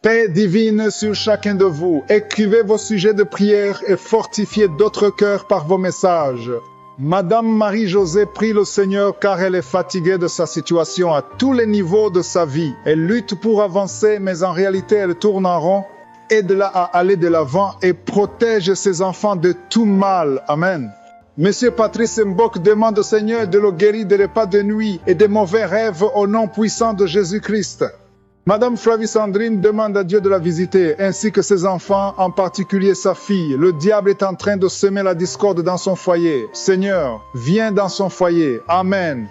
Paix divine sur chacun de vous. Écrivez vos sujets de prière et fortifiez d'autres cœurs par vos messages. Madame Marie-Josée prie le Seigneur car elle est fatiguée de sa situation à tous les niveaux de sa vie. Elle lutte pour avancer, mais en réalité elle tourne en rond. Aide-la à aller de l'avant et protège ses enfants de tout mal. Amen. Monsieur Patrice Mbok demande au Seigneur de le guérir des repas de nuit et des mauvais rêves au nom puissant de Jésus-Christ. Madame Flavie Sandrine demande à Dieu de la visiter, ainsi que ses enfants, en particulier sa fille. Le diable est en train de semer la discorde dans son foyer. Seigneur, viens dans son foyer. Amen.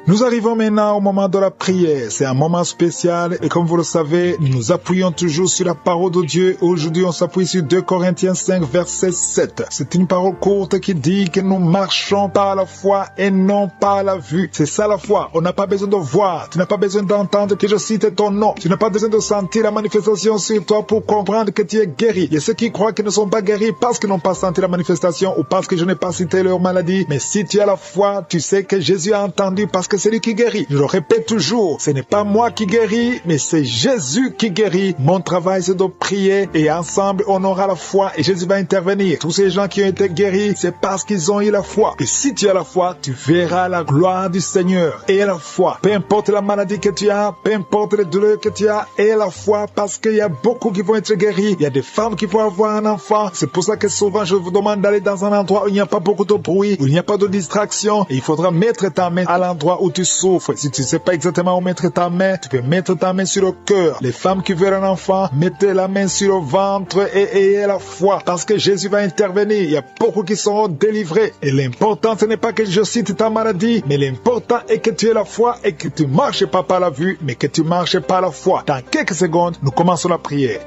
Nous arrivons maintenant au moment de la prière. C'est un moment spécial et comme vous le savez, nous nous appuyons toujours sur la parole de Dieu. Aujourd'hui, on s'appuie sur 2 Corinthiens 5, verset 7. C'est une parole courte qui dit que nous marchons par la foi et non par la vue. C'est ça la foi. On n'a pas besoin de voir. Tu n'as pas besoin d'entendre que je cite ton nom. Tu n'as pas besoin de sentir la manifestation sur toi pour comprendre que tu es guéri. Il y a ceux qui croient qu'ils ne sont pas guéris parce qu'ils n'ont pas senti la manifestation ou parce que je n'ai pas cité leur maladie. Mais si tu as la foi, tu sais que Jésus a entendu parce que c'est lui qui guérit. Je le répète toujours, ce n'est pas moi qui guéris, mais c'est Jésus qui guérit. Mon travail, c'est de prier et ensemble, on aura la foi et Jésus va intervenir. Tous ces gens qui ont été guéris, c'est parce qu'ils ont eu la foi. Et si tu as la foi, tu verras la gloire du Seigneur. Et la foi, peu importe la maladie que tu as, peu importe les douleurs que tu as, et la foi parce qu'il y a beaucoup qui vont être guéris. Il y a des femmes qui vont avoir un enfant. C'est pour ça que souvent, je vous demande d'aller dans un endroit où il n'y a pas beaucoup de bruit, où il n'y a pas de distraction. Et il faudra mettre ta main à l'endroit où tu souffres. Si tu ne sais pas exactement où mettre ta main, tu peux mettre ta main sur le cœur. Les femmes qui veulent un enfant, mettez la main sur le ventre et ayez la foi parce que Jésus va intervenir. Il y a beaucoup qui seront délivrés. Et l'important, ce n'est pas que je cite ta maladie, mais l'important est que tu aies la foi et que tu ne marches pas par la vue, mais que tu marches par la foi. Dans quelques secondes, nous commençons la prière.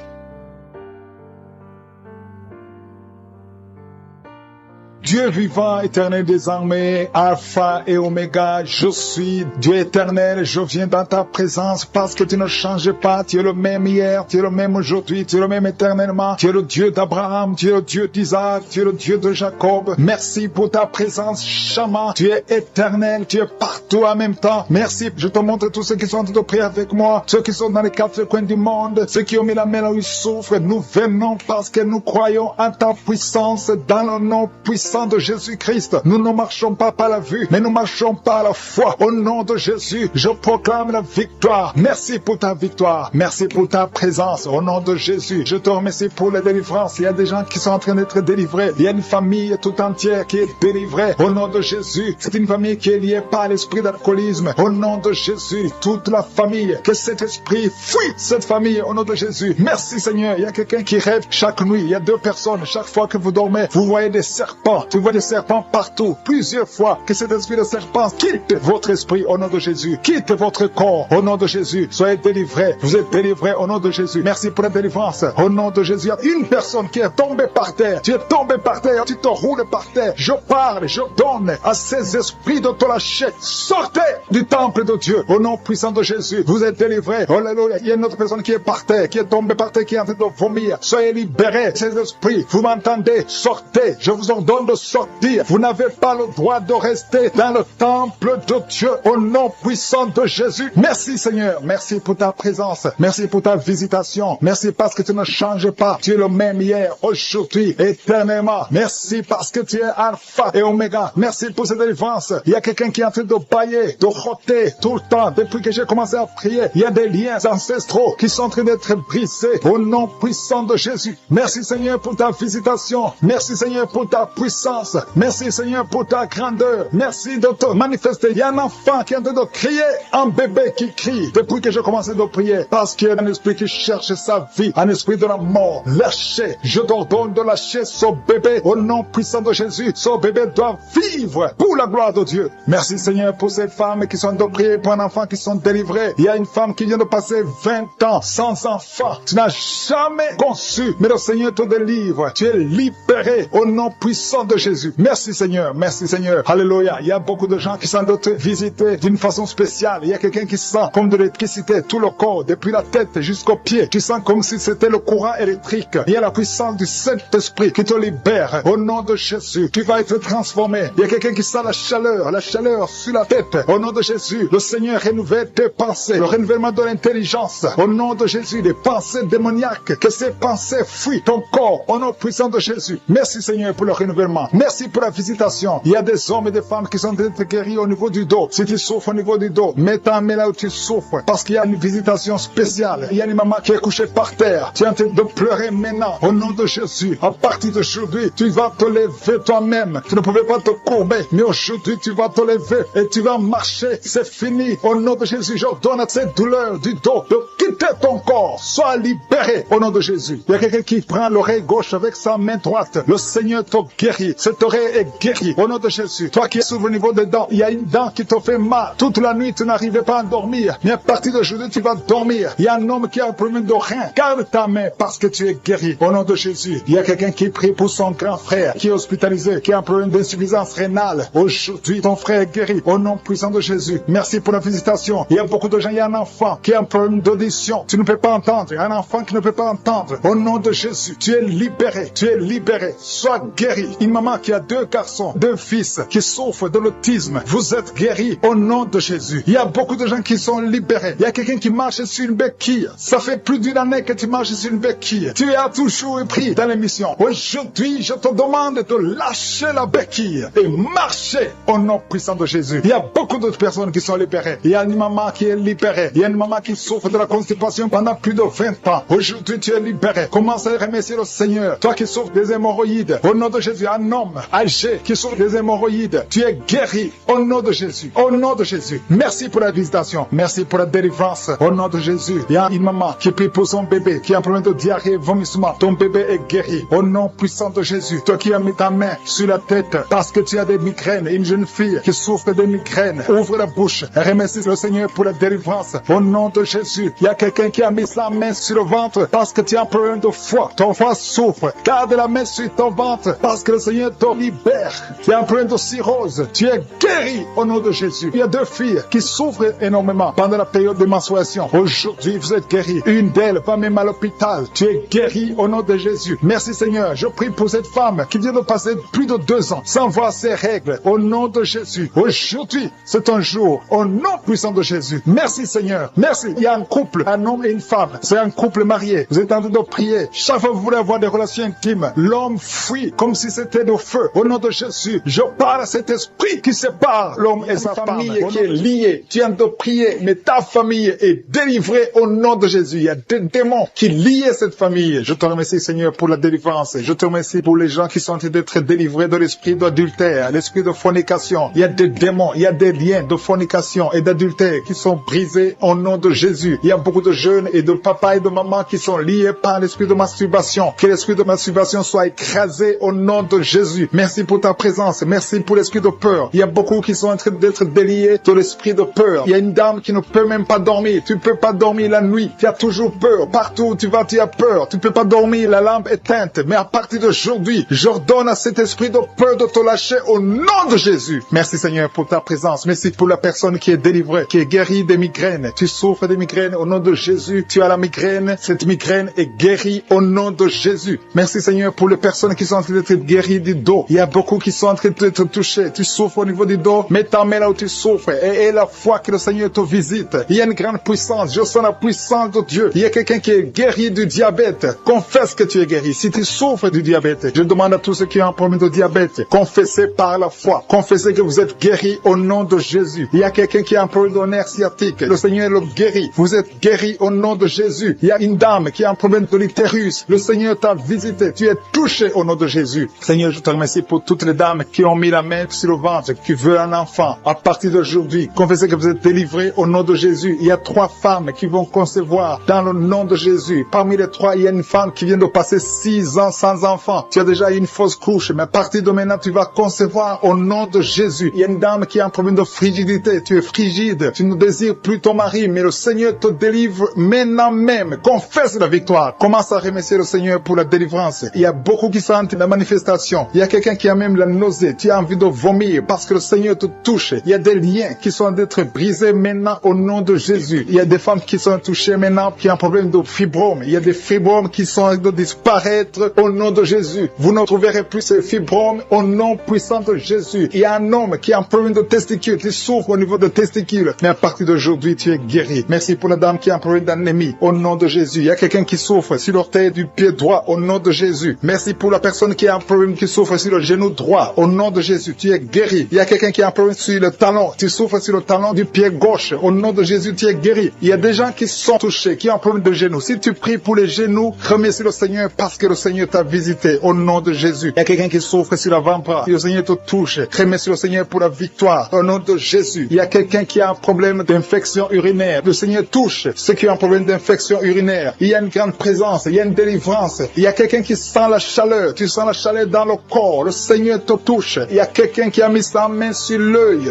Dieu vivant, éternel des armées, Alpha et Oméga, je suis Dieu éternel, je viens dans ta présence parce que tu ne changes pas, tu es le même hier, tu es le même aujourd'hui, tu es le même éternellement, tu es le Dieu d'Abraham, tu es le Dieu d'Isaac, tu es le Dieu de Jacob. Merci pour ta présence, Shama, tu es éternel, tu es partout en même temps. Merci, je te montre tous ceux qui sont en train de prier avec moi, ceux qui sont dans les 4 coins du monde, ceux qui ont mis la main là où ils souffrent. Nous venons parce que nous croyons en ta puissance, dans le nom puissant de Jésus-Christ. Nous ne marchons pas par la vue, mais nous marchons par la foi. Au nom de Jésus, je proclame la victoire. Merci pour ta victoire. Merci pour ta présence. Au nom de Jésus, je te remercie pour la délivrance. Il y a des gens qui sont en train d'être délivrés. Il y a une famille tout entière qui est délivrée. Au nom de Jésus, c'est une famille qui est liée par l'esprit d'alcoolisme. Au nom de Jésus, toute la famille, que cet esprit fuit cette famille. Au nom de Jésus, merci Seigneur. Il y a quelqu'un qui rêve chaque nuit. Il y a 2 personnes. Chaque fois que vous dormez, vous voyez des serpents. Tu vois des serpents partout, plusieurs fois. Que cet esprit de serpent quitte votre esprit au nom de Jésus. Quitte votre corps au nom de Jésus. Soyez délivrés. Vous êtes délivrés au nom de Jésus. Merci pour la délivrance. Au nom de Jésus, il y a une personne qui est tombée par terre. Tu es tombé par terre, tu te roules par terre. Je parle, je donne à ces esprits de te lâcher. Sortez du temple de Dieu au nom puissant de Jésus. Vous êtes délivrés. Alléluia. Il y a une autre personne qui est par terre, qui est tombée par terre, qui est en train de vomir. Soyez libérés. Ces esprits, vous m'entendez? Sortez. Je vous ordonne de sortir. Vous n'avez pas le droit de rester dans le temple de Dieu au nom puissant de Jésus. Merci Seigneur. Merci pour ta présence. Merci pour ta visitation. Merci parce que tu ne changes pas. Tu es le même hier, aujourd'hui, éternellement. Merci parce que tu es Alpha et Oméga. Merci pour cette délivrance. Il y a quelqu'un qui est en train de bailler, de roter tout le temps. Depuis que j'ai commencé à prier, il y a des liens ancestraux qui sont en train d'être brisés au nom puissant de Jésus. Merci Seigneur pour ta visitation. Merci Seigneur pour ta puissance. Merci Seigneur pour ta grandeur. Merci de te manifester. Il y a un enfant qui est en train de crier, un bébé qui crie depuis que j'ai commencé de prier. Parce qu'il y a un esprit qui cherche sa vie, un esprit de la mort. Lâchez. Je t'ordonne de lâcher ce bébé au nom puissant de Jésus. Ce bébé doit vivre pour la gloire de Dieu. Merci Seigneur pour ces femmes qui sont en train de prier pour un enfant qui sont délivrés. Il y a une femme qui vient de passer 20 ans sans enfant. Tu n'as jamais conçu, mais le Seigneur te délivre. Tu es libéré au nom puissant de de Jésus. Merci Seigneur, merci Seigneur. Alléluia. Il y a beaucoup de gens qui sont d'autres visités d'une façon spéciale. Il y a quelqu'un qui sent comme de l'électricité, tout le corps, depuis la tête jusqu'aux pieds. Tu sens comme si c'était le courant électrique. Il y a la puissance du Saint-Esprit qui te libère. Au nom de Jésus, tu vas être transformé. Il y a quelqu'un qui sent la chaleur sur la tête. Au nom de Jésus, le Seigneur renouvelle tes pensées, le renouvellement de l'intelligence. Au nom de Jésus, les pensées démoniaques, que ces pensées fuient ton corps. Au nom puissant de Jésus. Merci Seigneur pour le renouvellement. Merci pour la visitation. Il y a des hommes et des femmes qui sont guéris au niveau du dos. Si tu souffres au niveau du dos, mets ta main là où tu souffres, parce qu'il y a une visitation spéciale. Il y a une maman qui est couchée par terre. Tu es en train de pleurer maintenant. Au nom de Jésus, à partir d'aujourd'hui, tu vas te lever toi-même. Tu ne pouvais pas te courber, mais aujourd'hui tu vas te lever et tu vas marcher. C'est fini. Au nom de Jésus, j'ordonne à cette douleur du dos de quitter ton corps. Sois libéré au nom de Jésus. Il y a quelqu'un qui prend l'oreille gauche avec sa main droite. Le Seigneur te guérit. Cette oreille est guérie au nom de Jésus. Toi qui es sur le niveau des dents, il y a une dent qui te fait mal. Toute la nuit, tu n'arrivais pas à dormir. Mais à partir d'aujourd'hui, tu vas dormir. Il y a un homme qui a un problème de rein. Garde ta main parce que tu es guéri au nom de Jésus. Il y a quelqu'un qui prie pour son grand frère qui est hospitalisé, qui a un problème d'insuffisance rénale. Aujourd'hui, ton frère est guéri au nom puissant de Jésus. Merci pour la visitation. Il y a beaucoup de gens, il y a un enfant qui a un problème d'audition. Tu ne peux pas entendre. Un enfant qui ne peut pas entendre. Au nom de Jésus, tu es libéré. Tu es libéré. Sois guéri. Une maman qui a 2 garçons, 2 fils qui souffrent de l'autisme. Vous êtes guéri au nom de Jésus. Il y a beaucoup de gens qui sont libérés. Il y a quelqu'un qui marche sur une béquille. Ça fait plus d'une année que tu marches sur une béquille. Tu as toujours pris dans l'émission. Aujourd'hui, je te demande de lâcher la béquille et marcher au nom puissant de Jésus. Il y a beaucoup d'autres personnes qui sont libérées. Il y a une maman qui est libérée. Il y a une maman qui souffre de la constipation pendant plus de 20 ans. Aujourd'hui, tu es libéré. Commence à remercier le Seigneur. Toi qui souffres des hémorroïdes, au nom de Jésus, un homme âgé qui souffre des hémorroïdes, tu es guéri au nom de Jésus. Au nom de Jésus. Merci pour la visitation. Merci pour la délivrance. Au nom de Jésus. Il y a une maman qui prie pour son bébé qui a un problème de diarrhée et vomissement. Ton bébé est guéri. Au nom puissant de Jésus. Toi qui as mis ta main sur la tête parce que tu as des migraines. Une jeune fille qui souffre des migraines. Ouvre la bouche. Remercie le Seigneur pour la délivrance. Au nom de Jésus. Il y a quelqu'un qui a mis sa main sur le ventre parce que tu as un problème de foie. Ton foie souffre. Garde la main sur ton ventre parce que le Seigneur te libère. Il y a un problème de cirrhose. Tu es guéri au nom de Jésus. Il y a 2 filles qui souffrent énormément pendant la période de menstruation. Aujourd'hui, vous êtes guéris. Une d'elles va même à l'hôpital. Tu es guéri au nom de Jésus. Merci Seigneur. Je prie pour cette femme qui vient de passer plus de 2 ans sans voir ses règles. Au nom de Jésus. Aujourd'hui, c'est un jour. Au nom puissant de Jésus. Merci Seigneur. Merci. Il y a un couple, un homme et une femme. C'est un couple marié. Vous êtes en train de prier. Chaque fois que vous voulez avoir des relations intimes, l'homme fuit comme si c'était de feu. Au nom de Jésus, je parle à cet esprit qui sépare l'homme et sa famille qui est liée. Tu es en train de prier, mais ta famille est délivrée au nom de Jésus. Il y a des démons qui lient cette famille. Je te remercie Seigneur pour la délivrance. Je te remercie pour les gens qui sont en train d'être délivrés de l'esprit d'adultère, l'esprit de fornication. Il y a des démons, il y a des liens de fornication et d'adultère qui sont brisés au nom de Jésus. Il y a beaucoup de jeunes et de papas et de mamans qui sont liés par l'esprit de masturbation. Que l'esprit de masturbation soit écrasé au nom de Jésus. Merci pour ta présence. Merci pour l'esprit de peur. Il y a beaucoup qui sont en train d'être déliés de l'esprit de peur. Il y a une dame qui ne peut même pas dormir. Tu ne peux pas dormir la nuit. Tu as toujours peur. Partout où tu vas, tu as peur. Tu ne peux pas dormir, la lampe éteinte. Mais à partir d'aujourd'hui, j'ordonne à cet esprit de peur de te lâcher au nom de Jésus. Merci Seigneur pour ta présence. Merci pour la personne qui est délivrée, qui est guérie des migraines. Tu souffres des migraines au nom de Jésus. Tu as la migraine. Cette migraine est guérie au nom de Jésus. Merci Seigneur pour les personnes qui sont en train d'être guéries du dos. Il y a beaucoup qui sont en train d'être touchés. Tu souffres au niveau du dos. Mets ta main là où tu souffres et la foi que le Seigneur te visite. Il y a une grande puissance. Je sens la puissance de Dieu. Il y a quelqu'un qui est guéri du diabète. Confesse que tu es guéri. Si tu souffres du diabète, je demande à tous ceux qui ont un problème de diabète, confessez par la foi. Confessez que vous êtes guéri au nom de Jésus. Il y a quelqu'un qui a un problème de nerf sciatique. Le Seigneur le guérit. Vous êtes guéri au nom de Jésus. Il y a une dame qui a un problème de l'utérus. Le Seigneur t'a visité. Tu es touché au nom de Jésus. Seigneur, je te remercie pour toutes les dames qui ont mis la main sur le ventre, qui veulent un enfant. À partir d'aujourd'hui, confessez que vous êtes délivrés au nom de Jésus. Il y a 3 femmes qui vont concevoir dans le nom de Jésus. Parmi les 3, il y a une femme qui vient de passer 6 ans sans enfant. Tu as déjà eu une fausse couche, mais à partir de maintenant, tu vas concevoir au nom de Jésus. Il y a une dame qui a un problème de frigidité. Tu es frigide. Tu ne désires plus ton mari, mais le Seigneur te délivre maintenant maintenant même, confesse la victoire. Commence à remercier le Seigneur pour la délivrance. Il y a beaucoup qui sentent la manifestation. Il y a quelqu'un qui a même la nausée. Tu as envie de vomir parce que le Seigneur te touche. Il y a des liens qui sont d'être brisés maintenant au nom de Jésus. Il y a des femmes qui sont touchées maintenant qui ont un problème de fibrome. Il y a des fibromes qui sont de disparaître au nom de Jésus. Vous ne trouverez plus ces fibromes au nom puissant de Jésus. Il y a un homme qui a un problème de testicules, qui souffre au niveau de testicules. Mais à partir d'aujourd'hui, tu es guéri. Merci pour la dame qui a un problème d'anémie au nom de Jésus. Il y a quelqu'un qui souffre sur l'orteil du pied droit au nom de Jésus. Merci pour la personne qui a un problème qui souffre sur le genou droit au nom de Jésus. Tu es guéri. Il y a quelqu'un qui a un problème sur le talon. Tu souffres sur le talon du pied gauche. Au nom de Jésus, tu es guéri. Il y a des gens qui sont touchés, qui ont un problème de genou. Si tu pries pour les genoux, remercie le Seigneur parce que le Seigneur t'a visité au nom de Jésus. Il y a quelqu'un qui souffre sur l'avant-bras. Si le Seigneur te touche, remercie le Seigneur pour la victoire au nom de Jésus. Il y a quelqu'un qui a un problème d'infection urinaire. Le Seigneur touche ceux qui ont un problème d'infection urinaire. Il y a une grande présence, il y a une délivrance. Il y a quelqu'un qui sent la chaleur. Tu sens la chaleur dans le corps. Le Seigneur te touche. Il y a quelqu'un qui a mis sa main sur l'œil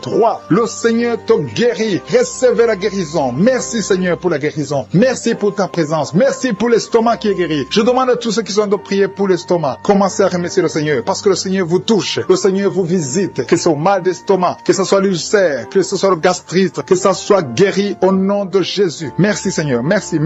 droit. Le Seigneur te guérit. Recevez la guérison. Merci Seigneur pour la guérison. Merci pour ta présence. Merci pour l'estomac qui est guéri. Je demande à tous ceux qui sont de prier pour l'estomac. Commencez à remercier le Seigneur parce que le Seigneur vous touche. Le Seigneur vous visite. Que ce soit mal d'estomac, que ce soit l'ulcère, que ce soit le gastrite, que ça soit guéri au nom de Jésus. Merci Seigneur. Merci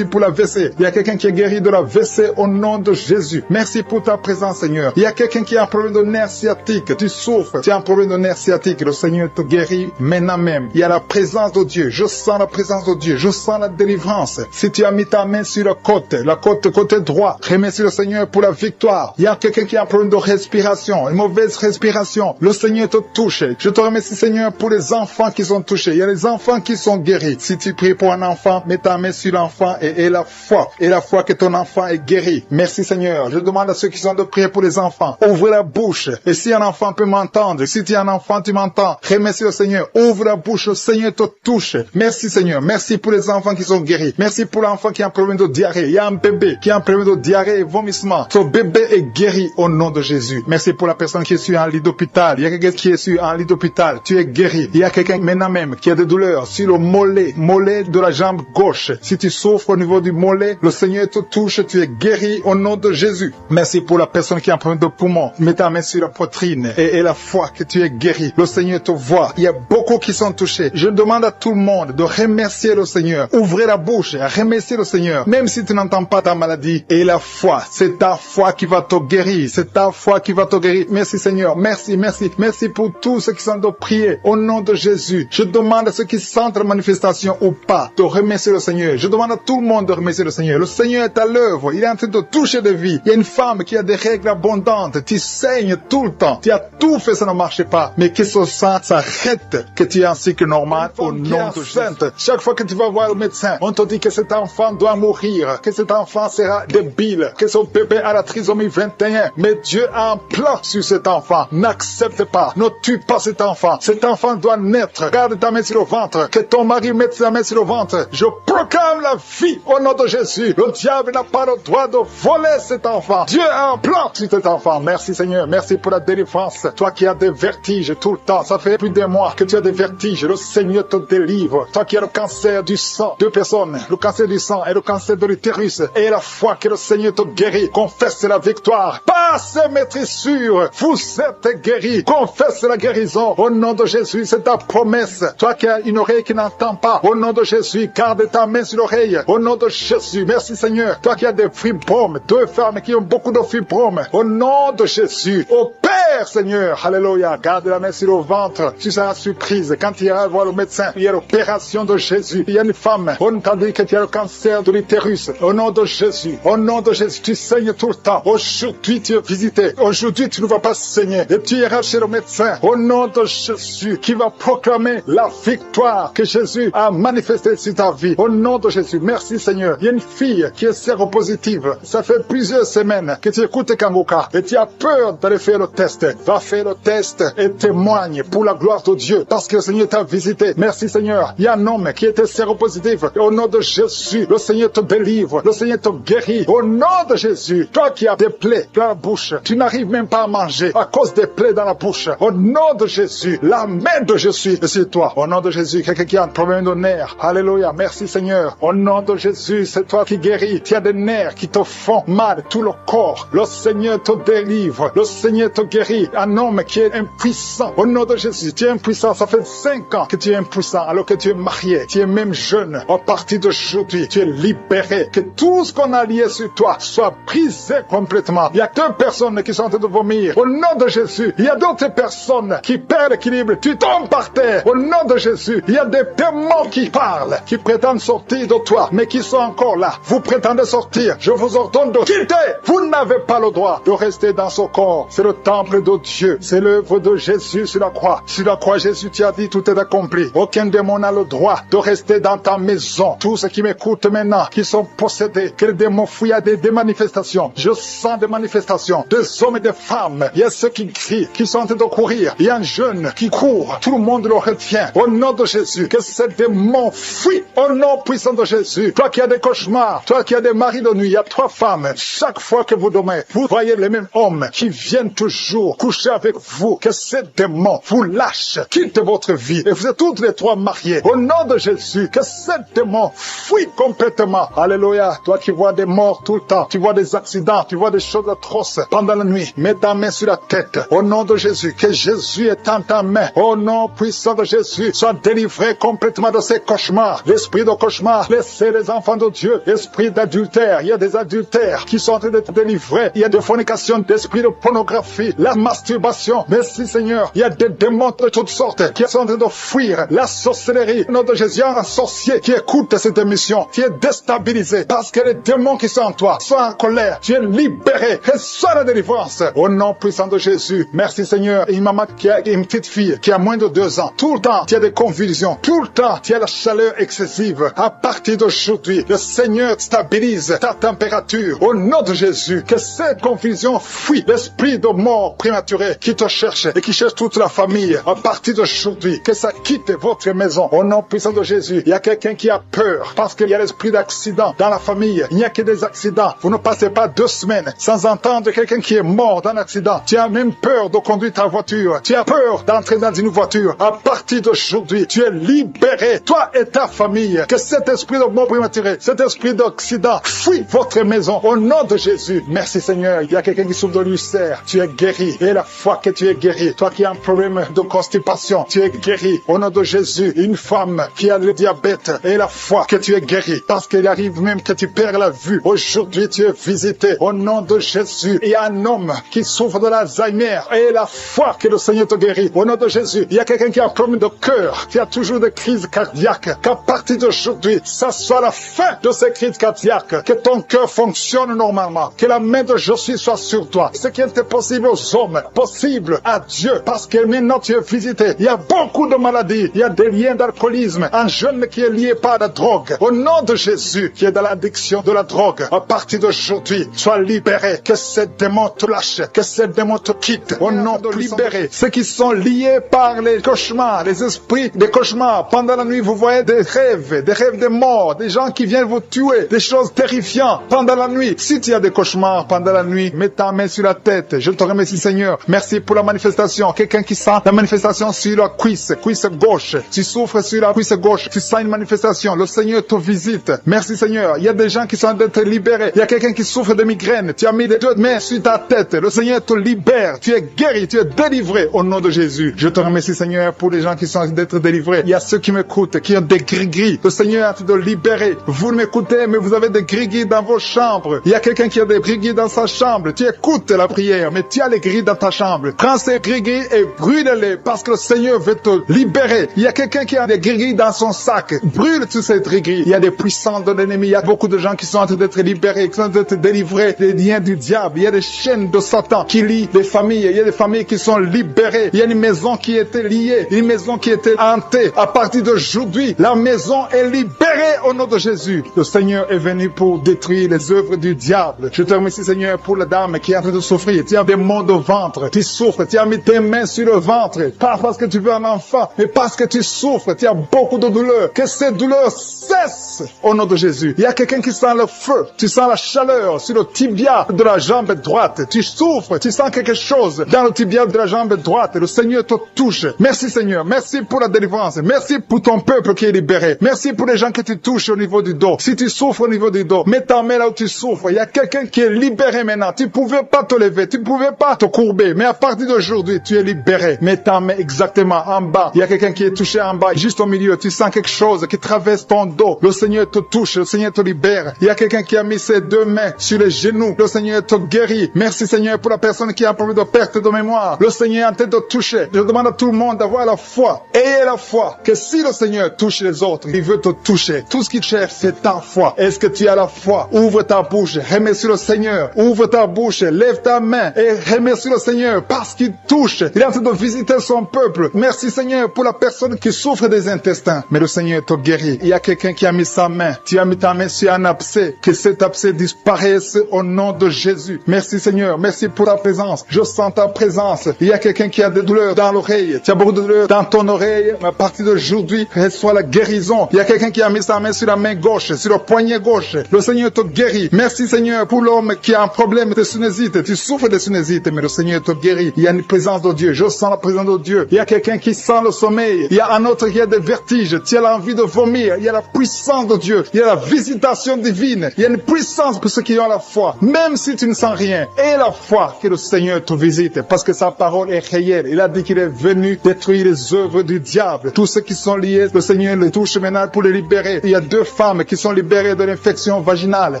pour la WC. Il y a quelqu'un qui est guéri de la WC au nom de Jésus. Merci pour ta présence Seigneur. Il y a quelqu'un qui a un problème de nerf sciatique. Tu souffres. Tu as un problème de nerf sciatique. Le Seigneur te guérit maintenant même. Il y a la présence de Dieu. Je sens la présence de Dieu. Je sens la délivrance. Si tu as mis ta main sur la côté droit, remercie le Seigneur pour la victoire. Il y a quelqu'un qui a un problème de respiration, une mauvaise respiration. Le Seigneur te touche. Je te remercie Seigneur pour les enfants qui sont touchés. Il y a les enfants qui sont guéris. Si tu pries pour un enfant, mets ta main sur l'enfant et la foi que ton enfant est guéri. Merci Seigneur. Je demande à ceux qui sont de prier pour les enfants. Ouvre la bouche. Et si un enfant peut m'entendre, si tu es un enfant, tu m'entends. Remercie le Seigneur. Ouvre la bouche. Le Seigneur te touche. Merci Seigneur. Merci pour les enfants qui sont guéris. Merci pour l'enfant qui a un problème de diarrhée. Il y a un bébé qui a un problème de diarrhée et vomissement. Ton bébé est guéri au nom de Jésus. Merci pour la personne qui est sur un lit d'hôpital. Il y a quelqu'un qui est sur un lit d'hôpital. Tu es guéri. Il y a quelqu'un maintenant même qui a des douleurs sur le mollet de la jambe gauche. Si tu souffres au niveau du mollet, le Seigneur te touche. Tu es guéri au nom de Jésus. Merci pour la personne qui a un problème de poumon. Mets ta main sur la poitrine et la foi que tu es guéri. Le Seigneur te voit. Il y a beaucoup qui sont touchés. Je demande à tout le monde de remercier le Seigneur. Ouvrez la bouche et remerciez le Seigneur. Même si tu n'entends pas ta maladie. Et la foi, c'est ta foi qui va te guérir. C'est ta foi qui va te guérir. Merci Seigneur. Merci pour tous ceux qui sont de prier. Au nom de Jésus. Je demande à ceux qui sentent la manifestation ou pas de remercier le Seigneur. Je demande à tout le monde de remercier le Seigneur. Le Seigneur est à l'œuvre. Il est en train de toucher des vies. Il y a une femme qui a des règles abondantes. Tu saignes tout le temps. Tu as tout fait, ça ne marche pas. Mais que ce sang s'arrête, que tu es en cycle normal au nom de Jésus. Chaque fois que tu vas voir le médecin, on te dit que cet enfant doit mourir, que cet enfant sera débile, que son bébé a la trisomie 21. Mais Dieu a un plan sur cet enfant. N'accepte pas, ne tue pas cet enfant. Cet enfant doit naître. Garde ta main sur le ventre. Que ton mari mette sa main sur le ventre. Je proclame la vie au nom de Jésus. Le diable n'a pas le droit de voler cet enfant. Dieu a un plan sur cet enfant. Merci Seigneur. Merci pour la délivrance. Toi qui as des vertiges tout le temps. Ça fait plus d'un mois que tu as des vertiges. Le Seigneur te délivre. Toi qui as le cancer du sang. Deux personnes. Le cancer du sang et le cancer de l'utérus. Et la foi que le Seigneur te guérit. Confesse la victoire. Passe maîtrisure. Vous êtes guéris. Confesse la guérison. Au nom de Jésus, c'est ta promesse. Toi qui as une oreille qui n'entend pas. Au nom de Jésus, garde ta main sur l'oreille. Au nom de Jésus. Merci Seigneur. Toi qui as des fibromes. Deux femmes qui ont beaucoup de fibromes. Au nom de Jésus. Au Père Seigneur. Alléluia. Garde la main sur le ventre. Tu seras surprise. Quand tu iras voir le médecin, il y a l'opération de Jésus. Il y a une femme. On t'a dit que tu as le cancer de l'utérus. Au nom de Jésus. Au nom de Jésus. Tu saignes tout le temps. Aujourd'hui, tu es visité. Aujourd'hui, tu ne vas pas saigner. Et tu iras chez le médecin. Au nom de Jésus. Qui va proclamer la victoire que Jésus a manifestée sur ta vie. Au nom de Jésus. Merci Seigneur. Il y a une fille qui est séropositive. Ça fait plusieurs semaines que tu écoutes Kangoka. Et tu as peur d'aller faire le test. Va faire le test et témoigne pour la gloire de Dieu. Parce que le Seigneur t'a visité. Merci Seigneur. Il y a un homme qui était séropositif. Et au nom de Jésus, le Seigneur te délivre. Le Seigneur te guérit. Au nom de Jésus. Toi qui as des plaies dans la bouche. Tu n'arrives même pas à manger à cause des plaies dans la bouche. Au nom de Jésus. La main de Jésus est sur toi. Au nom de Jésus. Quelqu'un qui a un problème de nerfs. Alléluia. Merci Seigneur. Seigneur. Au nom de Jésus, c'est toi qui guéris. Tu as des nerfs qui te font mal, tout le corps. Le Seigneur te délivre. Le Seigneur te guérit. Un homme qui est impuissant. Au nom de Jésus, tu es impuissant. Ça fait 5 ans que tu es impuissant alors que tu es marié. Tu es même jeune. À partir d'aujourd'hui, tu es libéré. Que tout ce qu'on a lié sur toi soit brisé complètement. Il y a 2 personnes qui sont en train de vomir. Au nom de Jésus, il y a d'autres personnes qui perdent l'équilibre. Tu tombes par terre. Au nom de Jésus, il y a des démons qui parlent, qui prétendent sortir de toi, mais qui sont encore là. Vous prétendez sortir. Je vous ordonne de quitter. Vous n'avez pas le droit de rester dans ce corps. C'est le temple de Dieu. C'est l'œuvre de Jésus sur la croix. Sur la croix, Jésus, tu as dit, tout est accompli. Aucun démon n'a le droit de rester dans ta maison. Tous ceux qui m'écoutent maintenant, qui sont possédés, que les démons fuient à des manifestations. Je sens des manifestations, des hommes et des femmes. Il y a ceux qui crient, qui sont en train de courir. Il y a un jeune qui court. Tout le monde le retient. Au nom de Jésus, que ces démons fuient. Au nom puissant de Jésus. Toi qui as des cauchemars, toi qui as des maris de nuit, il y a 3 femmes. Chaque fois que vous dormez, vous voyez les mêmes hommes qui viennent toujours coucher avec vous. Que ces démons vous lâchent, quittent votre vie. Et vous êtes toutes les 3 mariés. Au nom de Jésus, que ces démons fuient complètement. Alléluia. Toi qui vois des morts tout le temps, tu vois des accidents, tu vois des choses atroces pendant la nuit. Mets ta main sur la tête. Au nom de Jésus, que Jésus est en ta main. Au nom puissant de Jésus, sois délivré complètement de ces cauchemars. L'esprit de cauchemar, laissez les enfants de Dieu. Esprit d'adultère, il y a des adultères qui sont en train d'être délivrés. Il y a des fornications, d'esprit de pornographie, la masturbation. Merci Seigneur. Il y a des démons de toutes sortes qui sont en train de fuir. La sorcellerie. Au nom de Jésus, il y a un sorcier qui écoute cette émission, qui est déstabilisé parce que les démons qui sont en toi sont en colère. Tu es libéré. Reçois la délivrance. Au nom puissant de Jésus. Merci Seigneur. Une maman qui a une petite fille qui a moins de 2 ans. Tout le temps, tu as des convulsions. Tout le temps, tu as la chaleur excessive. À partir d'aujourd'hui, le Seigneur stabilise ta température. Au nom de Jésus, que cette confusion fuit. L'esprit de mort prématuré qui te cherche et qui cherche toute la famille. À partir d'aujourd'hui, que ça quitte votre maison. Au nom puissant de Jésus, il y a quelqu'un qui a peur parce qu'il y a l'esprit d'accident dans la famille. Il n'y a que des accidents. Vous ne passez pas 2 semaines sans entendre quelqu'un qui est mort dans un accident. Tu as même peur de conduire ta voiture. Tu as peur d'entrer dans une voiture. À partir d'aujourd'hui, tu es libéré. Toi et ta famille. Que cet esprit de mort prématuré, cet esprit d'accident fuit votre maison. Au nom de Jésus. Merci Seigneur. Il y a quelqu'un qui souffre de l'ulcère. Tu es guéri. Et la foi que tu es guéri. Toi qui as un problème de constipation, tu es guéri. Au nom de Jésus. Une femme qui a le diabète. Et la foi que tu es guéri. Parce qu'il arrive même que tu perds la vue. Aujourd'hui, tu es visité. Au nom de Jésus. Il y a un homme qui souffre de l'Alzheimer. Et la foi que le Seigneur te guérit. Au nom de Jésus. Il y a quelqu'un qui a un problème de cœur. Qui a toujours des crises cardiaques. Qu'à partir d'aujourd'hui, ça soit la fin de ces crises cardiaques. Que ton cœur fonctionne normalement. Que la main de Jésus soit sur toi. Ce qui était possible aux hommes, possible à Dieu. Parce que maintenant tu es visité. Il y a beaucoup de maladies. Il y a des liens d'alcoolisme. Un jeune qui est lié par la drogue. Au nom de Jésus, qui est dans l'addiction de la drogue. À partir d'aujourd'hui, sois libéré. Que ces démons te lâchent. Que ces démons te quittent. Au nom de libérer. Ceux qui sont liés par les cauchemars, les esprits des cauchemars. Pendant la nuit, vous voyez des rêves de mort, des gens qui viennent vous tuer, des choses terrifiantes pendant la nuit. Si tu as des cauchemars pendant la nuit, mets ta main sur la tête. Je te remercie Seigneur. Merci pour la manifestation. Quelqu'un qui sent la manifestation sur la cuisse gauche. Tu souffres sur la cuisse gauche. Tu sens une manifestation. Le Seigneur te visite. Merci Seigneur. Il y a des gens qui sont d'être libérés. Il y a quelqu'un qui souffre de migraine. Tu as mis les 2 mains sur ta tête. Le Seigneur te libère. Tu es guéri. Tu es délivré au nom de Jésus. Je te remercie Seigneur pour les gens qui sont d'être délivrés. Il y a ceux qui m'écoutent, qui ont des gris-gris. Le Seigneur a de libérer. Vous m'écoutez, mais vous avez des gris-gris dans vos chambres. Il y a quelqu'un qui a des gris-gris dans sa chambre. Tu écoutes la prière, mais tu as les gris dans ta chambre. Prends ces gris-gris et brûle-les parce que le Seigneur veut te libérer. Il y a quelqu'un qui a des gris-gris dans son sac. Brûle tous ces gris-gris. Il y a des puissants de l'ennemi. Il y a beaucoup de gens qui sont en train d'être libérés, qui sont en train d'être délivrés des liens du diable. Il y a des chaînes de Satan qui lient des familles. Il y a des familles qui sont libérées. Il y a une maison qui était liée, une maison qui était hantée. À partir d'aujourd'hui, la maison est libérée au nom de Jésus. Le Seigneur est venu pour détruire les œuvres du diable. Je te remercie Seigneur pour la dame qui est en train de souffrir. Tu as des maux de ventre. Tu souffres. Tu as mis tes mains sur le ventre. Pas parce que tu veux un enfant, mais parce que tu souffres. Tu as beaucoup de douleurs. Que ces douleurs cessent au nom de Jésus. Il y a quelqu'un qui sent le feu. Tu sens la chaleur sur le tibia de la jambe droite. Tu souffres. Tu sens quelque chose dans le tibia de la jambe droite. Le Seigneur te touche. Merci Seigneur. Merci pour la délivrance. Merci pour ton peuple qui est libéré. Merci pour des gens que tu touches au niveau du dos. Si tu souffres au niveau du dos, mets ta main là où tu souffres. Il y a quelqu'un qui est libéré maintenant. Tu pouvais pas te lever, tu pouvais pas te courber, mais à partir d'aujourd'hui, tu es libéré. Mets ta main exactement en bas. Il y a quelqu'un qui est touché en bas, juste au milieu. Tu sens quelque chose qui traverse ton dos. Le Seigneur te touche, le Seigneur te libère. Il y a quelqu'un qui a mis ses deux mains sur les genoux. Le Seigneur te guérit. Merci Seigneur pour la personne qui a un problème de perte de mémoire. Le Seigneur est en train de toucher. Je demande à tout le monde d'avoir la foi. Ayez la foi que si le Seigneur touche les autres, il veut te toucher. Tout ce qu'il cherche, c'est ta foi. Est-ce que tu as la foi? Ouvre ta bouche, remercie le Seigneur. Ouvre ta bouche, lève ta main et remercie le Seigneur parce qu'il touche. Il est en train de visiter son peuple. Merci Seigneur pour la personne qui souffre des intestins. Mais le Seigneur te guérit. Il y a quelqu'un qui a mis sa main. Tu as mis ta main sur un abcès. Que cet abcès disparaisse au nom de Jésus. Merci Seigneur. Merci pour ta présence. Je sens ta présence. Il y a quelqu'un qui a des douleurs dans l'oreille. Tu as beaucoup de douleurs dans ton oreille. Mais à partir d'aujourd'hui, reçois la guérison. Il y a quelqu'un qui a mis sa main sur la main gauche, sur le poignet gauche. Le Seigneur te guérit. Merci Seigneur pour l'homme qui a un problème de sinusite. Tu souffres de sinusite, mais le Seigneur te guérit. Il y a une présence de Dieu. Je sens la présence de Dieu. Il y a quelqu'un qui sent le sommeil. Il y a un autre qui a des vertiges. Tu as l'envie de vomir. Il y a la puissance de Dieu. Il y a la visitation divine. Il y a une puissance pour ceux qui ont la foi. Même si tu ne sens rien, aie la foi que le Seigneur te visite parce que sa parole est réelle. Il a dit qu'il est venu détruire les œuvres du diable. Tous ceux qui sont liés, le Seigneur les touche maintenant pour les libérer. Il y a 2 femmes qui sont libérées de l'infection vaginale.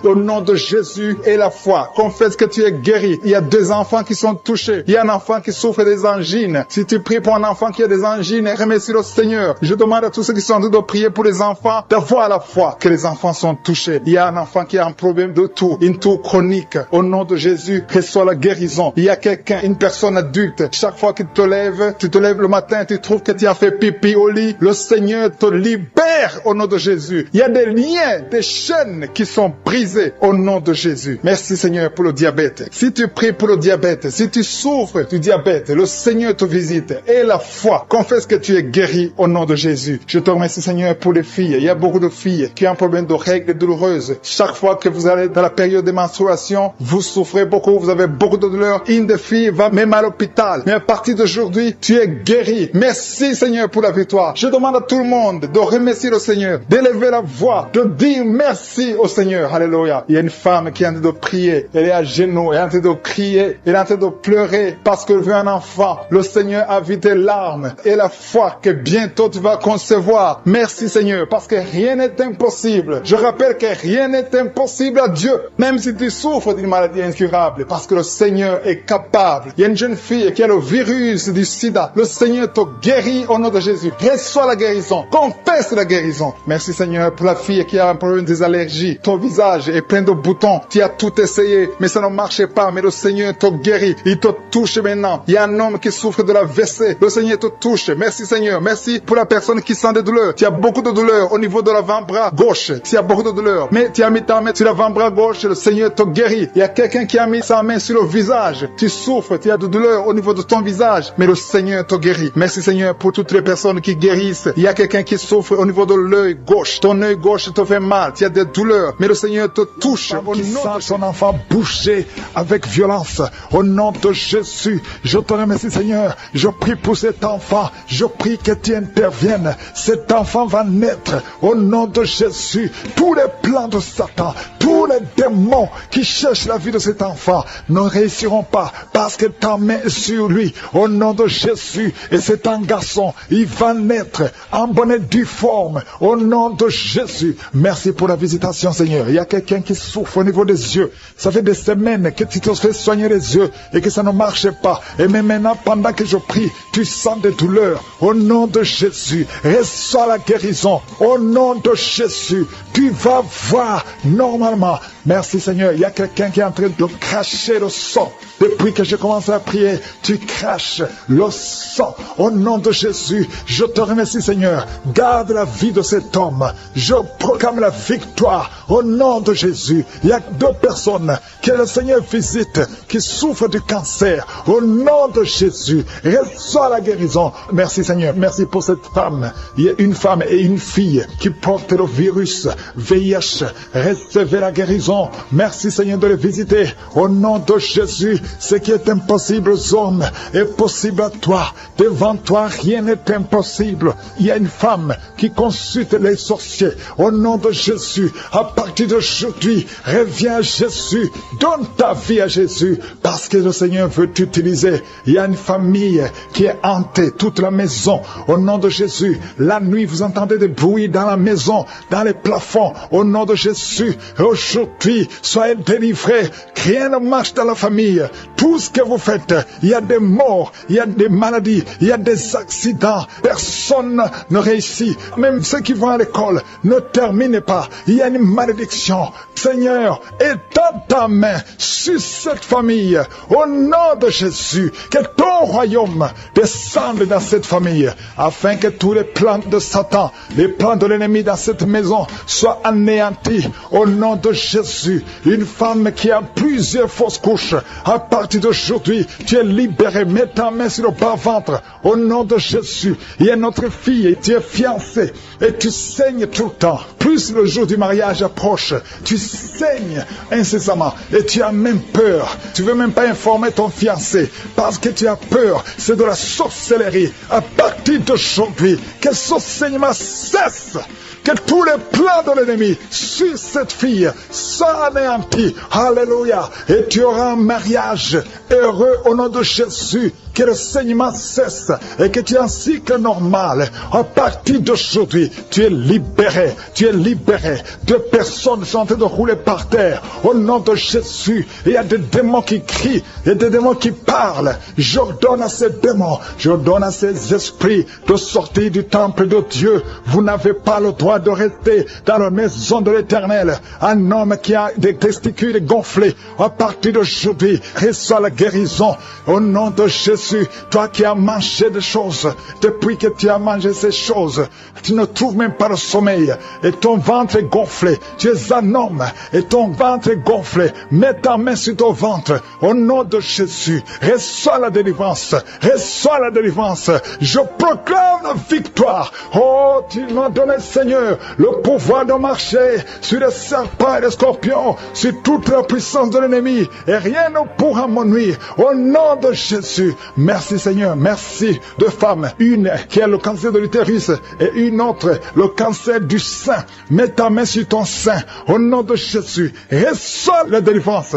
Au nom de Jésus et la foi, confesse que tu es guéri. Il y a 2 enfants qui sont touchés. Il y a un enfant qui souffre des angines. Si tu pries pour un enfant qui a des angines, remercie le Seigneur. Je demande à tous ceux qui sont en train de prier pour les enfants d'avoir la foi que les enfants sont touchés. Il y a un enfant qui a un problème de toux, une toux chronique. Au nom de Jésus, reçois la guérison. Il y a quelqu'un, une personne adulte, chaque fois que tu te lèves le matin, tu trouves que tu as fait pipi au lit. Le Seigneur te libère au nom de Jésus. Il y a des liens, des chaînes qui sont brisées au nom de Jésus. Merci Seigneur pour le diabète. Si tu pries pour le diabète, si tu souffres du diabète, le Seigneur te visite. Et la foi, confesse que tu es guéri au nom de Jésus. Je te remercie Seigneur pour les filles. Il y a beaucoup de filles qui ont un problème de règles douloureuses. Chaque fois que vous allez dans la période de menstruation, vous souffrez beaucoup, vous avez beaucoup de douleurs. Une des filles va même à l'hôpital. Mais à partir d'aujourd'hui, tu es guéri. Merci Seigneur pour la victoire. Je demande à tout le monde de remercier le Seigneur, d'élever la voix, de dire merci au Seigneur. Alléluia. Il y a une femme qui est en train de prier. Elle est à genoux, elle est en train de crier, elle est en train de pleurer parce qu'elle veut un enfant. Le Seigneur a vu tes larmes et la foi que bientôt tu vas concevoir. Merci Seigneur parce que rien n'est impossible. Je rappelle que rien n'est impossible à Dieu. Même si tu souffres d'une maladie incurable parce que le Seigneur est capable. Il y a une jeune fille qui a le virus du sida. Le Seigneur te guérit au nom de Jésus. Reçois la guérison. Confesse la guérison. Merci Seigneur pour la fille qui a un problème des allergies. Ton visage est plein de boutons. Tu as tout essayé, mais ça ne marchait pas. Mais le Seigneur te guérit. Il te touche maintenant. Il y a un homme qui souffre de la WC. Le Seigneur te touche. Merci Seigneur. Merci pour la personne qui sent des douleurs. Tu as beaucoup de douleurs au niveau de l'avant-bras gauche. Tu as beaucoup de douleurs. Mais tu as mis ta main sur l'avant-bras gauche. Le Seigneur te guérit. Il y a quelqu'un qui a mis sa main sur le visage. Tu souffres. Tu as de douleurs au niveau de ton visage. Mais le Seigneur te guérit. Merci Seigneur pour toutes les personnes qui guérissent. Il y a quelqu'un qui souffre au niveau de l'œil gauche. Ton œil gauche te fait mal. Tu as des douleurs. Mais le Seigneur te touche. Qui sent son enfant bouger avec violence. Au nom de Jésus, je te remercie Seigneur. Je prie pour cet enfant. Je prie que tu interviennes. Cet enfant va naître au nom de Jésus. Tous les plans de Satan, tous les démons qui cherchent la vie de cet enfant ne réussiront pas parce que ta main est sur lui. Au nom de Jésus. Et c'est un garçon. Il va naître en bonne et due forme. Au nom de Jésus. Merci pour la visitation Seigneur. Il y a quelqu'un qui souffre au niveau des yeux. Ça fait des semaines que tu te fais soigner les yeux et que ça ne marche pas. Et même maintenant, pendant que je prie, tu sens des douleurs. Au nom de Jésus, reçois la guérison. Au nom de Jésus, tu vas voir normalement. Merci Seigneur. Il y a quelqu'un qui est en train de cracher le sang. Depuis que j'ai commencé à prier, tu craches le sang. Au nom de Jésus, je te remercie Seigneur. Garde la vie de cet homme. Je proclame la victoire. Au nom de Jésus, il y a 2 personnes que le Seigneur visite qui souffrent du cancer. Au nom de Jésus, reçois la guérison. Merci Seigneur. Merci pour cette femme. Il y a une femme et une fille qui portent le virus VIH. Recevez la guérison. Merci Seigneur de les visiter. Au nom de Jésus, ce qui est impossible aux hommes est possible à toi. Devant toi, rien n'est impossible. Il y a une femme qui consulte les sorciers. Au nom de Jésus, à partir d'aujourd'hui, reviens à Jésus. Donne ta vie à Jésus parce que le Seigneur veut t'utiliser. Il y a une famille qui est hantée, toute la maison. Au nom de Jésus, la nuit, vous entendez des bruits dans la maison, dans les plafonds. Au nom de Jésus, aujourd'hui, soyez délivrés. Rien ne marche dans la famille. Tout ce que vous faites, il y a des morts, il y a des maladies, il y a des accidents. Personne ne réussit. Même ceux qui vont à l'école ne terminent pas. Il y a une malédiction. Seigneur, étends ta main sur cette famille. Au nom de Jésus, que ton royaume descende dans cette famille, afin que tous les plans de Satan, les plans de l'ennemi dans cette maison soient anéantis. Au nom de Jésus, une femme qui a plusieurs fausses couches, à partir d'aujourd'hui, tu es libéré. Mets ta main sur le bas-ventre. Au nom de Jésus, il y a notre fille, et tu es fiancée, et tu saignes tout le temps. Plus le jour du mariage approche, tu saignes incessamment, et tu as même peur. Tu ne veux même pas informer ton fiancé, parce que tu as peur. C'est de la sorcellerie. À partir d'aujourd'hui, que ce saignement cesse. Que tous les plans de l'ennemi sur cette fille soient anéantis. Alléluia. Et tu auras un mariage heureux au nom de Jésus. Que le saignement cesse et que tu aies un cycle normal. À partir d'aujourd'hui, tu es libéré. Tu es libéré. Deux personnes sont en train de rouler par terre. Au nom de Jésus, il y a des démons qui crient. Il y a des démons qui parlent. J'ordonne à ces démons, j'ordonne à ces esprits de sortir du temple de Dieu. Vous n'avez pas le droit de rester dans la maison de l'Éternel. Un homme qui a des testicules gonflés, à partir d'aujourd'hui, reçoit la guérison. Au nom de Jésus, toi qui as mangé des choses, depuis que tu as mangé ces choses, tu ne trouves même pas le sommeil, et ton ventre est gonflé. Tu es un homme, et ton ventre est gonflé. Mets ta main sur ton ventre. Au nom de Jésus, reçois la délivrance. Reçois la délivrance. Je proclame la victoire. Oh, tu m'as donné, Seigneur, le pouvoir de marcher sur les serpents et les scorpions, sur toute la puissance de l'ennemi, et rien ne pourra me nuire. Au nom de Jésus, merci Seigneur, merci. Deux femmes, une qui a le cancer de l'utérus et une autre le cancer du sein. Mets ta main sur ton sein. Au nom de Jésus, reçois la délivrance.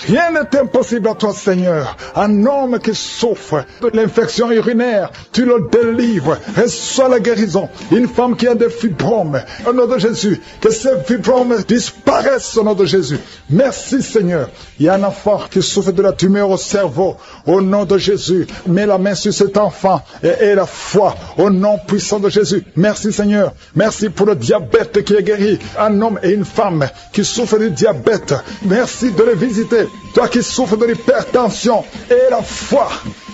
Rien n'est impossible à toi, Seigneur. Un homme qui souffre de l'infection urinaire, tu le délivres. Reçois la guérison. Une femme qui a des fibromes, au nom de Jésus, que ces fibromes disparaissent au nom de Jésus. Merci, Seigneur. Il y a un enfant qui souffre de la tumeur au cerveau. Au nom de Jésus, mets la main sur cet enfant et aie la foi. Au nom puissant de Jésus. Merci, Seigneur. Merci pour le diabète qui est guéri. Un homme et une femme qui souffrent du diabète. Merci de les visiter. Toi qui souffres de l'hypertension, aie la foi.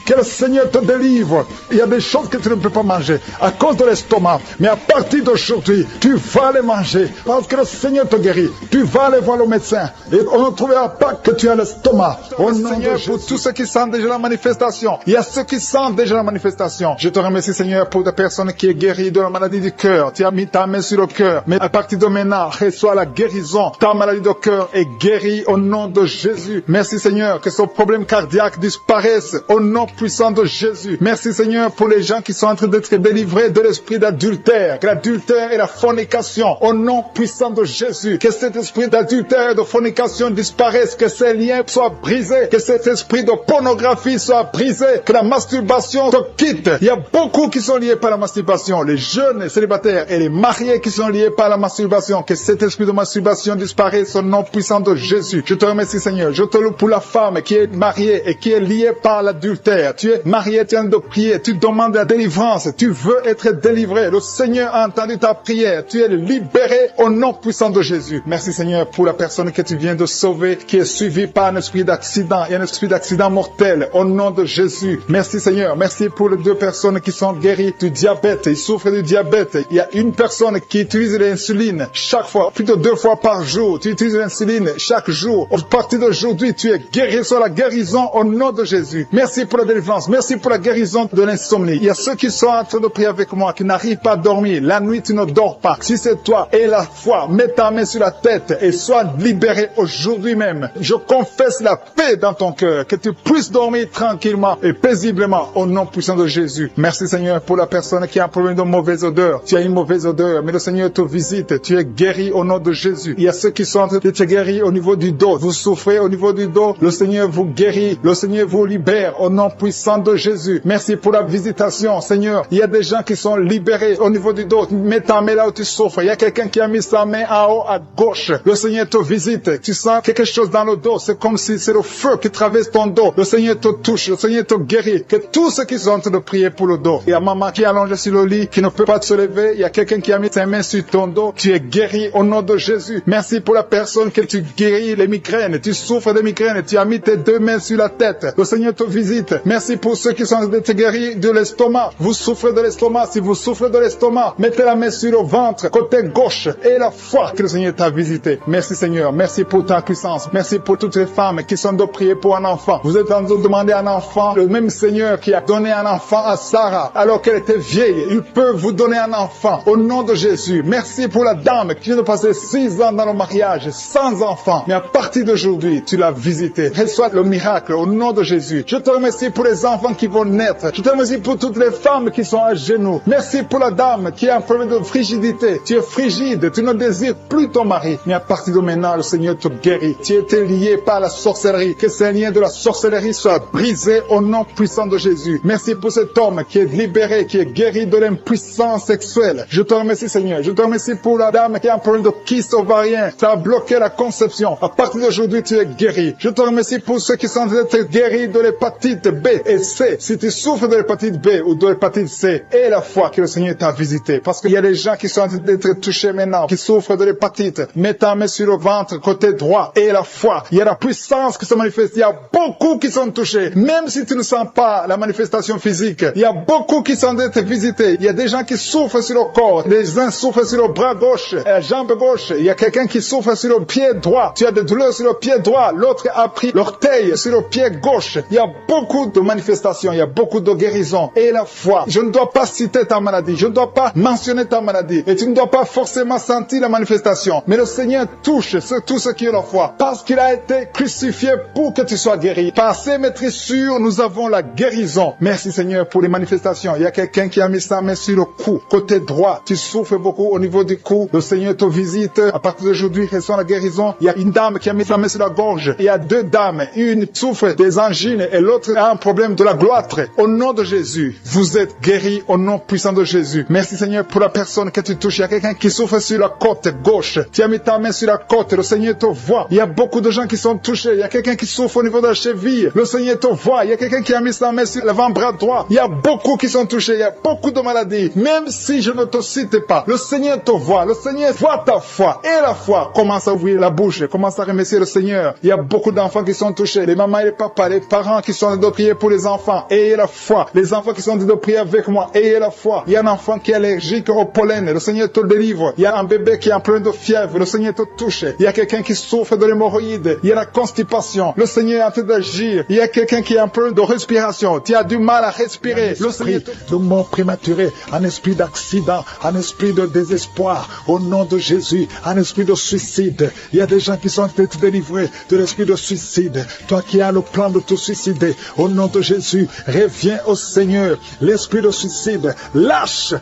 Que le Seigneur te délivre. Il y a des choses que tu ne peux pas manger à cause de l'estomac. Mais à partir d'aujourd'hui, tu vas les manger parce que le Seigneur te guérit. Tu vas aller voir le médecin et on ne trouvera pas que tu as l'estomac. Au nom Seigneur, pour tous ceux qui sentent déjà la manifestation, il y a ceux qui sentent déjà la manifestation. Je te remercie, Seigneur, pour des personnes qui est guérie de la maladie du cœur. Tu as mis ta main sur le cœur. Mais à partir de maintenant, reçois la guérison. Ta maladie de cœur est guérie au nom de Jésus. Merci, Seigneur, que ce problème cardiaque disparaisse au nom puissant de Jésus. Merci Seigneur pour les gens qui sont en train d'être délivrés de l'esprit d'adultère, que l'adultère et la fornication, au nom puissant de Jésus, que cet esprit d'adultère et de fornication disparaisse, que ces liens soient brisés, que cet esprit de pornographie soit brisé, que la masturbation te quitte. Il y a beaucoup qui sont liés par la masturbation, les jeunes célibataires et les mariés qui sont liés par la masturbation, que cet esprit de masturbation disparaisse au nom puissant de Jésus. Je te remercie Seigneur, je te loue pour la femme qui est mariée et qui est liée par l'adultère. Tu es marié, tu es en train de prier, tu demandes la délivrance, tu veux être délivré. Le Seigneur a entendu ta prière, tu es libéré au nom puissant de Jésus. Merci Seigneur pour la personne que tu viens de sauver, qui est suivie par un esprit d'accident, et un esprit d'accident mortel, au nom de Jésus. Merci Seigneur, merci pour les deux personnes qui sont guéries du diabète, ils souffrent du diabète. Il y a une personne qui utilise l'insuline chaque fois, plus de 2 fois par jour, tu utilises l'insuline chaque jour. À partir d'aujourd'hui, tu es guéri sur la guérison au nom de Jésus. Merci pour la délivrance. Merci pour la guérison de l'insomnie. Il y a ceux qui sont en train de prier avec moi, qui n'arrivent pas à dormir. La nuit, tu ne dors pas. Si c'est toi, aie la foi, mets ta main sur la tête et sois libéré aujourd'hui même. Je confesse la paix dans ton cœur, que tu puisses dormir tranquillement et paisiblement au nom puissant de Jésus. Merci Seigneur pour la personne qui a un problème de mauvaise odeur. Tu as une mauvaise odeur, mais le Seigneur te visite. Tu es guéri au nom de Jésus. Il y a ceux qui sont en train de te guérir au niveau du dos. Vous souffrez au niveau du dos. Le Seigneur vous guérit. Le Seigneur vous libère au nom puissant de Jésus. Merci pour la visitation, Seigneur. Il y a des gens qui sont libérés au niveau du dos. Mets ta main là où tu souffres. Il y a quelqu'un qui a mis sa main en haut à gauche. Le Seigneur te visite. Tu sens quelque chose dans le dos. C'est comme si c'est le feu qui traverse ton dos. Le Seigneur te touche. Le Seigneur te guérit. Que tous ceux qui sont en train de prier pour le dos. Il y a maman qui est allongée sur le lit, qui ne peut pas se lever. Il y a quelqu'un qui a mis sa main sur ton dos. Tu es guéri au nom de Jésus. Merci pour la personne que tu guéris les migraines. Tu souffres de migraines. Tu as mis tes deux mains sur la tête. Le Seigneur te visite. Merci pour ceux qui sont en train de te guérir de l'estomac. Vous souffrez de l'estomac. Si vous souffrez de l'estomac, mettez la main sur le ventre, côté gauche, et la foi que le Seigneur t'a visité. Merci Seigneur. Merci pour ta puissance. Merci pour toutes les femmes qui sont de prier pour un enfant. Vous êtes en train de demander un enfant. Le même Seigneur qui a donné un enfant à Sarah alors qu'elle était vieille, il peut vous donner un enfant au nom de Jésus. Merci pour la dame qui vient de passer 6 ans dans le mariage sans enfant. Mais à partir d'aujourd'hui, tu l'as visité. Reçois le miracle au nom de Jésus. Je te remercie pour les enfants qui vont naître. Je te remercie pour toutes les femmes qui sont à genoux. Merci pour la dame qui a un problème de frigidité. Tu es frigide, tu ne désires plus ton mari. Mais à partir de maintenant, le Seigneur te guérit. Tu étais lié par la sorcellerie. Que ces liens de la sorcellerie soient brisés au nom puissant de Jésus. Merci pour cet homme qui est libéré, qui est guéri de l'impuissance sexuelle. Je te remercie Seigneur. Je te remercie pour la dame qui a un problème de kyste ovarien. Ça a bloqué la conception. À partir d'aujourd'hui, tu es guéri. Je te remercie pour ceux qui sont en train d'être guéris de l'hépatite B et C. Si tu souffres de l'hépatite B ou de l'hépatite C, et la foi que le Seigneur t'a visité. Parce qu'il y a des gens qui sont en train d'être touchés maintenant, qui souffrent de l'hépatite. Mets ta main sur le ventre, côté droit, et la foi. Il y a la puissance qui se manifeste. Il y a beaucoup qui sont touchés. Même si tu ne sens pas la manifestation physique, il y a beaucoup qui sont en train d'être visités. Il y a des gens qui souffrent sur le corps. Les uns souffrent sur le bras gauche, la jambe gauche. Il y a quelqu'un qui souffre sur le pied droit. Tu as des douleurs sur le pied droit. L'autre a pris l'orteil sur le pied gauche. Il y a beaucoup de manifestations. Il y a beaucoup de guérisons. Et la foi. Je ne dois pas citer ta maladie. Je ne dois pas mentionner ta maladie. Et tu ne dois pas forcément sentir la manifestation. Mais le Seigneur touche tous ceux qui ont la foi. Parce qu'il a été crucifié pour que tu sois guéri. Par ses maîtrissures, nous avons la guérison. Merci Seigneur pour les manifestations. Il y a quelqu'un qui a mis sa main sur le cou. Côté droit, tu souffres beaucoup au niveau du cou. Le Seigneur te visite. À partir d'aujourd'hui, reçois la guérison. Il y a une dame qui a mis sa main sur la gorge. Il y a 2 dames. Une souffre des angines et l'autre a un problème de la gloître. Au nom de Jésus, vous êtes guéris au nom puissant de Jésus. Merci Seigneur pour la personne que tu touches. Il y a quelqu'un qui souffre sur la côte gauche. Tu as mis ta main sur la côte. Le Seigneur te voit. Il y a beaucoup de gens qui sont touchés. Il y a quelqu'un qui souffre au niveau de la cheville. Le Seigneur te voit. Il y a quelqu'un qui a mis sa main sur l'avant-bras droit. Il y a beaucoup qui sont touchés. Il y a beaucoup de maladies. Même si je ne te cite pas, le Seigneur te voit. Le Seigneur voit ta foi. Et la foi commence à ouvrir la bouche. Commence à remercier le Seigneur. Il y a beaucoup d'enfants qui sont touchés. Les mamans et les papas, les parents qui sont en train de prier pour les enfants. Ayez la foi. Les enfants qui sont en train de prier avec moi. Ayez la foi. Il y a un enfant qui est allergique au pollen. Le Seigneur te délivre. Il y a un bébé qui est en plein de fièvre. Le Seigneur te touche. Il y a quelqu'un qui souffre de l'hémorroïde. Il y a la constipation. Le Seigneur est en train d'agir. Il y a quelqu'un qui a un problème de respiration. Tu as du mal à respirer. Le Seigneur de mort prématuré, un esprit d'accident, un esprit de désespoir, au nom de Jésus, un esprit de suicide. Il y a des gens qui sont en train de te délivrer de l'esprit de suicide. Toi qui as le plan de te suicider, au nom de Jésus, reviens au Seigneur. L'esprit de suicide, lâche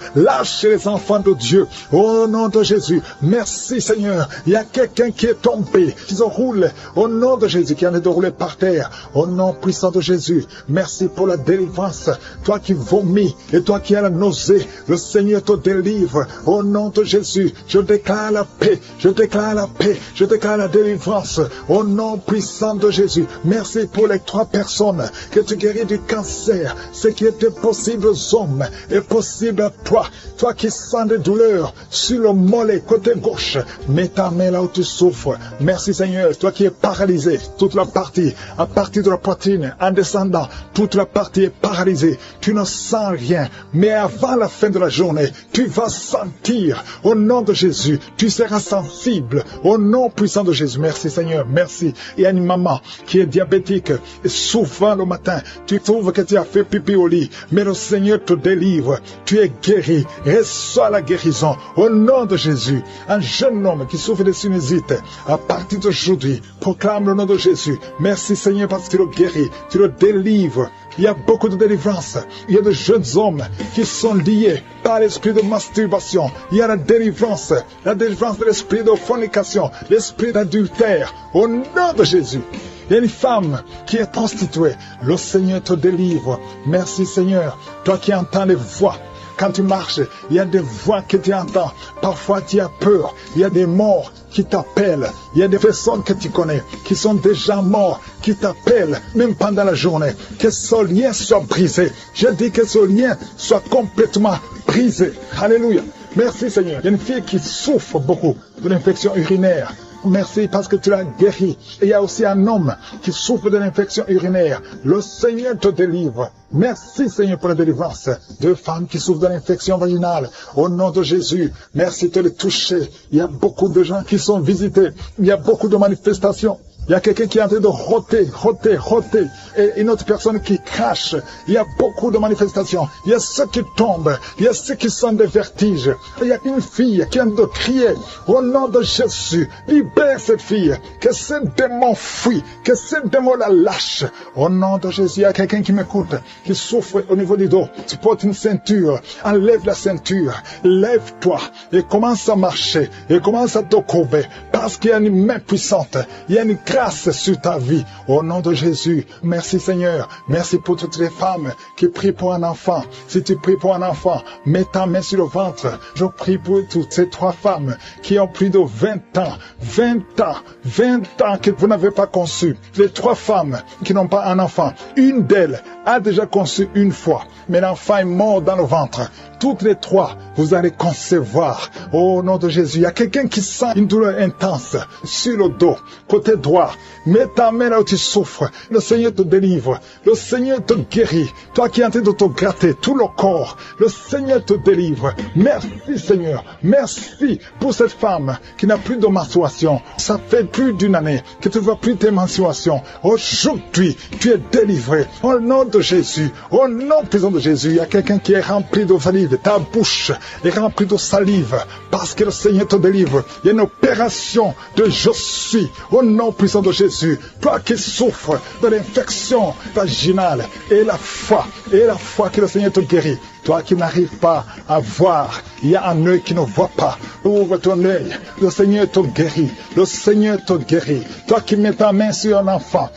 les enfants de Dieu, au nom de Jésus. Merci Seigneur. Il y a quelqu'un qui est tombé, qui se roule, au nom de Jésus, qui en est de rouler par terre, au nom puissant de Jésus. Merci pour la délivrance. Toi qui vomis et toi qui as la nausée, le Seigneur te délivre au nom de Jésus. Je déclare la paix, je déclare la paix, je déclare la délivrance au nom puissant de Jésus. Merci pour les 3 personnes que tu guéris du cancer. Ce qui était possible aux hommes est possible à toi. Toi qui sens des douleurs sur le mollet côté gauche, mets ta main là où tu souffres. Merci Seigneur. Toi qui es paralysé, toute la partie, à partir de la poitrine, en descendant, toute la partie est paralysée. Tu ne sens rien, mais avant la fin de la journée, tu vas sentir au nom de Jésus. Tu seras sensible au nom puissant de Jésus. Merci Seigneur, merci. Il y a une maman qui est diabétique et souvent le matin, tu trouves que tu as fait pipi au lit, mais le Seigneur te délivre, tu es guéri, reçois la guérison au nom de Jésus. Un jeune homme qui souffre de sinusite, à partir d'aujourd'hui, proclame le nom de Jésus. Merci Seigneur parce que tu le guéris, tu le délivres. Il y a beaucoup de délivrance. Il y a de jeunes hommes qui sont liés par l'esprit de masturbation. Il y a la délivrance de l'esprit de fornication, l'esprit d'adultère, au nom de Jésus. Il y a une femme qui est prostituée. Le Seigneur te délivre. Merci Seigneur. Toi qui entends les voix. Quand tu marches, il y a des voix que tu entends. Parfois tu as peur. Il y a des morts qui t'appellent. Il y a des personnes que tu connais qui sont déjà morts, qui t'appellent, même pendant la journée. Que ce lien soit brisé. Je dis que ce lien soit complètement brisé. Alléluia. Merci Seigneur. Il y a une fille qui souffre beaucoup de l'infection urinaire. Merci parce que tu l'as guéri. Et il y a aussi un homme qui souffre de l'infection urinaire. Le Seigneur te délivre. Merci Seigneur pour la délivrance. Deux femmes qui souffrent de l'infection vaginale. Au nom de Jésus, merci de les toucher. Il y a beaucoup de gens qui sont visités. Il y a beaucoup de manifestations. Il y a quelqu'un qui est en train de roter. Et une autre personne qui crache. Il y a beaucoup de manifestations. Il y a ceux qui tombent. Il y a ceux qui sont des vertiges. Il y a une fille qui vient de crier. Au nom de Jésus, libère cette fille. Que ce démon fuit. Que ce démon la lâche. Au nom de Jésus, il y a quelqu'un qui m'écoute, qui souffre au niveau du dos. Tu portes une ceinture. Enlève la ceinture. Lève-toi. Et commence à marcher. Et commence à te courber. Parce qu'il y a une main puissante. Il y a une grâce sur ta vie. Au nom de Jésus. Merci Seigneur. Merci pour toutes les femmes qui prient pour un enfant. Si tu pries pour un enfant, mets ta main sur le ventre. Je prie pour toutes ces trois femmes qui ont plus de 20 ans. 20 ans que vous n'avez pas conçu. Les trois femmes qui n'ont pas un enfant. Une d'elles a déjà conçu une fois. Mais l'enfant est mort dans le ventre. Toutes les trois, vous allez concevoir. Au nom de Jésus, il y a quelqu'un qui sent une douleur intense sur le dos, côté droit. Mets ta main là où tu souffres. Le Seigneur te délivre. Le Seigneur te guérit. Toi qui es en train de te gratter tout le corps, le Seigneur te délivre. Merci Seigneur. Merci pour cette femme qui n'a plus de menstruation. Ça fait plus d'une année que tu ne vois plus tes menstruations. Aujourd'hui, tu es délivré. Au nom de Jésus, au nom puissant de Jésus, il y a quelqu'un qui est rempli de salive. Ta bouche est remplie de salive parce que le Seigneur te délivre. Il y a une opération de je suis au nom puissant de Jésus. Toi qui souffres de l'infection vaginale et la foi que le Seigneur te guérit. Toi qui n'arrives pas à voir, il y a un œil qui ne voit pas. Ouvre ton œil. Le Seigneur te guérit. Le Seigneur te guérit. Toi qui mets ta main sur un enfant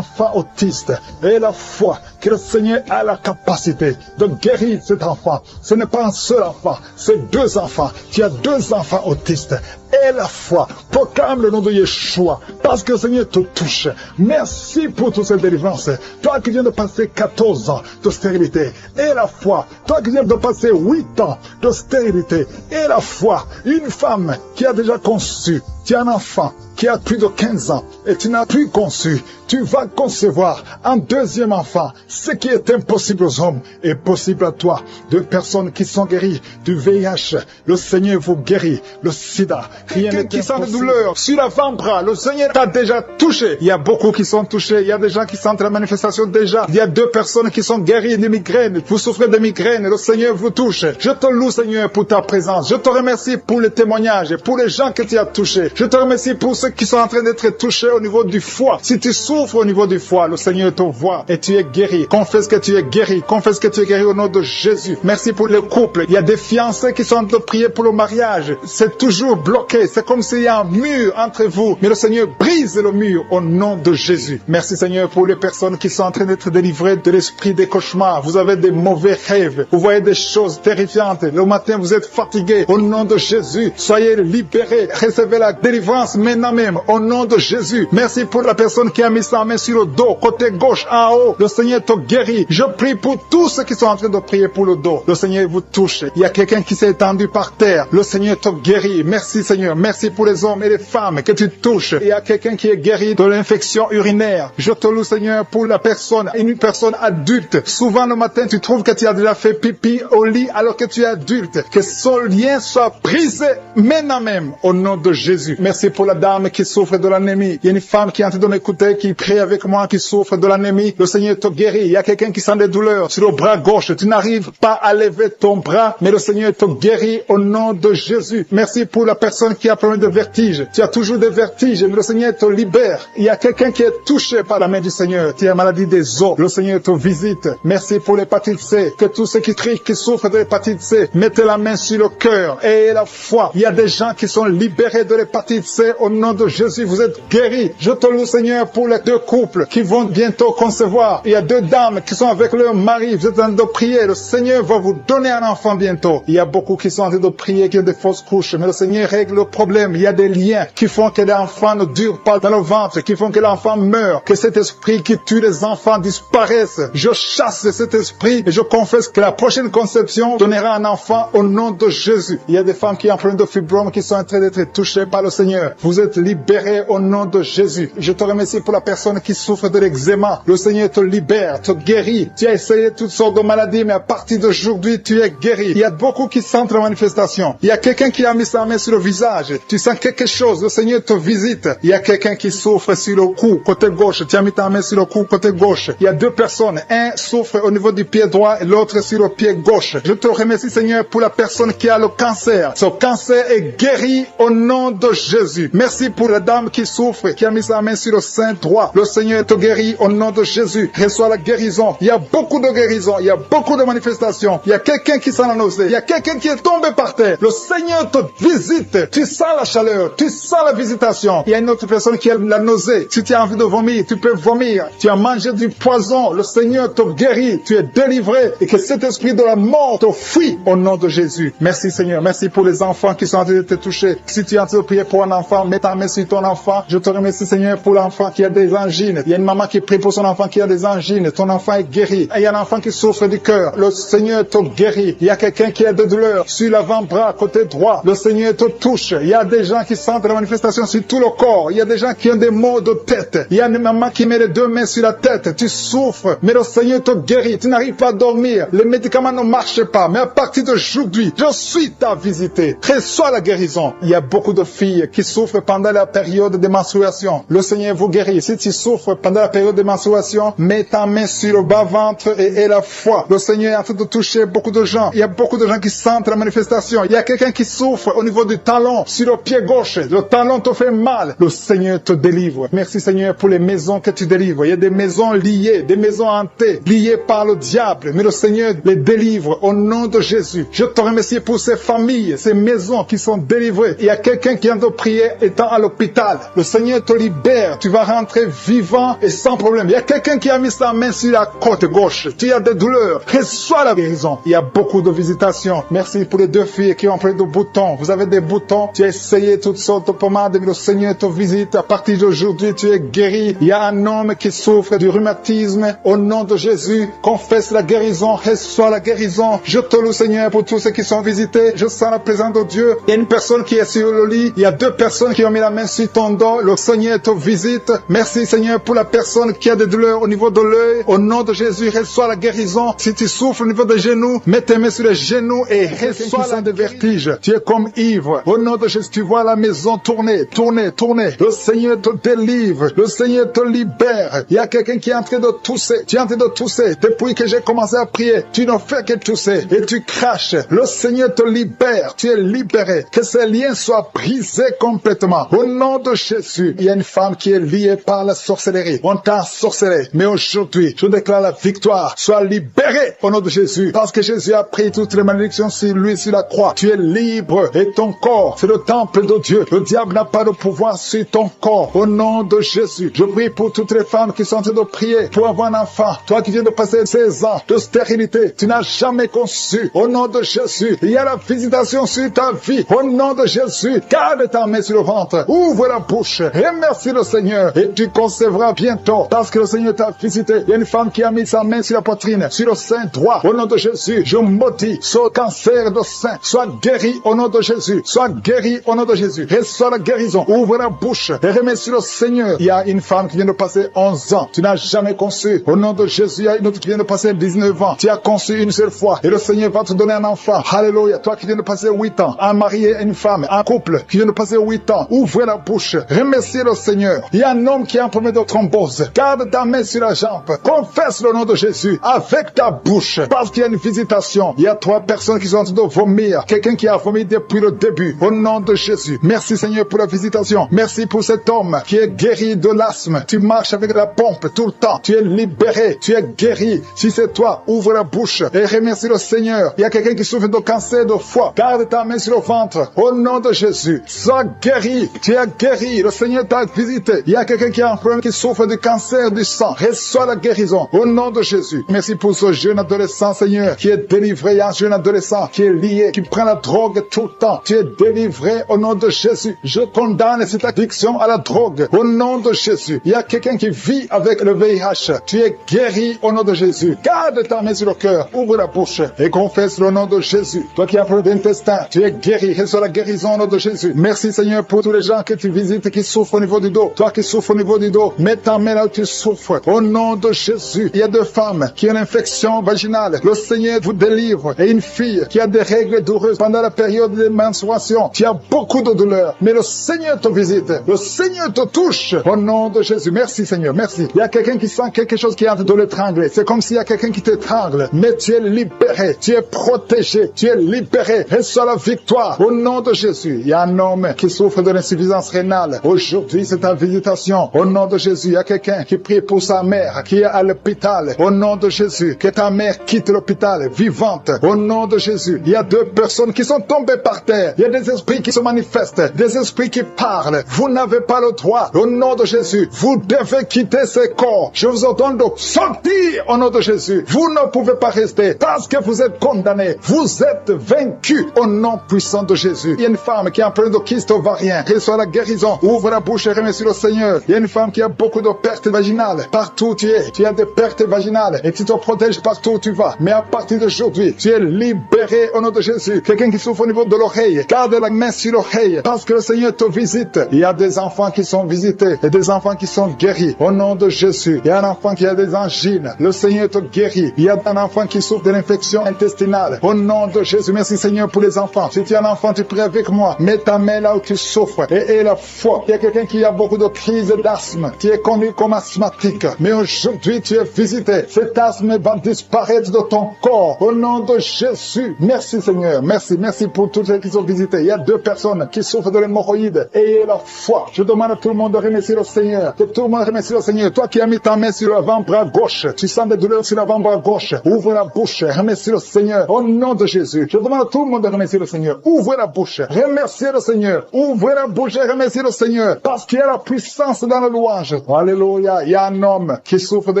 autiste, et la foi que le Seigneur a la capacité de guérir cet enfant. Ce n'est pas un seul enfant, c'est deux enfants. Tu as deux enfants autistes. Et la foi, proclame le nom de Yeshua, parce que le Seigneur te touche. Merci pour toutes ces délivrances. Toi qui viens de passer 14 ans de stérilité, et la foi. Toi qui viens de passer 8 ans de stérilité, et la foi. Une femme qui a déjà conçu, tu as un enfant qui a plus de 15 ans, et tu n'as plus conçu. Tu vas concevoir un deuxième enfant. Ce qui est impossible aux hommes est possible à toi. Deux personnes qui sont guéries du VIH. Le Seigneur vous guérit. Le sida. Rien n'est qui sent de douleur sur l'avant-bras. Le Seigneur t'a déjà touché. Il y a beaucoup qui sont touchés. Il y a des gens qui sentent la manifestation déjà. Il y a deux personnes qui sont guéries de migraines. Vous souffrez de migraines. Le Seigneur vous touche. Je te loue, Seigneur, pour ta présence. Je te remercie pour les témoignages, pour les gens que tu as touchés. Je te remercie pour ceux qui sont en train d'être touchés au niveau du foie. Si tu souffres au niveau du foie, le Seigneur te voit et tu es guéri. Confesse que tu es guéri. Confesse que tu es guéri au nom de Jésus. Merci pour les couples. Il y a des fiancés qui sont en train de prier pour le mariage. C'est toujours bloqué. C'est comme s'il y a un mur entre vous. Mais le Seigneur brise le mur au nom de Jésus. Merci Seigneur pour les personnes qui sont en train d'être délivrées de l'esprit des cauchemars. Vous avez des mauvais rêves. Vous voyez des choses terrifiantes. Le matin, vous êtes fatigué. Au nom de Jésus, soyez libérés. Recevez la délivrance maintenant même. Au nom de Jésus. Merci pour la personne qui a mis sa main sur le dos, côté gauche, en haut. Le Seigneur te guérit. Je prie pour tous ceux qui sont en train de prier pour le dos. Le Seigneur vous touche. Il y a quelqu'un qui s'est étendu par terre. Le Seigneur te guérit. Merci Seigneur. Merci pour les hommes et les femmes que tu touches. Il y a quelqu'un qui est guéri de l'infection urinaire. Je te loue Seigneur pour la personne, une personne adulte. Souvent le matin, tu trouves que tu as déjà fait pipi au lit alors que tu es adulte. Que ce lien soit brisé maintenant même au nom de Jésus. Merci pour la dame qui souffre de l'anémie. Il y a une femme qui est en train de m'écouter, qui prie avec moi, qui souffre de l'anémie. Le Seigneur te guérit. Il y a quelqu'un qui sent des douleurs sur le bras gauche. Tu n'arrives pas à lever ton bras, mais le Seigneur te guérit au nom de Jésus. Merci pour la personne qui a problème de vertige. Tu as toujours des vertiges, mais le Seigneur te libère. Il y a quelqu'un qui est touché par la main du Seigneur. Tu as maladie des os. Le Seigneur te visite. Merci pour l'hépatite C. Que tous ceux qui crient, qui souffrent de l'hépatite C, mettez la main sur le cœur et la foi. Il y a des gens qui sont libérés de l'hépatite C au nom de Jésus. Vous êtes guéris. Je te loue, Seigneur, pour les 2 couples qui vont bientôt concevoir. Il y a 2 dames qui sont avec leur mari. Vous êtes en train de prier. Le Seigneur va vous donner un enfant bientôt. Il y a beaucoup qui sont en train de prier, qui ont des fausses couches. Mais le Seigneur règle le problème. Il y a des liens qui font que l'enfant ne dure pas dans le ventre, qui font que l'enfant meurt, que cet esprit qui tue les enfants disparaisse. Je chasse cet esprit et je confesse que la prochaine conception donnera un enfant au nom de Jésus. Il y a des femmes qui ont un problème de fibrome qui sont en train d'être touchées par le Seigneur. Vous êtes libérés au nom de Jésus. Je te remercie pour la personne qui souffre de l'eczéma. Le Seigneur te libère, te guérit. Tu as essayé toutes sortes de maladies, mais à partir d'aujourd'hui, tu es guéri. Il y a beaucoup qui sentent la manifestation. Il y a quelqu'un qui a mis sa main sur le visage. Tu sens quelque chose. Le Seigneur te visite. Il y a quelqu'un qui souffre sur le cou, côté gauche. Tu as mis ta main sur le cou, côté gauche. Il y a 2 personnes. Un souffre au niveau du pied droit et l'autre sur le pied gauche. Je te remercie, Seigneur, pour la personne qui a le cancer. Ce cancer est guéri au nom de Jésus. Merci pour la dame qui souffre, qui a mis sa main sur le sein droit. Le Seigneur te guérit au nom de Jésus. Reçois la guérison. Il y a beaucoup de guérisons. Il y a beaucoup de manifestations. Il y a quelqu'un qui sent la nausée. Il y a quelqu'un qui est tombé par terre. Le Seigneur te visite. Tu sens la chaleur. Tu sens la visitation. Il y a une autre personne qui a la nausée. Si tu as envie de vomir, tu peux vomir. Tu as mangé du poison. Le Seigneur te guérit. Tu es délivré et que cet esprit de la mort te fuit au nom de Jésus. Merci Seigneur. Merci pour les enfants qui sont en train de te toucher. Si tu es en train de prier pour un enfant, mets ta main sur ton enfant. Je te remercie Seigneur pour l'enfant qui a des angines. Il y a une maman qui prie pour son enfant qui a des angines. Ton enfant est guéri. Et il y a un enfant qui souffre du cœur. Le Seigneur te guérit. Il y a quelqu'un qui a des douleurs sur l'avant-bras, côté droit. Le Seigneur te touche. Il y a des gens qui sentent la manifestation sur tout le corps. Il y a des gens qui ont des maux de tête. Il y a une maman qui met les 2 mains sur la tête. Tu souffres, mais le Seigneur te guérit. Tu n'arrives pas à dormir. Les médicaments ne marchent pas. Mais à partir d'aujourd'hui, je suis ta visité. Reçois la guérison. Il y a beaucoup de filles qui souffrent pendant la période de menstruation. Le Seigneur vous guérit. Si tu souffres pendant la période de menstruation, mets ta main sur le bas-ventre et la foi. Le Seigneur est en train de toucher beaucoup de gens. Il y a beaucoup de gens qui sentent la manifestation. Il y a quelqu'un qui souffre au niveau du talon, sur le pied gauche. Le talon te fait mal. Le Seigneur te délivre. Merci Seigneur pour les maisons que tu délivres. Il y a des maisons liées, des maisons hantées, liées par le diable. Mais le Seigneur les délivre au nom de Jésus. Je te remercie pour ces familles, ces maisons qui sont délivrées. Il y a quelqu'un qui vient de prier étant à l'hôpital. Le Seigneur te libère. Tu vas rentrer vivant et sans problème. Il y a quelqu'un qui a mis sa main sur la côte gauche. Tu as des douleurs. Reçois la guérison. Il y a beaucoup de visitations. Merci pour les 2 filles qui ont pris de boutons. Vous avez des boutons. Tu as essayé toutes sortes de pommades, mais le Seigneur te visite. À partir d'aujourd'hui, tu es guéri. Il y a un homme qui souffre du rhumatisme. Au nom de Jésus, confesse la guérison. Reçois la guérison. Je te loue, Seigneur, pour tous ceux qui sont visités. Je sens la présence de Dieu. Il y a une personne qui est sur le lit. Il y a 2 personnes qui ont mis la main sur ton dos. Le Seigneur te visite. Merci, Seigneur, pour la personne qui a des douleurs au niveau de l'œil. Au nom de Jésus, reçois la guérison. Si tu souffres au niveau des genoux, mets tes mains sur les genoux et reçois la de vertige. Tu es comme ivre. Au nom de Jésus, tu vois la maison tourner, tourner, tourner. Le Seigneur te délivre. Le Seigneur te libère. Il y a quelqu'un qui est en train de tousser. Tu es en train de tousser. Depuis que j'ai commencé à prier, tu ne fais que tousser et tu craches. Le Seigneur te libère. Tu es libéré. Que ces liens soient brisés complètement. Au nom de Jésus, il y a une femme qui est liée par la sorcellerie. On t'a sorcelé. Mais aujourd'hui, je déclare la victoire. Sois libéré au nom de Jésus. Parce que Jésus a pris toutes les malédictions sur lui, sur la croix. Tu es libre et ton corps, c'est le temple de Dieu. Le diable n'a pas de pouvoir sur ton corps. Au nom de Jésus, je prie pour toutes les femmes qui sont en train de prier pour avoir un enfant. Toi qui viens de passer 16 ans de stérilité, tu n'as jamais conçu. Au nom de Jésus, il y a la visitation sur ta vie. Au nom de Jésus, garde ta main sur le ventre. Ouvre la bouche. Remercie le Seigneur et tu concevras bientôt parce que le Seigneur t'a visité. Il y a une femme qui a mis sa main sur la poitrine, sur le sein droit. Au nom de Jésus, je maudis ce cancer de sein. Sois guéri au nom de Jésus. Sois guéri au nom de Jésus. Reçois la guérison. Ouvre la bouche et remercie le Seigneur. Il y a une femme qui vient de passer 11 ans. Tu n'as jamais conçu. Au nom de Jésus, il y a une autre qui vient de passer 19 ans. Tu as conçu une seule fois et le Seigneur va te donner un enfant. Alléluia. Toi qui viens de passer 8 ans, un mari et une femme, un couple qui vient de dépassé 8 ans. Ouvrez la bouche. Remerciez le Seigneur. Il y a un homme qui a un problème de thrombose. Garde ta main sur la jambe. Confesse le nom de Jésus avec ta bouche. Parce qu'il y a une visitation. Il y a 3 personnes qui sont en train de vomir. Quelqu'un qui a vomi depuis le début. Au nom de Jésus. Merci Seigneur pour la visitation. Merci pour cet homme qui est guéri de l'asthme. Tu marches avec la pompe tout le temps. Tu es libéré. Tu es guéri. Si c'est toi, ouvre la bouche et remercie le Seigneur. Il y a quelqu'un qui souffre de cancer de foie. Garde ta main sur le ventre. Au nom de Jésus. Sois guéri. Tu es guéri. Le Seigneur t'a visité. Il y a quelqu'un qui a un problème qui souffre du cancer du sang. Reçois la guérison. Au nom de Jésus. Merci pour ce jeune adolescent, Seigneur, qui est délivré. Il y a un jeune adolescent qui est lié, qui prend la drogue tout le temps. Tu es délivré au nom de Jésus. Je condamne cette addiction à la drogue. Au nom de Jésus. Il y a quelqu'un qui vit avec le VIH. Tu es guéri au nom de Jésus. Garde ta main sur le cœur. Ouvre la bouche et confesse le nom de Jésus. Toi qui as un problème d'intestin, tu es guéri. Reçois la guérison au nom de Jésus. Merci Seigneur pour tous les gens que tu visites qui souffrent au niveau du dos. Toi qui souffres au niveau du dos, mets ta main là où tu souffres. Au nom de Jésus. Il y a 2 femmes qui ont une infection vaginale. Le Seigneur vous délivre. Et une fille qui a des règles douloureuses pendant la période de menstruation. Tu as beaucoup de douleurs. Mais le Seigneur te visite. Le Seigneur te touche. Au nom de Jésus. Merci Seigneur. Merci. Il y a quelqu'un qui sent quelque chose qui est en train de l'étrangler. C'est comme s'il y a quelqu'un qui t'étrangle. Mais tu es libéré. Tu es protégé. Tu es libéré. Reçois la victoire. Au nom de Jésus. Il y a un homme qui souffre de l'insuffisance rénale. Aujourd'hui, c'est ta visitation. Au nom de Jésus. Il y a quelqu'un qui prie pour sa mère qui est à l'hôpital. Au nom de Jésus. Que ta mère quitte l'hôpital vivante. Au nom de Jésus. Il y a 2 personnes qui sont tombées par terre. Il y a des esprits qui se manifestent. Des esprits qui parlent. Vous n'avez pas le droit. Au nom de Jésus. Vous devez quitter ce corps. Je vous ordonne de sortir au nom de Jésus. Vous ne pouvez pas rester parce que vous êtes condamnés. Vous êtes vaincus au nom puissant de Jésus. Il y a une femme qui a un problème de kyste ovarien. Reçoit la guérison. Ouvre la bouche et remercie le Seigneur. Il y a une femme qui a beaucoup de pertes vaginales. Partout où tu es, tu as des pertes vaginales et tu te protèges partout où tu vas. Mais à partir d'aujourd'hui, tu es libéré au nom de Jésus. Quelqu'un qui souffre au niveau de l'oreille, garde la main sur l'oreille parce que le Seigneur te visite. Il y a des enfants qui sont visités et des enfants qui sont guéris au nom de Jésus. Il y a un enfant qui a des angines. Le Seigneur te guérit. Il y a un enfant qui souffre de l'infection intestinale. Au nom de Jésus, merci Seigneur pour les enfants. Si tu es un enfant, tu pries avec moi. Mets ta main là où tu souffres et aie la foi. Il y a quelqu'un qui a beaucoup de crises d'asthme. Tu es connu comme asthmatique. Mais aujourd'hui, tu es visité. Cet asthme va disparaître de ton corps. Au nom de Jésus. Merci Seigneur. Merci pour tous ceux qui sont visités. Il y a 2 personnes qui souffrent de l'hémorroïde. Ayez la foi. Je demande à tout le monde de remercier le Seigneur. Que tout le monde remercie le Seigneur. Toi qui as mis ta main sur l'avant-bras gauche, tu sens des douleurs sur l'avant-bras gauche. Ouvre la bouche. Remercie le Seigneur. Au nom de Jésus. Je demande à tout le monde de remercier le Seigneur. Ouvrez la bouche. Remerciez le Seigneur. Ouvrez la bouche et remerciez le Seigneur. Parce qu'il y a la puissance dans la louange. Alléluia. Il y a un homme qui souffre de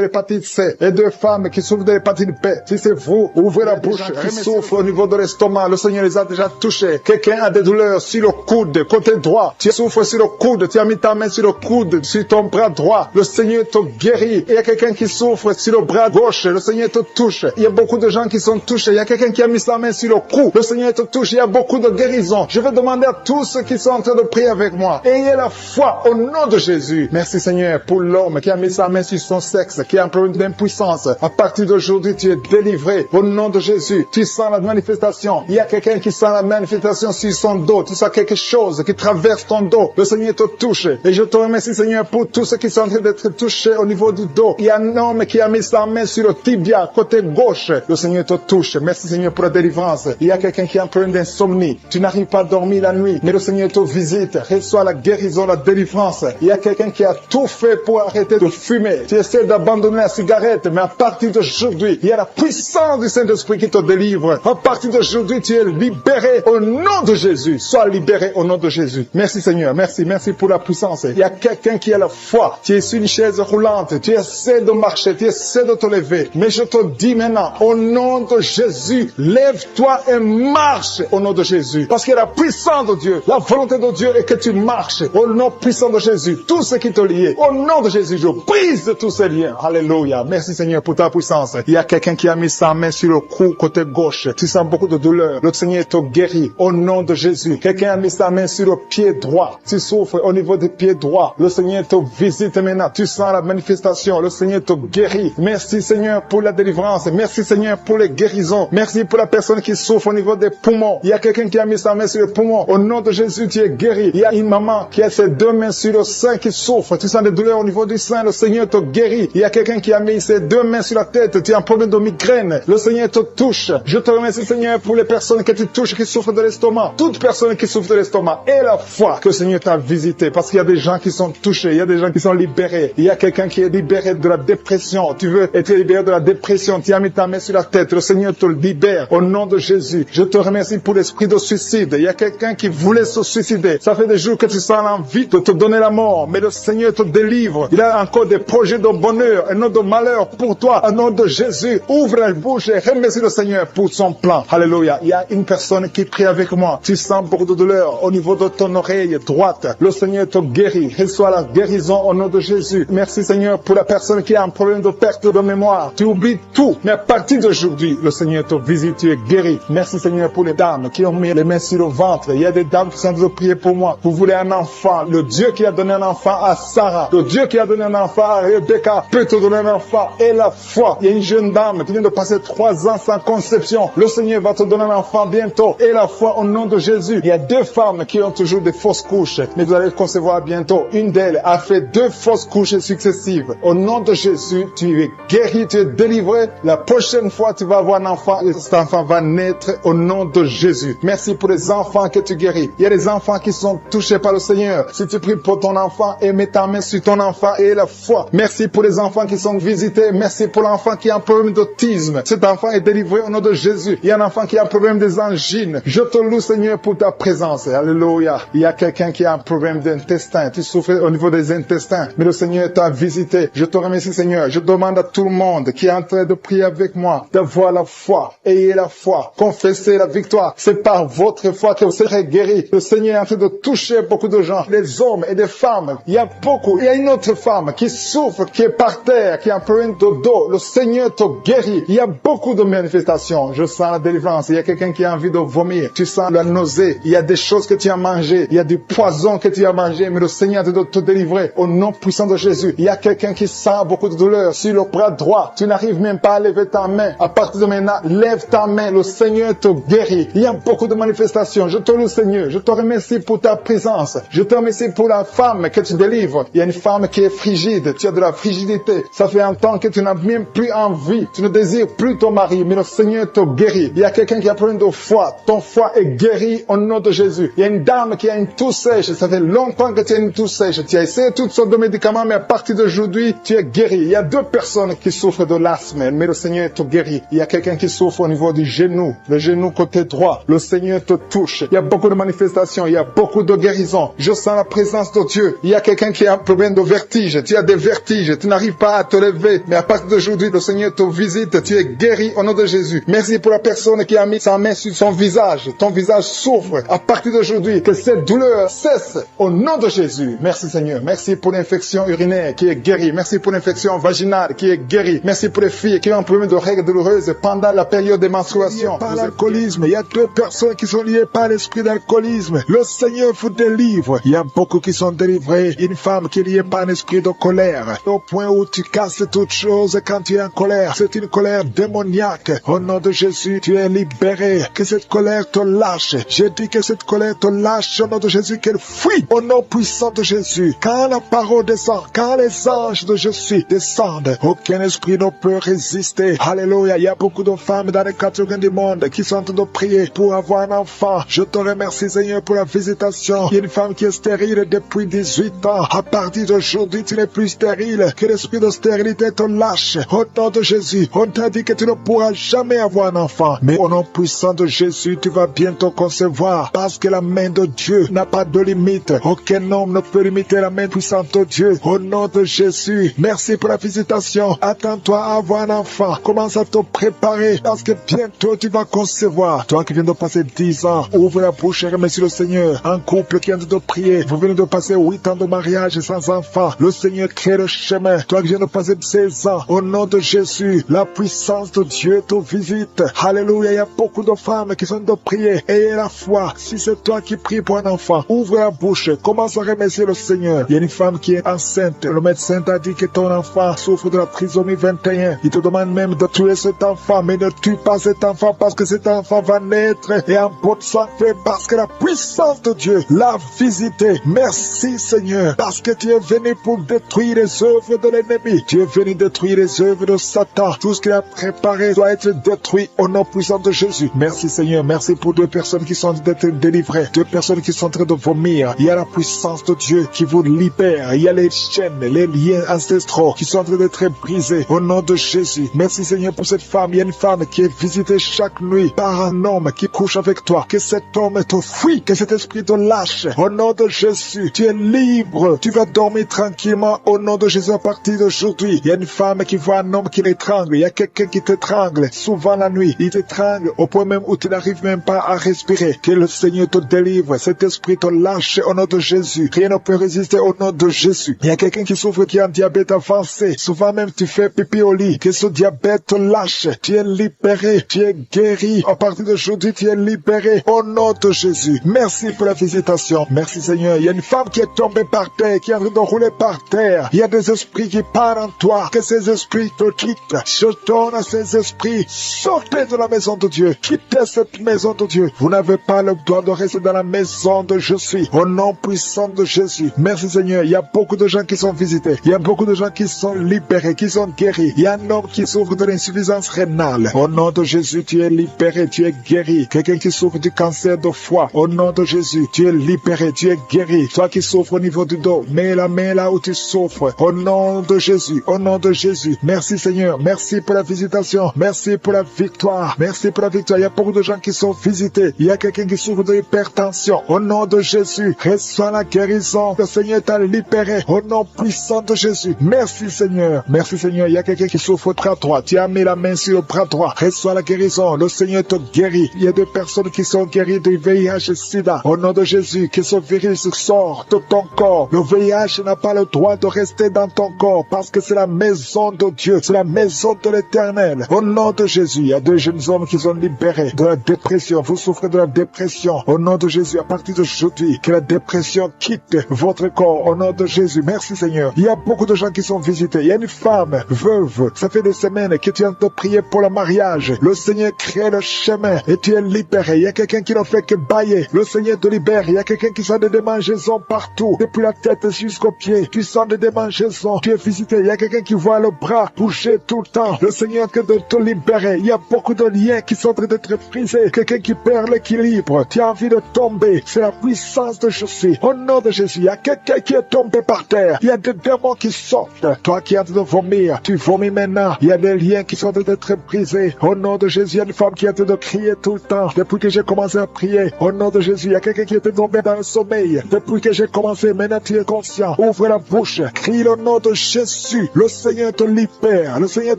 l'hépatite C et 2 femmes qui souffrent de l'hépatite B. Si c'est vous, ouvrez la bouche. Qui souffrent au niveau de l'estomac. Le Seigneur les a déjà touchés. Quelqu'un a des douleurs sur le coude, côté droit. Tu souffres sur le coude. Tu as mis ta main sur le coude, sur ton bras droit. Le Seigneur te guérit. Il y a quelqu'un qui souffre sur le bras gauche. Le Seigneur te touche. Il y a beaucoup de gens qui sont touchés. Il y a quelqu'un qui a mis sa main sur le cou. Le Seigneur te touche. Il y a beaucoup de guérisons. Je vais demander à tous ceux qui sont en train de prier avec moi. Ayez la foi au nom de Jésus. Merci Seigneur pour l'homme qui a mis sa main sur son sexe, qui a un problème d'impuissance. À partir d'aujourd'hui, tu es délivré au nom de Jésus. Tu sens la manifestation. Il y a quelqu'un qui sent la manifestation sur son dos. Tu sens quelque chose qui traverse ton dos. Le Seigneur te touche. Et je te remercie Seigneur pour tous ceux qui sont en train d'être touchés au niveau du dos. Il y a un homme qui a mis sa main sur le tibia, côté gauche. Le Seigneur te touche. Merci Seigneur pour la délivrance. Il y a quelqu'un qui a un problème d'insomnie. Tu n'arrives pas à dormir la nuit, mais le Seigneur te visite. Reçois la guérison, la délivrance. Il y a quelqu'un qui a tout fait pour arrêter de fumer. Tu essaies d'abandonner la cigarette, mais à partir d'aujourd'hui, il y a la puissance du Saint-Esprit qui te délivre. À partir d'aujourd'hui, tu es libéré au nom de Jésus. Sois libéré au nom de Jésus. Merci Seigneur. Merci pour la puissance. Il y a quelqu'un qui a la foi. Tu es sur une chaise roulante. Tu essaies de marcher. Tu essaies de te lever. Mais je te dis maintenant, au nom de Jésus, lève-toi et marche au nom de Jésus. Parce que la puissance de Dieu, la volonté de Dieu est que tu marches au nom puissant de Jésus. Tout ce qui te lie, au nom de Jésus, je brise tous ces liens. Alléluia. Merci Seigneur pour ta puissance. Il y a quelqu'un qui a mis sa main sur le cou côté gauche. Tu sens beaucoup de douleur. Le Seigneur te guérit au nom de Jésus. Quelqu'un a mis sa main sur le pied droit. Tu souffres au niveau du pied droit. Le Seigneur te visite maintenant. Tu sens la manifestation. Le Seigneur te guérit. Merci Seigneur pour la délivrance. Merci Seigneur pour les guérisons. Merci pour la personne qui souffre au niveau des poumons. Il y a quelqu'un qui a mis sa main sur les poumons. Au nom de Jésus. Jésus, tu es guéri. Il y a une maman qui a ses deux mains sur le sein qui souffre. Tu sens des douleurs au niveau du sein. Le Seigneur te guérit. Il y a quelqu'un qui a mis ses deux mains sur la tête. Tu as un problème de migraine. Le Seigneur te touche. Je te remercie, Seigneur, pour les personnes que tu touches qui souffrent de l'estomac. Toute personne qui souffre de l'estomac. Et la foi que le Seigneur t'a visité. Parce qu'il y a des gens qui sont touchés. Il y a des gens qui sont libérés. Il y a quelqu'un qui est libéré de la dépression. Tu veux être libéré de la dépression. Tu as mis ta main sur la tête. Le Seigneur te libère. Au nom de Jésus. Je te remercie pour l'esprit de suicide. Il y a quelqu'un qui voulait se suicider. Ça fait des jours que tu sens l'envie de te donner la mort. Mais le Seigneur te délivre. Il a encore des projets de bonheur et non de malheur pour toi. Au nom de Jésus. Ouvre la bouche et remercie le Seigneur pour son plan. Alléluia. Il y a une personne qui prie avec moi. Tu sens beaucoup de douleur au niveau de ton oreille droite. Le Seigneur te guérit. Reçois la guérison au nom de Jésus. Merci Seigneur pour la personne qui a un problème de perte de mémoire. Tu oublies tout. Mais à partir d'aujourd'hui, le Seigneur te visite. Tu es guéri. Merci Seigneur pour les dames qui ont mis les mains sur le ventre. Il y a des dames qui sont en train de prier pour moi. Vous voulez un enfant. Le Dieu qui a donné un enfant à Sarah. Le Dieu qui a donné un enfant à Rebecca peut te donner un enfant. Et la foi. Il y a une jeune dame qui vient de passer 3 ans sans conception. Le Seigneur va te donner un enfant bientôt. Et la foi au nom de Jésus. Il y a 2 femmes qui ont toujours des fausses couches. Mais vous allez concevoir bientôt. Une d'elles a fait 2 fausses couches successives. Au nom de Jésus, tu es guéri, tu es délivré. La prochaine fois, tu vas avoir un enfant. Et cet enfant va naître au nom de Jésus. Merci pour les enfants que tu guéris. Il y a des enfants qui sont touchés par le Seigneur. Si tu pries pour ton enfant et mets ta main sur ton enfant et la foi. Merci pour les enfants qui sont visités. Merci pour l'enfant qui a un problème d'autisme. Cet enfant est délivré au nom de Jésus. Il y a un enfant qui a un problème des angines. Je te loue, Seigneur, pour ta présence. Alléluia. Il y a quelqu'un qui a un problème d'intestin. Tu souffres au niveau des intestins. Mais le Seigneur t'a visité. Je te remercie, Seigneur. Je demande à tout le monde qui est en train de prier avec moi d'avoir la foi. Ayez la foi. Confessez la victoire. C'est par votre foi que vous serez guéris. Le Seigneur est en train de toucher beaucoup de gens. Les hommes et des femmes. Il y a beaucoup. Il y a une autre femme qui souffre, qui est par terre, qui a un problème de dos. Le Seigneur te guérit. Il y a beaucoup de manifestations. Je sens la délivrance. Il y a quelqu'un qui a envie de vomir. Tu sens la nausée. Il y a des choses que tu as mangées. Il y a du poison que tu as mangé. Mais le Seigneur est en train de te délivrer. Au nom puissant de Jésus. Il y a quelqu'un qui sent beaucoup de douleur sur le bras droit. Tu n'arrives même pas à lever ta main. À partir de maintenant, lève ta main. Le Seigneur te guérit. Il y a beaucoup de manifestations. Je te loue, Seigneur. Je te remercie pour ta présence. Je te remercie pour la femme que tu délivres. Il y a une femme qui est frigide. Tu as de la frigidité. Ça fait un temps que tu n'as même plus envie. Tu ne désires plus ton mari. Mais le Seigneur te guérit. Il y a quelqu'un qui a problème de foie. Ton foie est guéri au nom de Jésus. Il y a une dame qui a une toux sèche. Ça fait longtemps que tu as une toux sèche. Tu as essayé toutes sortes de médicaments, mais à partir d'aujourd'hui, tu es guéri. Il y a 2 personnes qui souffrent de l'asthme, mais le Seigneur te guérit. Il y a quelqu'un qui souffre au niveau du genou, le genou côté droit. Le Seigneur te touche. Il y a beaucoup de manifestations. Il y a beaucoup de guérisons. Je sens la présence de Dieu. Il y a quelqu'un qui a un problème de vertige. Tu as des vertiges. Tu n'arrives pas à te lever. Mais à partir d'aujourd'hui, le Seigneur te visite. Tu es guéri au nom de Jésus. Merci pour la personne qui a mis sa main sur son visage. Ton visage souffre. À partir d'aujourd'hui, que cette douleur cesse au nom de Jésus. Merci Seigneur. Merci pour l'infection urinaire qui est guérie. Merci pour l'infection vaginale qui est guérie. Merci pour les filles qui ont un problème de règles douloureuses pendant la période de menstruation. Par l'alcoolisme, il y a 2 personnes qui sont liées par l'esprit d'alcoolisme. Le Seigneur vous délivre. Il y a beaucoup qui sont délivrés. Une femme qui est liée par un esprit de colère. Au point où tu casses toutes choses quand tu es en colère. C'est une colère démoniaque. Au nom de Jésus, tu es libéré. Que cette colère te lâche. J'ai dit que cette colère te lâche au nom de Jésus, qu'elle fuit. Au nom puissant de Jésus. Quand la parole descend, quand les anges de Jésus descendent, aucun esprit ne peut résister. Alléluia. Il y a beaucoup de femmes dans les 4 coins du monde qui sont en train de prier pour avoir un enfant. Je te remercie, Seigneur, pour la visitation. Il y a une femme qui est stérile depuis 18 ans. À partir d'aujourd'hui, tu n'es plus stérile. Que l'esprit de stérilité te lâche. Au nom de Jésus, on t'a dit que tu ne pourras jamais avoir un enfant. Mais au nom puissant de Jésus, tu vas bientôt concevoir. Parce que la main de Dieu n'a pas de limite. Aucun homme ne peut limiter la main puissante de Dieu. Au nom de Jésus, merci pour la visitation. Attends-toi à avoir un enfant. Commence à te préparer parce que bientôt tu vas concevoir. Toi qui viens de passer 10 ans, ouvre la bouche et remercie le Seigneur. Un couple qui vient de prier. Vous venez de passer 8 ans de mariage sans enfant. Le Seigneur crée le chemin. Toi qui viens de passer 16 ans, au nom de Jésus, la puissance de Dieu te visite. Alléluia. Il y a beaucoup de femmes qui sont de prier. Ayez la foi. Si c'est toi qui pries pour un enfant, ouvre la bouche. Commence à remercier le Seigneur. Il y a une femme qui est enceinte. Le médecin t'a dit que ton enfant souffre de la trisomie 21. Il te demande même de tuer cet enfant. Mais ne tue pas cet enfant parce que cet enfant va naître et un pot de sang fait parce que la puissance puissance de Dieu l'a visité. Merci Seigneur, parce que tu es venu pour détruire les œuvres de l'ennemi. Tu es venu détruire les œuvres de Satan. Tout ce qu'il a préparé doit être détruit au nom puissant de Jésus. Merci Seigneur, merci pour 2 personnes qui sont en train d'être délivrées, 2 personnes qui sont en train de vomir. Il y a la puissance de Dieu qui vous libère. Il y a les chaînes, les liens ancestraux qui sont en train d'être brisés au nom de Jésus. Merci Seigneur pour cette femme. Il y a une femme qui est visitée chaque nuit par un homme qui couche avec toi. Que cet homme te fuit, que cet esprit te lâche. Au nom de Jésus, tu es libre. Tu vas dormir tranquillement au nom de Jésus à partir d'aujourd'hui. Il y a une femme qui voit un homme qui l'étrangle. Il y a quelqu'un qui t'étrangle souvent la nuit. Il t'étrangle au point même où tu n'arrives même pas à respirer. Que le Seigneur te délivre. Cet esprit te lâche au nom de Jésus. Rien ne peut résister au nom de Jésus. Il y a quelqu'un qui souffre, qui a un diabète avancé. Souvent même tu fais pipi au lit. Que ce diabète te lâche. Tu es libéré. Tu es guéri. À partir d'aujourd'hui, tu es libéré au nom de Jésus. Merci pour la visitation. Merci Seigneur. Il y a une femme qui est tombée par terre, qui est en train de rouler par terre. Il y a des esprits qui parlent en toi. Que ces esprits te quittent. Je donne à ces esprits. Sortez de la maison de Dieu. Quittez cette maison de Dieu. Vous n'avez pas le droit de rester dans la maison de je suis. Au nom puissant de Jésus. Merci Seigneur. Il y a beaucoup de gens qui sont visités. Il y a beaucoup de gens qui sont libérés, qui sont guéris. Il y a un homme qui souffre de l'insuffisance rénale. Au nom de Jésus, tu es libéré, tu es guéri. Quelqu'un qui souffre du cancer de foie. Au nom de Jésus, tu es libéré, tu es guéri. Toi qui souffres au niveau du dos, mets la main là où tu souffres. Au nom de Jésus, au nom de Jésus. Merci Seigneur. Merci pour la visitation. Merci pour la victoire. Merci pour la victoire. Il y a beaucoup de gens qui sont visités. Il y a quelqu'un qui souffre de l'hypertension. Au nom de Jésus, reçois la guérison. Le Seigneur t'a libéré. Au nom puissant de Jésus. Merci Seigneur. Merci Seigneur. Il y a quelqu'un qui souffre au bras droit. Tu as mis la main sur le bras droit. Reçois la guérison. Le Seigneur te guérit. Il y a 2 personnes qui sont guéries du VIH-Sida. Au nom de Jésus, que ce virus sorte de ton corps. Le VIH n'a pas le droit de rester dans ton corps parce que c'est la maison de Dieu. C'est la maison de l'Éternel. Au nom de Jésus, il y a 2 jeunes hommes qui sont libérés de la dépression. Vous souffrez de la dépression. Au nom de Jésus, à partir d'aujourd'hui, que la dépression quitte votre corps. Au nom de Jésus, merci Seigneur. Il y a beaucoup de gens qui sont visités. Il y a une femme veuve. Ça fait des semaines que tu es en train de prier pour le mariage. Le Seigneur crée le chemin et tu es libéré. Il y a quelqu'un qui n'a fait que bailler. Le Seigneur te libère. Il y a quelqu'un qui sent des démangeaisons partout, depuis la tête jusqu'aux pieds. Tu sens des démangeaisons. Tu es visité. Il y a quelqu'un qui voit le bras bouger tout le temps. Le Seigneur est en train de te libérer. Il y a beaucoup de liens qui sont en train d'être brisés. Quelqu'un qui perd l'équilibre. Tu as envie de tomber. C'est la puissance de Jésus. Au nom de Jésus, il y a quelqu'un qui est tombé par terre. Il y a des démons qui sortent. Toi qui es en train de vomir, tu vomis maintenant. Il y a des liens qui sont en train d'être brisés. Au nom de Jésus, il y a une femme qui est en train de crier tout le temps. Depuis que j'ai commencé à prier, au nom de Jésus, il y a quelqu'un qui était tombé dans le sommeil. Depuis que j'ai commencé, maintenant tu es conscient. Ouvre la bouche. Crie le nom de Jésus. Le Seigneur te libère. Le Seigneur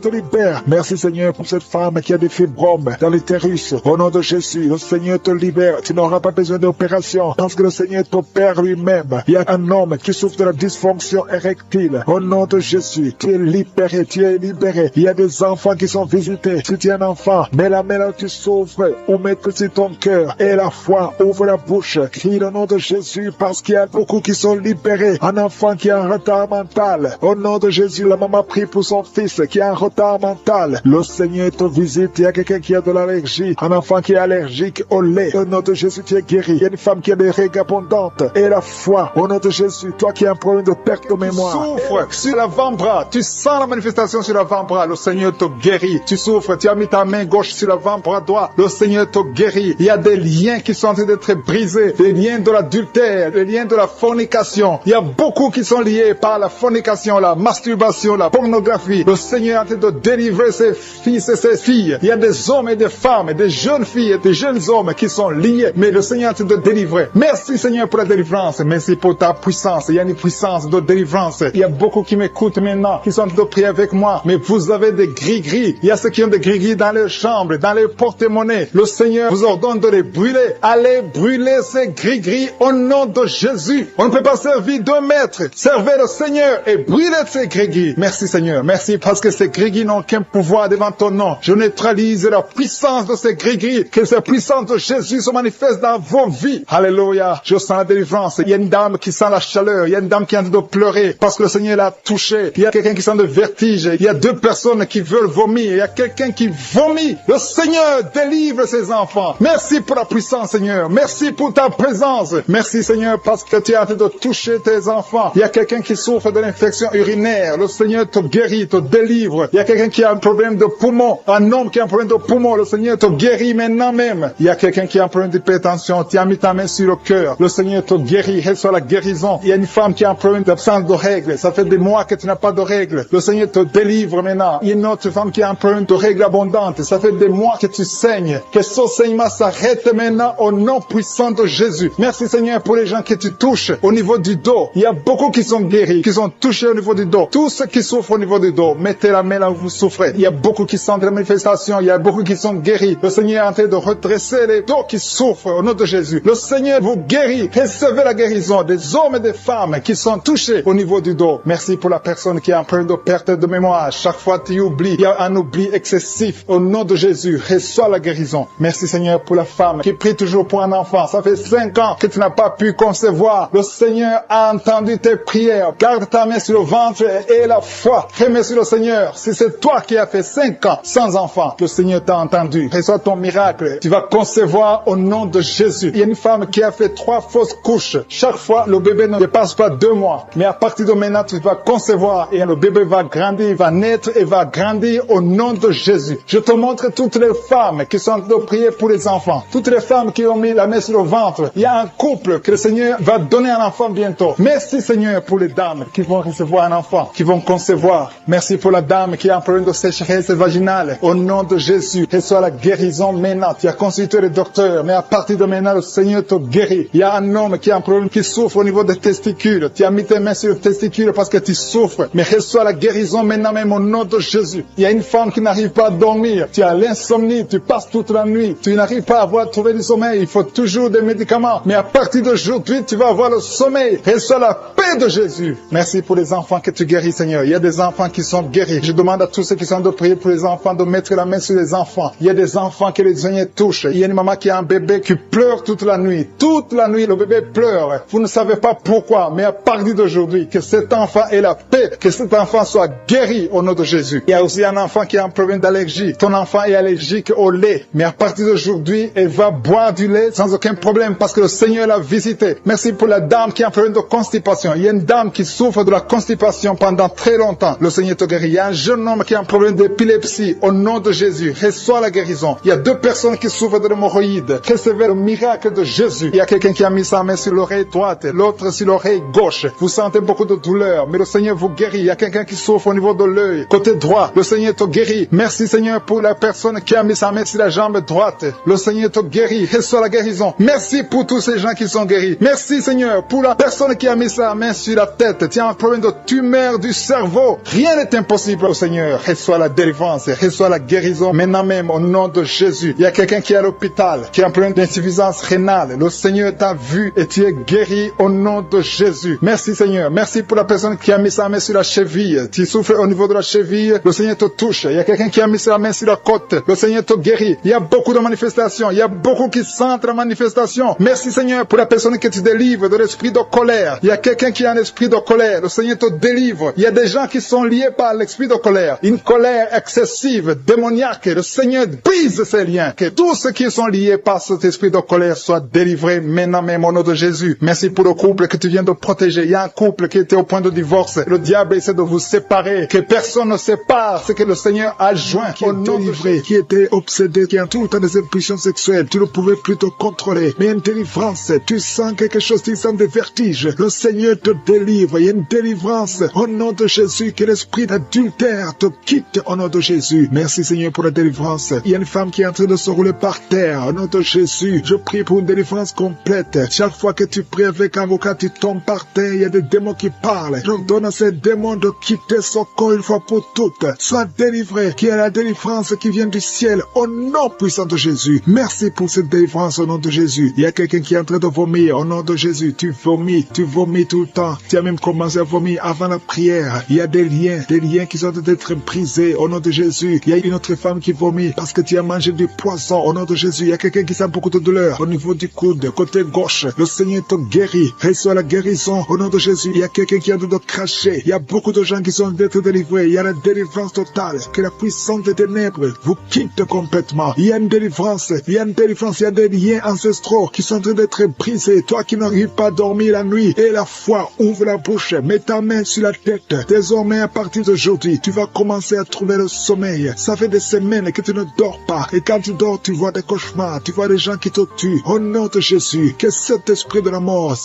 te libère. Merci Seigneur pour cette femme qui a des fibromes dans l'utérus. Au nom de Jésus, le Seigneur te libère. Tu n'auras pas besoin d'opération parce que le Seigneur t'opère lui-même. Il y a un homme qui souffre de la dysfonction érectile. Au nom de Jésus, tu es libéré. Tu es libéré. Il y a des enfants qui sont visités. Si tu es un enfant, mets la main là où tu souffres ou mets-le sur ton cœur. Et la foi, ouvre la bouche. Crie le nom de Jésus parce qu'il y a beaucoup qui sont libérés. Un enfant qui a un retard mental. Au nom de Jésus, la maman prie pour son fils qui a un retard mental. Le Seigneur te visite. Il y a quelqu'un qui a de l'allergie. Un enfant qui est allergique au lait. Au nom de Jésus, tu es guéri. Il y a une femme qui a des règles abondantes. Et la foi. Au nom de Jésus, toi qui as un problème de perte de mémoire. Souffre sur l'avant-bras. Tu sens la manifestation sur l'avant-bras. Le Seigneur te guérit. Tu souffres. Tu as mis ta main gauche sur l'avant-bras droit. Le Seigneur te guérit. Il y a des liens qui sont en train d'être brisés. Des liens de l'adultère. Des liens de la fornication. Il y a beaucoup qui sont liés par la fornication, la masturbation, la pornographie. Le Seigneur est en train de délivrer ses fils et ses filles. Il y a des hommes et des femmes, des jeunes filles et des jeunes hommes qui sont liés. Mais le Seigneur est en train de délivrer. Merci Seigneur pour la délivrance. Merci pour ta puissance. Il y a une puissance de délivrance. Il y a beaucoup qui m'écoutent maintenant, qui sont en train de prier avec moi. Mais vous avez des gris-gris. Il y a ceux qui ont des gris-gris dans leurs chambres, dans leurs porte-monnaies. Le Seigneur vous ordonne de les brûler. Allez brûler ces gris-gris au nom de Jésus. On ne peut pas servir 2 maîtres. Servez le Seigneur et brûlez ces gris-gris. Merci Seigneur. Merci parce que ces gris-gris n'ont aucun pouvoir devant ton nom. Je neutralise la puissance de ces gris-gris. Que cette puissance de Jésus se manifeste dans vos vies. Alléluia. Je sens la délivrance. Il y a une dame qui sent la chaleur. Il y a une dame qui est en train de pleurer parce que le Seigneur l'a touché. Il y a quelqu'un qui sent le vertige. Il y a 2 personnes qui veulent vomir. Il y a quelqu'un qui vomit. Le Seigneur délivre ses enfants. Merci pour la puissance Seigneur. Merci Merci pour ta présence. Merci Seigneur parce que tu es en train de toucher tes enfants. Il y a quelqu'un qui souffre de l'infection urinaire. Le Seigneur te guérit, te délivre. Il y a quelqu'un qui a un problème de poumon. Un homme qui a un problème de poumon. Le Seigneur te guérit maintenant même. Il y a quelqu'un qui a un problème d'hypertension. Tu as mis ta main sur le cœur. Le Seigneur te guérit. Reçois la guérison. Il y a une femme qui a un problème d'absence de règles. Ça fait des mois que tu n'as pas de règles. Le Seigneur te délivre maintenant. Il y a une autre femme qui a un problème de règles abondantes. Ça fait des mois que tu saignes. Que ce saignement s'arrête maintenant au nom puissant de Jésus. Merci Seigneur pour les gens que tu touches au niveau du dos. Il y a beaucoup qui sont guéris, qui sont touchés au niveau du dos. Tous ceux qui souffrent au niveau du dos, mettez la main là où vous souffrez. Il y a beaucoup qui sentent la manifestation. Il y a beaucoup qui sont guéris. Le Seigneur est en train de redresser les dos qui souffrent au nom de Jésus. Le Seigneur vous guérit. Recevez la guérison des hommes et des femmes qui sont touchés au niveau du dos. Merci pour la personne qui a un problème de perte de mémoire. Chaque fois tu oublies. Il y a un oubli excessif. Au nom de Jésus, reçois la guérison. Merci Seigneur pour la femme qui prie toujours pour un enfant. Ça fait 5 ans que tu n'as pas pu concevoir. Le Seigneur a entendu tes prières. Garde ta main sur le ventre et la foi. Remercie le Seigneur. Si c'est toi qui as fait 5 ans sans enfant, le Seigneur t'a entendu. Reçois ton miracle. Tu vas concevoir au nom de Jésus. Il y a une femme qui a fait 3 fausses couches. Chaque fois, le bébé ne dépasse pas 2 mois. Mais à partir de maintenant, tu vas concevoir et le bébé va grandir, va naître et va grandir au nom de Jésus. Je te montre toutes les femmes qui sont en train de prier pour les enfants. Toutes les femmes qui ont mis la main sur le ventre. Il y a un couple que le Seigneur va donner un enfant bientôt. Merci Seigneur pour les dames qui vont recevoir un enfant, qui vont concevoir. Merci pour la dame qui a un problème de sécheresse vaginale. Au nom de Jésus, reçois la guérison maintenant. Tu as consulté le docteur, mais à partir de maintenant, le Seigneur te guérit. Il y a un homme qui a un problème, qui souffre au niveau des testicules. Tu as mis tes mains sur le testicule parce que tu souffres. Mais reçois la guérison maintenant même au nom de Jésus. Il y a une femme qui n'arrive pas à dormir. Tu as l'insomnie, tu passes toute la nuit. Tu n'arrives pas à trouver du sommeil. Il faut toujours des médicaments. Mais à partir d'aujourd'hui, tu vas avoir le sommeil. Reçois la paix de Jésus. Merci pour les enfants que tu guéris, Seigneur. Il y a des enfants qui sont guéris. Je demande à tous ceux qui sont de prier pour les enfants de mettre la main sur les enfants. Il y a des enfants que le Seigneur touche. Il y a une maman qui a un bébé qui pleure toute la nuit. Toute la nuit, le bébé pleure. Vous ne savez pas pourquoi, mais à partir d'aujourd'hui, que cet enfant ait la paix, que cet enfant soit guéri au nom de Jésus. Il y a aussi un enfant qui a un problème d'allergie. Ton enfant est allergique au lait, mais à partir d'aujourd'hui, elle va boire du lait sans aucun problème parce que le Seigneur l'a visité. Merci pour la dame qui a un problème de constipation. Il y a une dame qui souffre de la constipation pendant très longtemps. Le Seigneur te guérit. Il y a un jeune homme qui a un problème d'épilepsie. Au nom de Jésus, reçois la guérison. Il y a 2 personnes qui souffrent de l'hémorroïde. Recevez le miracle de Jésus. Il y a quelqu'un qui a mis sa main sur l'oreille droite, l'autre sur l'oreille gauche. Vous sentez beaucoup de douleur, mais le Seigneur vous guérit. Il y a quelqu'un qui souffre au niveau de l'œil, côté droit. Le Seigneur te guérit. Merci Seigneur pour la personne qui a mis sa main sur la jambe droite. Le Seigneur te guérit. Reçois la guérison. Merci pour tous ces gens qui sont guéris. Merci Seigneur pour la personne qui a mis sa main sur la tête. Tu as un problème de tumeur du cerveau. Rien n'est impossible au Seigneur. Reçois la délivrance. Reçois la guérison maintenant même au nom de Jésus. Il y a quelqu'un qui est à l'hôpital, qui a un problème d'insuffisance rénale. Le Seigneur t'a vu et tu es guéri au nom de Jésus. Merci Seigneur. Merci pour la personne qui a mis sa main sur la cheville. Tu souffres au niveau de la cheville. Le Seigneur te touche. Il y a quelqu'un qui a mis sa main sur la côte. Le Seigneur te guérit. Il y a beaucoup de manifestations. Il y a beaucoup qui sentent la manifestation. Merci Seigneur pour la personne que tu délivres de l'esprit de colère. Il y a quelqu'un qui a un esprit de colère. Le Seigneur te délivre. Il y a des gens qui sont liés par l'esprit de colère. Une colère excessive, démoniaque. Le Seigneur brise ces liens. Que tous ceux qui sont liés par cet esprit de colère soient délivrés maintenant même au nom de Jésus. Merci pour le couple que tu viens de protéger. Il y a un couple qui était au point de divorce. Le diable essaie de vous séparer. Que personne ne sépare ce que le Seigneur a joint. Qui est délivré, qui était obsédé, qui a tout le temps des impulsions sexuelles. Tu ne pouvais plus te contrôler. Mais une délivrance, tu sens quelque chose, tu sens des vertiges. Le Seigneur te délivre. Il y a une délivrance au nom de Jésus. Que l'esprit d'adultère te quitte au nom de Jésus. Merci Seigneur pour la délivrance. Il y a une femme qui est en train de se rouler par terre. Au nom de Jésus, je prie pour une délivrance complète. Chaque fois que tu pries avec un avocat, tu tombes par terre. Il y a des démons qui parlent. Je donne à ces démons de quitter son corps une fois pour toutes. Sois délivré. Qu'il y ait la délivrance qui vient du ciel au nom puissant de Jésus. Merci pour cette délivrance au nom de Jésus. Il y a quelqu'un qui est en train de vomir au nom de Jésus. Tu vomis tout le temps. Tu as même commencé à vomir avant la prière. Il y a des liens qui sont en train d'être brisés au nom de Jésus. Il y a une autre femme qui vomit parce que tu as mangé du poisson au nom de Jésus. Il y a quelqu'un qui sent beaucoup de douleur au niveau du coude, côté gauche. Le Seigneur te guérit. Reçois la guérison au nom de Jésus. Il y a quelqu'un qui est en train de cracher. Il y a beaucoup de gens qui sont en train d'être délivrés. Il y a la délivrance totale. Que la puissance des ténèbres vous quitte complètement. Il y a une délivrance. Il y a une délivrance. Il y a des liens ancestraux qui sont en train d'être brisés. Toi qui n'arrives pas à dormir la nuit et la foi, ouvre la bouche, mets ta main sur la tête. Désormais, à partir d'aujourd'hui, tu vas commencer à trouver le sommeil. Ça fait des semaines que tu ne dors pas. Et quand tu dors, tu vois des cauchemars, tu vois des gens qui te tuent. Au nom de Jésus, que cet esprit de la mort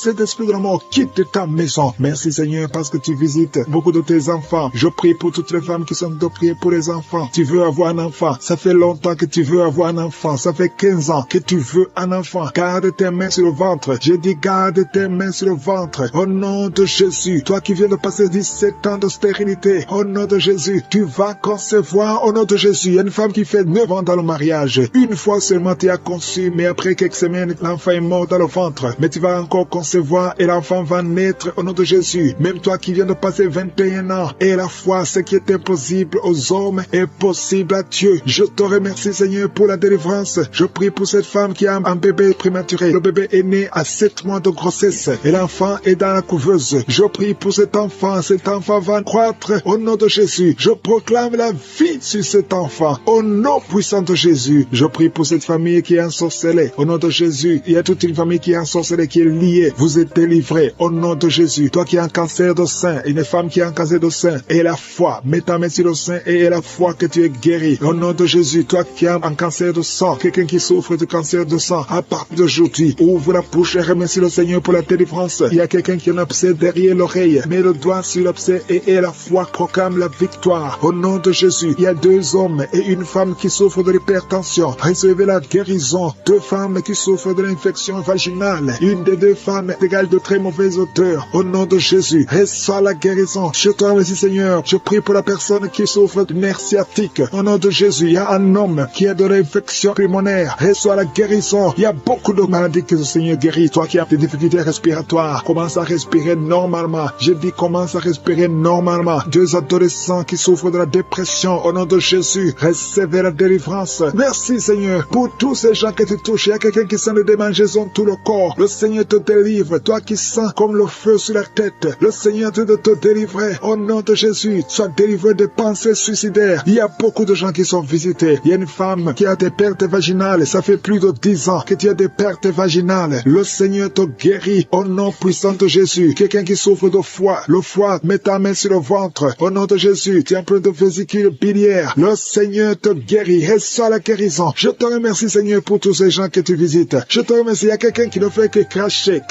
quitte ta maison. Merci Seigneur parce que tu visites beaucoup de tes enfants. Je prie pour toutes les femmes qui sont de prier pour les enfants. Tu veux avoir un enfant. Ça fait longtemps que tu veux avoir un enfant. Ça fait 15 ans que tu veux un enfant. Garde tes mains sur le ventre. Je dis garde tes mains sur le ventre. Au nom de Jésus, toi qui viens de passer 17 ans de stérilité, au nom de Jésus, tu vas concevoir au nom de Jésus. Il y a une femme qui fait 9 ans dans le mariage. Une fois seulement tu as conçu, mais après quelques semaines, l'enfant est mort dans le ventre. Mais tu vas encore concevoir et l'enfant va naître au nom de Jésus. Même toi qui viens de passer 21 ans, et la foi, ce qui est impossible aux hommes est possible à Dieu. Je te remercie Seigneur pour la délivrance. Je prie pour cette femme qui a un bébé prématuré. Le bébé est né à 7 mois de grossesse et l'enfant est dans la couveuse. Je prie pour cet enfant va croître au nom de Jésus. Je proclame la vie sur cet enfant au nom puissant de Jésus. Je prie pour cette famille qui est ensorcelée au nom de Jésus. Il y a toute une famille qui est ensorcelée, qui est liée. Vous êtes délivrés au nom de Jésus. Toi qui as un cancer de sein, une femme qui a un cancer de sein, et la foi, mets ta main sur le sein et la foi que tu es guéri au nom de Jésus. Toi qui as un cancer de sang, quelqu'un qui souffre de cancer de sang, à partir d'aujourd'hui, ouvre la bouche et remercie le Seigneur pour la délivrance. Il y a quelqu'un qui a un abcès derrière l'oreille, mets le doigt sur l'abcès et la foi proclame la victoire au nom de Jésus. Il y a 2 hommes et une femme qui souffrent de l'hypertension. Recevez la guérison. 2 femmes qui souffrent de l'infection vaginale. Une des 2 femmes égale de très mauvaise odeur. Au nom de Jésus, reçois la guérison. Je te remercie Seigneur. Je prie pour la personne qui souffre de nerfs sciatiques. Au nom de Jésus, il y a un homme qui a de l'infection pulmonaire. Reçois la guérison. Il y a beaucoup de maladies que le Seigneur guérit. Toi qui as des difficultés respiratoires, commence à respirer normalement. Je dis commence à respirer normalement. 2 adolescents qui souffrent de la dépression. Au nom de Jésus, recevez la délivrance. Merci Seigneur pour tous ces gens que tu touches. Il y a quelqu'un qui sent des démangeaisons tout le corps. Le Seigneur te délivre. Toi qui sens comme le feu sur la tête, le Seigneur te délivrer. Au nom de Jésus, sois délivré des pensées suicidaires. Il y a beaucoup de gens qui sont visités. Il y a une femme qui a des pertes vaginales. Ça fait plus de 10 ans que tu as des pertes vaginales. Le Seigneur te guérit au nom puissant de Jésus. Quelqu'un qui souffre de foie, le foie, mets ta main sur le ventre. Au nom de Jésus, tu as un peu de vésicule biliaire. Le Seigneur te guérit. Reçois la guérison. Je te remercie Seigneur pour tous ces gens que tu visites. Je te remercie. Il y a quelqu'un qui ne fait que cracher.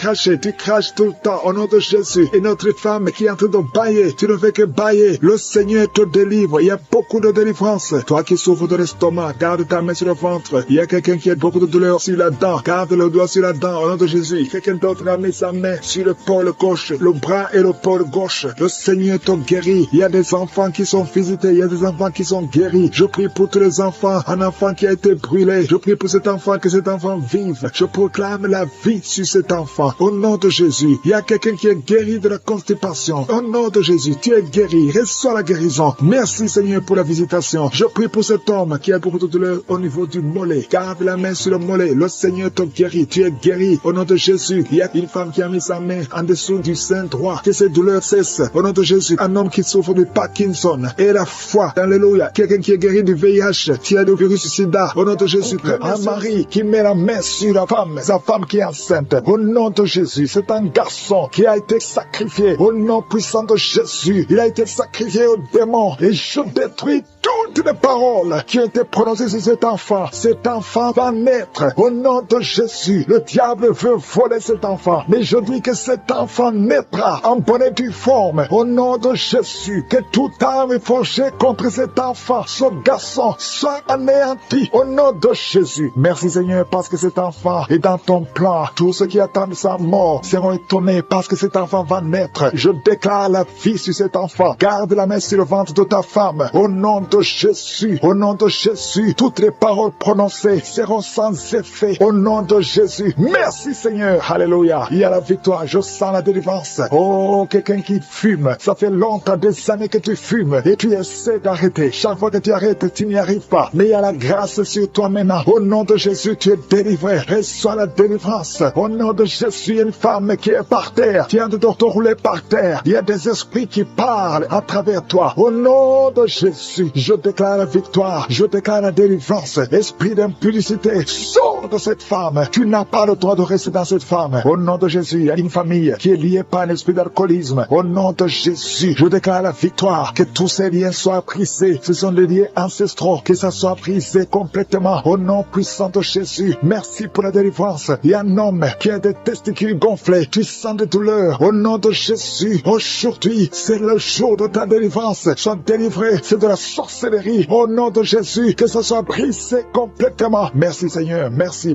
Tu craches tout le temps au nom de Jésus. Et notre femme qui est en train de bailler, tu ne fais que bailler. Le Seigneur te délivre. Il y a beaucoup de délivrance. Toi qui souffres de l'estomac, garde ta main sur le ventre. Il y a quelqu'un qui a beaucoup de douleur sur la dent. Garde le doigt sur la dent au nom de Jésus. Quelqu'un d'autre a mis sa main sur le pôle gauche, le bras et le pôle gauche. Le Seigneur te guérit. Il y a des enfants qui sont visités. Il y a des enfants qui sont guéris. Je prie pour tous les enfants. Un enfant qui a été brûlé. Je prie pour cet enfant, que cet enfant vive. Je proclame la vie sur cet enfant. Au nom de Jésus. Il y a quelqu'un qui est guéri de la constipation. Au nom de Jésus, tu es guéri. Reçois la guérison. Merci Seigneur pour la visitation. Je prie pour cet homme qui a beaucoup de douleur au niveau du mollet. Garde la main sur le mollet. Le Seigneur te guérit. Tu es guéri. Au nom de Jésus. Il y a une femme qui a mis sa main en dessous du sein droit. Que ces douleurs cessent. Au nom de Jésus. Un homme qui souffre de Parkinson. Et la foi. Alléluia. Quelqu'un qui est guéri du VIH. Qui a le virus sida. Au nom de Jésus. Un mari qui met la main sur la femme. Sa femme qui est enceinte. Au nom de Jésus. C'est un garçon qui a été sacrifié. Au nom puissant de Jésus. Il a été sacrifié au démon. Et je détruis toutes les paroles qui ont été prononcées sur cet enfant. Cet enfant va naître au nom de Jésus. Le diable veut voler cet enfant. Mais je dis que cet enfant naîtra en bonne et due forme. Au nom de Jésus. Que toute arme forgée contre cet enfant, ce garçon, soit anéanti. Au nom de Jésus. Merci Seigneur parce que cet enfant est dans ton plan. Tous ceux qui attendent sa mort seront étonnés parce que cet enfant va naître. Je déclare la vie sur cet enfant. Garde la main sur le ventre de ta femme. Au nom de Jésus. Au nom de Jésus. Toutes les paroles prononcées seront sans effet. Au nom de Jésus. Merci Seigneur. Alléluia. Il y a la victoire. Je sens la délivrance. Oh, quelqu'un qui fume. Ça fait longtemps, des années que tu fumes. Et tu essaies d'arrêter. Chaque fois que tu arrêtes, tu n'y arrives pas. Mais il y a la grâce sur toi maintenant. Au nom de Jésus, tu es délivré. Reçois la délivrance. Au nom de Jésus, il y a une femme qui est par terre. Tu es en train de te rouler par terre. Il y a des esprits qui parlent à travers toi. Au nom de Jésus, je déclare la victoire. Je déclare la délivrance. Esprit d'impudicité, sors sors de cette femme. Tu n'as pas le droit de rester dans cette femme. Au nom de Jésus, il y a une famille qui est liée par un esprit d'alcoolisme. Au nom de Jésus, je déclare la victoire. Que tous ces liens soient brisés. Ce sont des liens ancestraux. Que ça soit brisé complètement. Au nom puissant de Jésus, merci pour la délivrance. Il y a un homme qui a des testicules gonflés. Tu sens des douleurs. Au nom de Jésus, aujourd'hui, c'est le jour de ta délivrance. Sois délivré. C'est de la sorcellerie. Au nom de Jésus, que ça soit brisé complètement. Merci Seigneur. Merci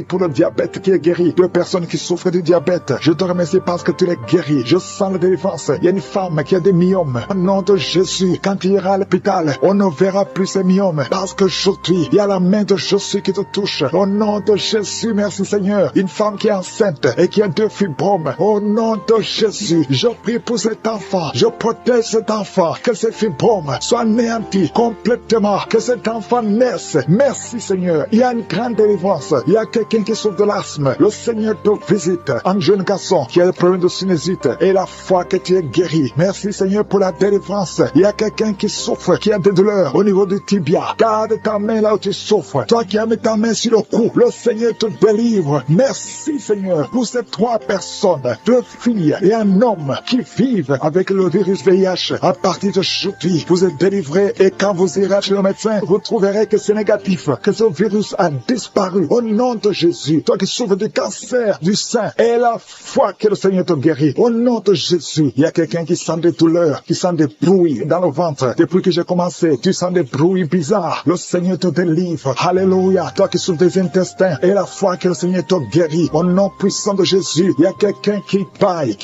pour le diabète qui est guéri. 2 personnes qui souffrent du diabète. Je te remercie parce que tu les guéris. Je sens la délivrance. Il y a une femme qui a des myomes. Au nom de Jésus, quand il ira à l'hôpital, on ne verra plus ces myomes. Parce qu'aujourd'hui, il y a la main de Jésus qui te touche. Au nom de Jésus, merci Seigneur. Une femme qui est enceinte et qui a 2 fibromes. Au nom de Jésus, je prie pour cet enfant. Je protège cet enfant. Que ces fibromes soient anéantis complètement. Que cet enfant naisse. Merci Seigneur. Il y a une grande délivrance. Il y a quelqu'un qui souffre de l'asthme. Le Seigneur te visite. Un jeune garçon qui a des problèmes de sinusite. Et la foi que tu es guéri. Merci Seigneur pour la délivrance. Il y a quelqu'un qui souffre, qui a des douleurs au niveau du tibia. Garde ta main là où tu souffres. Toi qui as mis ta main sur le cou, le Seigneur te délivre. Merci Seigneur pour ces 3 personnes, 2 filles et un homme qui vivent avec le virus VIH. À partir d'aujourd'hui, vous êtes délivrés et quand vous irez chez le médecin, vous trouverez que c'est négatif, que ce virus a disparu. Au nom de Jésus, toi qui souffres du cancer du sein, et la foi que le Seigneur te guérit. Au nom de Jésus, il y a quelqu'un qui sent des douleurs, qui sent des bruits dans le ventre. Depuis que j'ai commencé, tu sens des bruits bizarres. Le Seigneur te délivre. Alléluia. Toi qui souffres des intestins, et la foi que le Seigneur te guérit. Au nom puissant de Jésus, il y a quelqu'un qui baille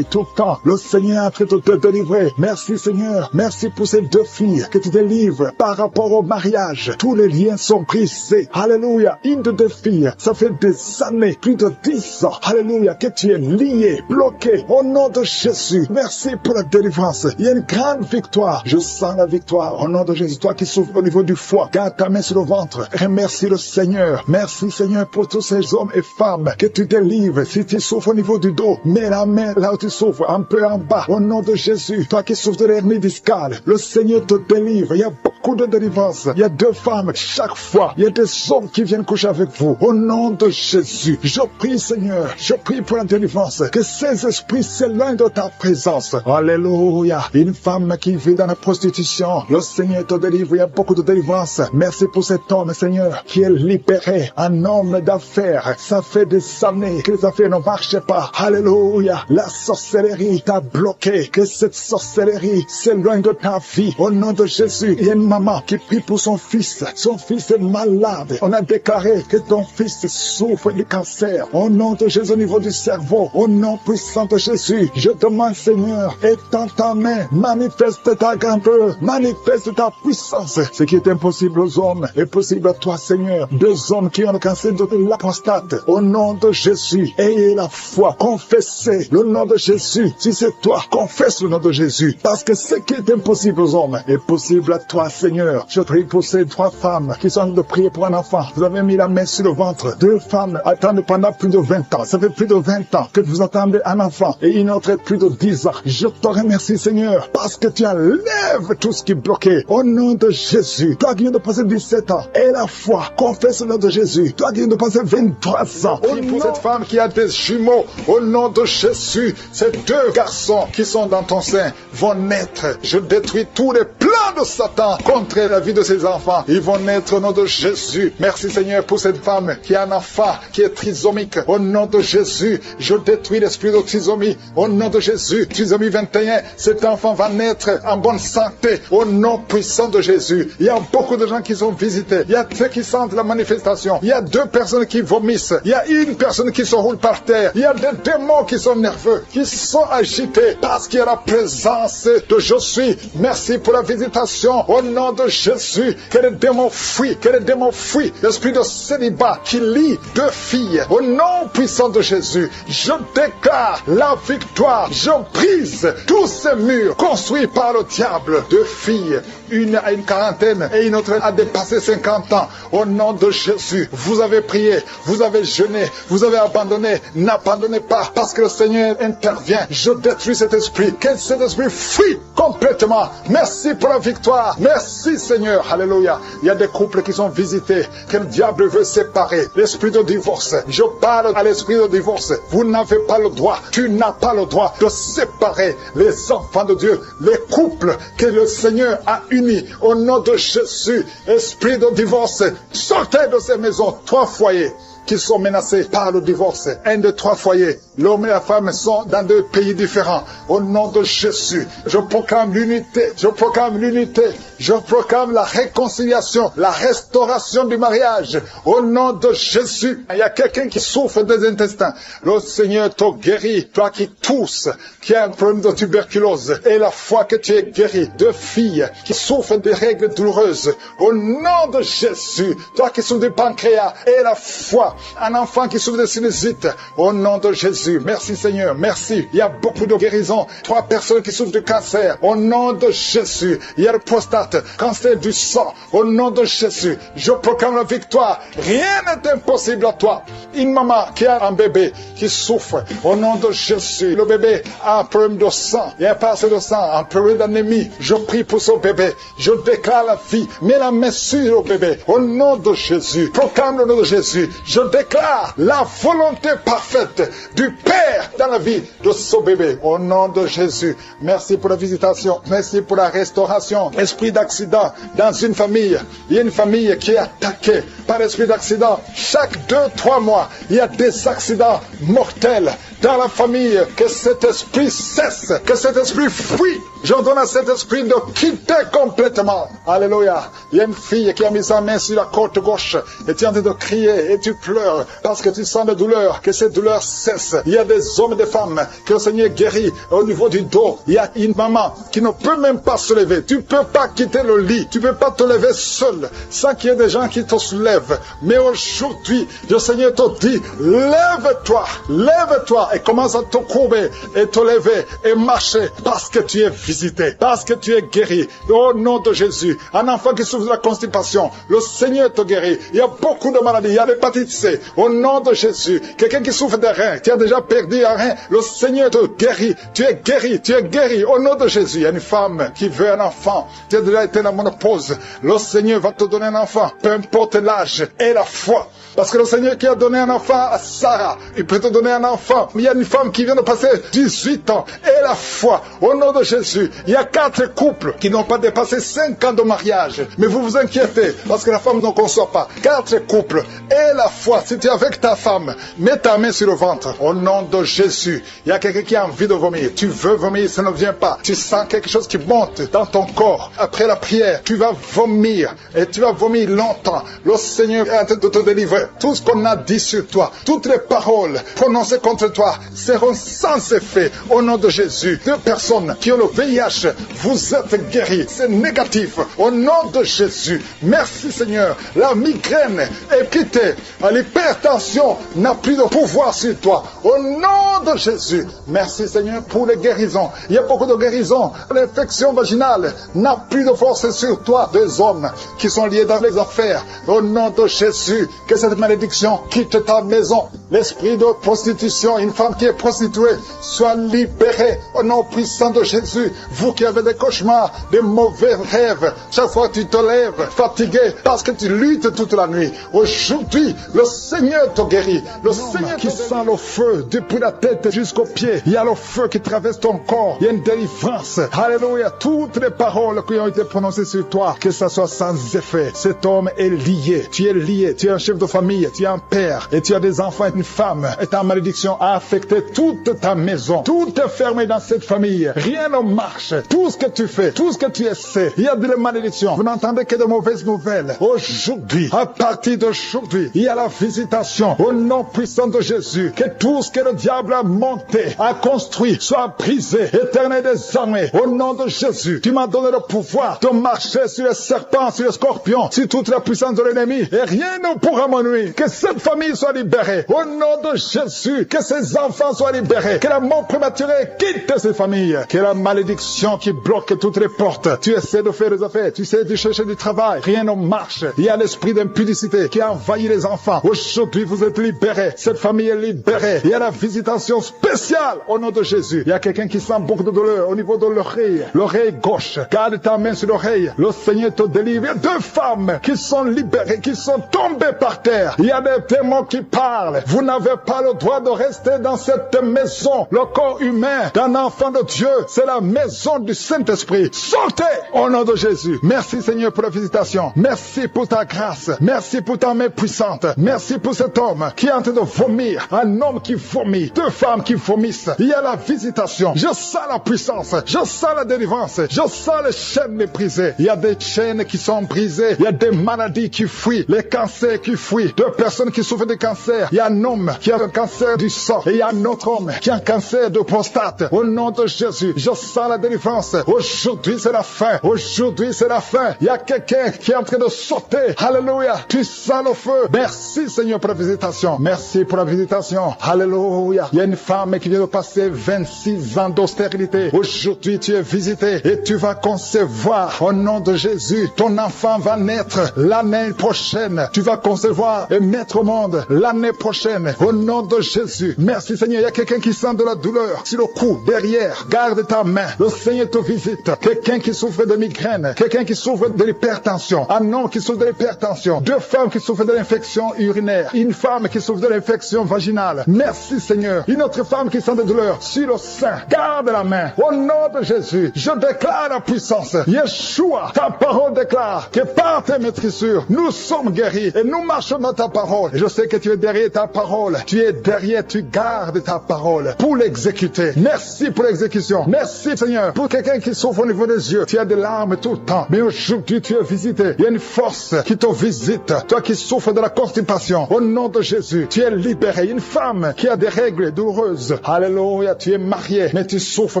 tout le temps. Le Seigneur est en train de te délivrer. Merci Seigneur. Merci pour ces 2 filles que tu délivres par rapport au mariage. Tous les liens sont brisés. Alléluia. Une de 2 filles, ça fait des années, plus de 10 ans. Alléluia. Que tu es lié, bloqué. Au nom de Jésus. Merci pour la délivrance. Il y a une grande victoire. Je sens la victoire. Au nom de Jésus. Toi qui souffres au niveau du foie, garde ta main sur le ventre. Remercie le Seigneur. Merci Seigneur pour tous ces hommes et femmes que tu délivres. Si tu souffres au niveau du dos, mets la main là où tu souffres, un peu en bas. Au nom de Jésus. Toi qui souffres de l'hernie discale, le Seigneur te délivre. Il y a beaucoup de délivrance. Il y a 2 femmes chaque fois. Il y a des hommes qui viennent coucher avec vous. Au nom de Jésus. Je prie Seigneur. Je prie pour la délivrance. Que ces esprits s'éloignent de ta présence. Alléluia. Une femme qui vit dans la prostitution, le Seigneur te délivre. Il y a beaucoup de délivrance. Merci pour cet homme Seigneur qui est libéré. Un homme d'affaires. Ça fait des années que les affaires ne marchaient pas. Alléluia. La sorcellerie t'a bloqué. Que cette sorcellerie s'éloigne de ta vie. Au nom de Jésus. Il y a une maman qui prie pour son fils. Son fils est malade. On a déclaré que ton fils souffre du cancer. Au nom de Jésus au niveau du cerveau. Au nom puissant de Jésus. Je demande Seigneur, étends ta main. Manifeste ta grandeur. Manifeste ta puissance. Ce qui est impossible aux hommes est possible à toi Seigneur. 2 hommes qui ont le cancer de la prostate. Au nom de Jésus. Ayez la foi. Confessez le nom de Jésus. Si c'est toi, confesse le nom de Jésus. Parce que ce qui est impossible aux hommes est possible à toi Seigneur. Je prie pour ces 3 femmes qui sont en train de prier pour un enfant. Vous avez mis la main sur le ventre. 2 femmes attendent pendant plus de 20 ans. Ça fait plus de 20 ans que vous attendez un enfant. Et une autre plus de 10 ans. Je te remercie Seigneur. Parce que tu enlèves tout ce qui est bloqué. Au nom de Jésus. Toi qui viens de passer 17 ans. Et la foi. Confesse le nom de Jésus. Toi qui viens de passer 23 ans. Prie pour cette femme qui a des jumeaux. Au nom de Jésus. Ces 2 garçons qui sont dans ton sein vont naître. Je détruis tous les plans de Satan contre la vie de ses enfants. Ils vont naître au nom de Jésus. Merci Seigneur pour cette femme qui a un enfant qui est trisomique. Au nom de Jésus, je détruis l'esprit de trisomie. Au nom de Jésus, trisomie 21, cet enfant va naître en bonne santé. Au nom puissant de Jésus. Il y a beaucoup de gens qui sont visités. Il y a ceux qui sentent la manifestation. Il y a 2 personnes qui vomissent. Il y a une personne qui se roule par terre. Il y a des démons qui sont nerveux, qui sont agités parce qu'il y a la présence de je suis. Merci pour la visitation. Au nom de Jésus, que les démons fuient, que les démons fuient. L'esprit de célibat qui lie 2 filles. Au nom puissant de Jésus, je déclare la victoire. Je brise tous ces murs construits par le diable. 2 filles, une à une quarantaine et une autre a dépassé 50 ans. Au nom de Jésus, vous avez prié, vous avez jeûné, vous avez abandonné. N'abandonnez pas parce que le Seigneur intervient. Je détruis cet esprit. Que cet esprit fuit complètement. Merci pour la victoire. Merci Seigneur. Alléluia. Il y a des couples qui sont visités. Que le diable devez séparer. L'esprit de divorce, je parle à l'esprit de divorce. Vous n'avez pas le droit, tu n'as pas le droit de séparer les enfants de Dieu, les couples que le Seigneur a unis. Au nom de Jésus, esprit de divorce, sortez de ces maisons. 3 foyers qui sont menacés par le divorce. 1 de 3 foyers. L'homme et la femme sont dans 2 pays différents. Au nom de Jésus, je proclame l'unité. Je proclame l'unité. Je proclame la réconciliation, la restauration du mariage. Au nom de Jésus, il y a quelqu'un qui souffre des intestins. Le Seigneur te guérit. Toi qui tousses, qui a un problème de tuberculose. Et la foi que tu es guéri. 2 filles qui souffrent de règles douloureuses. Au nom de Jésus, toi qui souffres du pancréas. Et la foi. Un enfant qui souffre de sinusite, au nom de Jésus. Merci Seigneur, merci. Il y a beaucoup de guérisons. 3 personnes qui souffrent de cancer, au nom de Jésus. Il y a le prostate, cancer du sang, au nom de Jésus. Je proclame la victoire. Rien n'est impossible à toi. Une maman qui a un bébé qui souffre, au nom de Jésus. Le bébé a un problème de sang, il y a pas assez de sang, un problème d'anémie. Je prie pour ce bébé. Je déclare la vie. Mets la main sur le bébé, au nom de Jésus. Proclame le nom de Jésus. Je déclare la volonté parfaite du Père dans la vie de ce bébé. Au nom de Jésus. Merci pour la visitation. Merci pour la restauration. Esprit d'accident dans une famille. Il y a une famille qui est attaquée par l'esprit d'accident. Chaque 2-3 mois, il y a des accidents mortels dans la famille. Que cet esprit cesse. Que cet esprit fuit. J'ordonne à cet esprit de quitter complètement. Alléluia. Il y a une fille qui a mis sa main sur la côte gauche et tu es en train de crier et tu pleures parce que tu sens de douleur. Que cette douleur cesse. Il y a des hommes et des femmes que le Seigneur guérit au niveau du dos. Il y a une maman qui ne peut même pas se lever. Tu ne peux pas quitter le lit. Tu ne peux pas te lever seul sans qu'il y ait des gens qui te soulèvent. Mais aujourd'hui, le Seigneur te dit, lève-toi, lève-toi et commence à te courber et te lever et marcher parce que tu es visité, parce que tu es guéri. Au nom de Jésus, un enfant qui souffre de la constipation, le Seigneur te guérit. Il y a beaucoup de maladies, il y a l'hépatite C. Au nom de Jésus, quelqu'un qui souffre des reins, qui a déjà perdu un rein, le Seigneur te guérit. Tu es guéri, tu es guéri. Au nom de Jésus, il y a une femme qui veut un enfant, qui a déjà été dans la ménopause. Le Seigneur va te donner un enfant, peu importe l'âge et la foi. Parce que le Seigneur qui a donné un enfant à Sarah, il peut te donner un enfant. Mais il y a une femme qui vient de passer 18 ans. Et la foi, au nom de Jésus, il y a 4 couples qui n'ont pas dépassé 5 ans de mariage. Mais vous vous inquiétez, parce que la femme ne conçoit pas. 4 couples. Et la foi, si tu es avec ta femme, mets ta main sur le ventre. Au nom de Jésus, il y a quelqu'un qui a envie de vomir. Tu veux vomir, ça ne vient pas. Tu sens quelque chose qui monte dans ton corps. Après la prière, tu vas vomir. Et tu vas vomir longtemps. Le Seigneur est en train de te délivrer. Tout ce qu'on a dit sur toi, toutes les paroles prononcées contre toi seront sans effet au nom de Jésus. 2 personnes qui ont le VIH, vous êtes guéris. C'est négatif au nom de Jésus. Merci Seigneur. La migraine est quittée. L'hypertension n'a plus de pouvoir sur toi. Au nom de Jésus. Merci Seigneur pour les guérisons. Il y a beaucoup de guérisons. L'infection vaginale n'a plus de force sur toi. 2 hommes qui sont liés dans les affaires. Au nom de Jésus. Que cette malédiction quitte ta maison. L'esprit de prostitution, une femme qui est prostituée, soit libérée au nom puissant de Jésus. Vous qui avez des cauchemars, des mauvais rêves, chaque fois que tu te lèves fatigué parce que tu luttes toute la nuit. Aujourd'hui, le Seigneur te guérit. Le Seigneur qui sent le feu depuis la tête jusqu'aux pieds. Il y a le feu qui traverse ton corps. Il y a une délivrance. Alléluia. Toutes les paroles qui ont été prononcées sur toi, que ça soit sans effet. Cet homme est lié. Tu es lié. Tu es un chef de famille. Tu es un père. Et tu as des enfants et une femme. Et ta malédiction a affecté toute ta maison. Tout est fermé dans cette famille. Rien ne marche. Tout ce que tu fais, tout ce que tu essaies, il y a de la malédiction. Vous n'entendez que de mauvaises nouvelles. Aujourd'hui, à partir d'aujourd'hui, il y a la visitation au nom puissant de Jésus. Que tout ce que le diable a monté, a construit, soit brisé. Éternel des armées, au nom de Jésus, tu m'as donné le pouvoir de marcher sur les serpents, sur les scorpions, sur toute la puissance de l'ennemi. Et rien ne pourra me nuire. Que cette famille soit libérée. Au nom de Jésus, que ses enfants soient libérés. Que la mort prématurée quitte ces familles. Que la malédiction malédiction qui bloque toutes les portes. Tu essaies de faire des affaires, tu essaies de chercher du travail, rien ne marche. Il y a l'esprit d'impudicité qui a envahi les enfants. Aujourd'hui, vous êtes libérés. Cette famille est libérée. Il y a la visitation spéciale au nom de Jésus. Il y a quelqu'un qui sent beaucoup de douleur au niveau de l'oreille gauche. Garde ta main sur l'oreille. Le Seigneur te délivre. Il y a 2 femmes qui sont libérées, qui sont tombées par terre. Il y a des démons qui parlent. Vous n'avez pas le droit de rester dans cette maison. Le corps humain d'un enfant de Dieu, c'est la maison du Saint-Esprit. Sortez au nom de Jésus. Merci Seigneur pour la visitation. Merci pour ta grâce. Merci pour ta main puissante. Merci pour cet homme qui est en train de vomir. Un homme qui vomit. 2 femmes qui vomissent. Il y a la visitation. Je sens la puissance. Je sens la délivrance. Je sens les chaînes brisées. Il y a des chaînes qui sont brisées. Il y a des maladies qui fuient. Les cancers qui fuient. 2 personnes qui souffrent de cancer. Il y a un homme qui a un cancer du sang. Et il y a un autre homme qui a un cancer de prostate. Au nom de Jésus, je sens la délivrance. Aujourd'hui, c'est la fin. Aujourd'hui, c'est la fin. Il y a quelqu'un qui est en train de sauter. Alléluia. Tu sens le feu. Merci Seigneur pour la visitation. Merci pour la visitation. Alléluia. Il y a une femme qui vient de passer 26 ans d'austérité. Aujourd'hui, tu es visité et tu vas concevoir au nom de Jésus. Ton enfant va naître l'année prochaine. Tu vas concevoir et mettre au monde l'année prochaine au nom de Jésus. Merci Seigneur. Il y a quelqu'un qui sent de la douleur sur le cou, derrière. Garde ta main. Le Seigneur te visite. Quelqu'un qui souffre de migraine. Quelqu'un qui souffre de l'hypertension. Un homme qui souffre de l'hypertension. 2 femmes qui souffrent de l'infection urinaire. Une femme qui souffre de l'infection vaginale. Merci Seigneur. Une autre femme qui sent de douleur sur le sein. Garde la main. Au nom de Jésus, je déclare la puissance. Yeshua, ta parole déclare que par tes maîtrissures, nous sommes guéris et nous marchons dans ta parole. Et je sais que tu es derrière ta parole. Tu es derrière, tu gardes ta parole pour l'exécuter. Merci pour l'exécution. Merci Seigneur. Pour quelqu'un qui souffre au niveau des yeux, tu as des larmes tout le temps. Mais aujourd'hui, tu es visité. Il y a une force qui te visite. Toi qui souffres de la constipation, au nom de Jésus, tu es libéré. Une femme qui a des règles douloureuses. Alléluia, tu es marié, mais tu souffres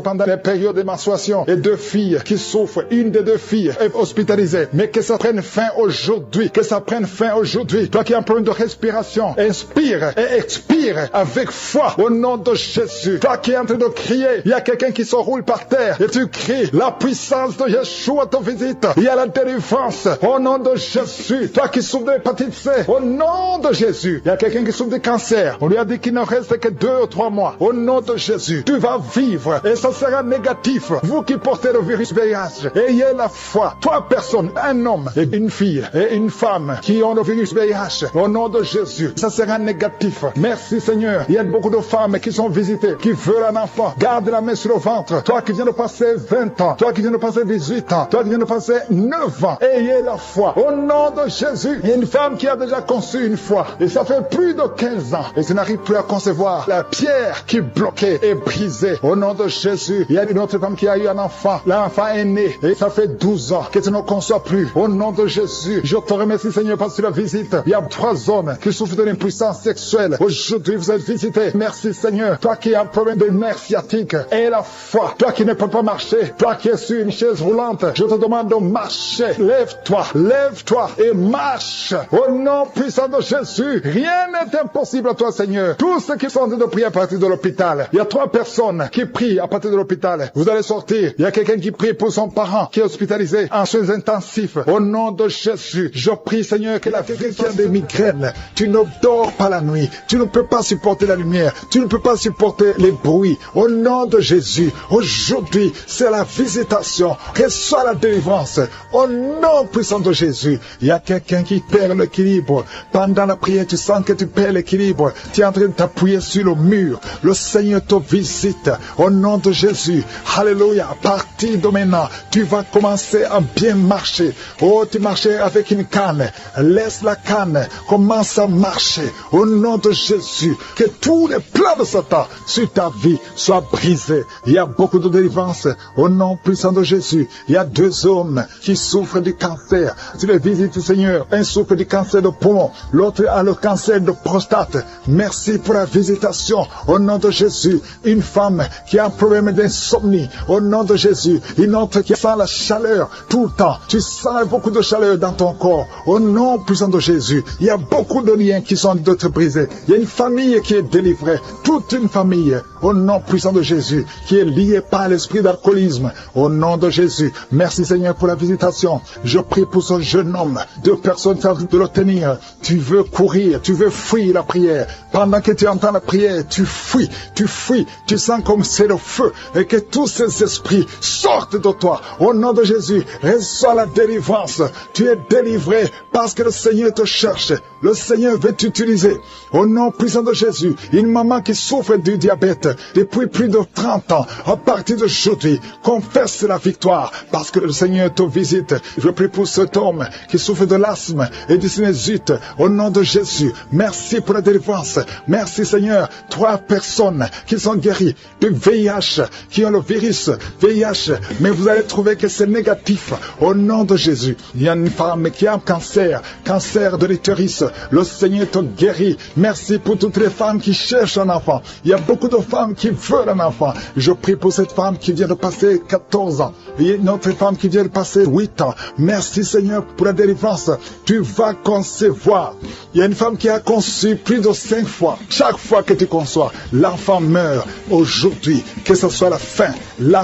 pendant les périodes de menstruation. Et 2 filles qui souffrent. Une des 2 filles est hospitalisée. Mais que ça prenne fin aujourd'hui. Que ça prenne fin aujourd'hui. Toi qui as un problème de respiration, inspire et expire avec foi au nom de Jésus. Toi qui es en train de crier, il y a quelqu'un qui se roule par terre et tu cries, la puissance de Yeshua te visite. Il y a la délivrance au nom de Jésus. Toi qui souffres de l'hépatite C, au nom de Jésus. Il y a quelqu'un qui souffre de cancer. On lui a dit qu'il ne reste que 2 ou 3 mois. Au nom de Jésus, tu vas vivre et ça sera négatif. Vous qui portez le virus VIH, ayez la foi. 3 personnes, un homme et une fille et une femme qui ont le virus VIH. Au nom de Jésus, ça sera négatif. Merci Seigneur. Il y a beaucoup de femmes qui sont visitées, qui veulent un enfant. Garde la main sur le ventre. Toi qui viens de passer 20 ans, toi qui viens de passer 18 ans, toi qui viens de passer 9 ans, ayez la foi. Au nom de Jésus, il y a une femme qui a déjà conçu une fois. Et ça fait plus de 15 ans. Et tu n'arrives plus à concevoir. La pierre qui bloquait est brisée. Au nom de Jésus, il y a une autre femme qui a eu un enfant. L'enfant est né. Et ça fait 12 ans que tu ne conçois plus. Au nom de Jésus, je te remercie Seigneur parce que la visite. Il y a 3 hommes qui souffrent de l'impuissance sexuelle. Aujourd'hui, vous êtes visités. Merci Seigneur. Toi qui as un problème de nerf sciatique, aie la foi. Toi qui ne peux pas marcher, toi qui es sur une chaise roulante, je te demande de marcher. Lève-toi et marche. Au nom puissant de Jésus, rien n'est impossible à toi Seigneur. Tous ceux qui sont en train de prier à partir de l'hôpital, il y a 3 personnes qui prient à partir de l'hôpital. Vous allez sortir. Il y a quelqu'un qui prie pour son parent qui est hospitalisé en soins intensifs. Au nom de Jésus, je prie Seigneur que la fille qui a des migraines, tu ne dors pas la nuit, tu ne peux pas supporter la lumière, tu ne peux pas supporter les bruits. Au nom de Jésus, aujourd'hui, c'est la visitation. Reçois la délivrance. Au nom puissant de Jésus, il y a quelqu'un qui perd l'équilibre. Pendant la prière, tu sens que tu perds l'équilibre. Tu es en train de t'appuyer sur le mur. Le Seigneur te visite. Au nom de Jésus, alléluia. À partir de maintenant, tu vas commencer à bien marcher. Oh, tu marchais avec une canne. Laisse la canne. Commence à marcher. Au nom de Jésus, que tous les plans de Satan sur ta vie soient brisés. Il y a beaucoup de délivrance. Au nom puissant de Jésus, il y a 2 hommes qui souffrent du cancer. Tu les visites, Seigneur. Un souffre du cancer de poumon. L'autre a le cancer de prostate. Merci pour la visitation. Au nom de Jésus, une femme qui a un problème d'insomnie. Au nom de Jésus, une autre qui sent la chaleur tout le temps. Tu sens beaucoup de chaleur dans ton corps. Au nom puissant de Jésus, il y a beaucoup de liens qui sont d'être brisés. Il y a une famille qui est délivrée. Toute une famille, au nom puissant de Jésus, qui est liée par l'esprit l'esprit d'alcoolisme. Au nom de Jésus, merci Seigneur pour la visitation. Je prie pour ce jeune homme. 2 personnes tentent de le tenir. Tu veux courir, tu veux fuir la prière. Pendant que tu entends la prière, tu fuis, tu sens comme c'est le feu et que tous ces esprits sortent de toi. Au nom de Jésus, reçois la délivrance. Tu es délivré parce que le Seigneur te cherche. Le Seigneur veut t'utiliser. Au nom puissant de Jésus, une maman qui souffre du diabète depuis plus de 30 ans, à partir d'aujourd'hui, confesse la victoire parce que le Seigneur te visite. Je prie pour cet homme qui souffre de l'asthme et du sinusite. Au nom de Jésus, merci pour la délivrance. Merci Seigneur. 3 personnes qui sont guéries du VIH, qui ont le virus VIH, mais vous allez trouver que c'est négatif. Au nom de Jésus, il y a une femme qui a un cancer de l'utérus. Le Seigneur te guérit. Merci pour toutes les femmes qui cherchent un enfant. Il y a beaucoup de femmes qui veulent un enfant. Je prie pour cette femme qui vient de passer 14 ans. Il y a une autre femme qui vient de passer 8 ans. Merci Seigneur pour la délivrance. Tu vas concevoir. Il y a une femme qui a conçu plus de 5 fois. Chaque fois que tu conçois, l'enfant meurt. Aujourd'hui, que ce soit la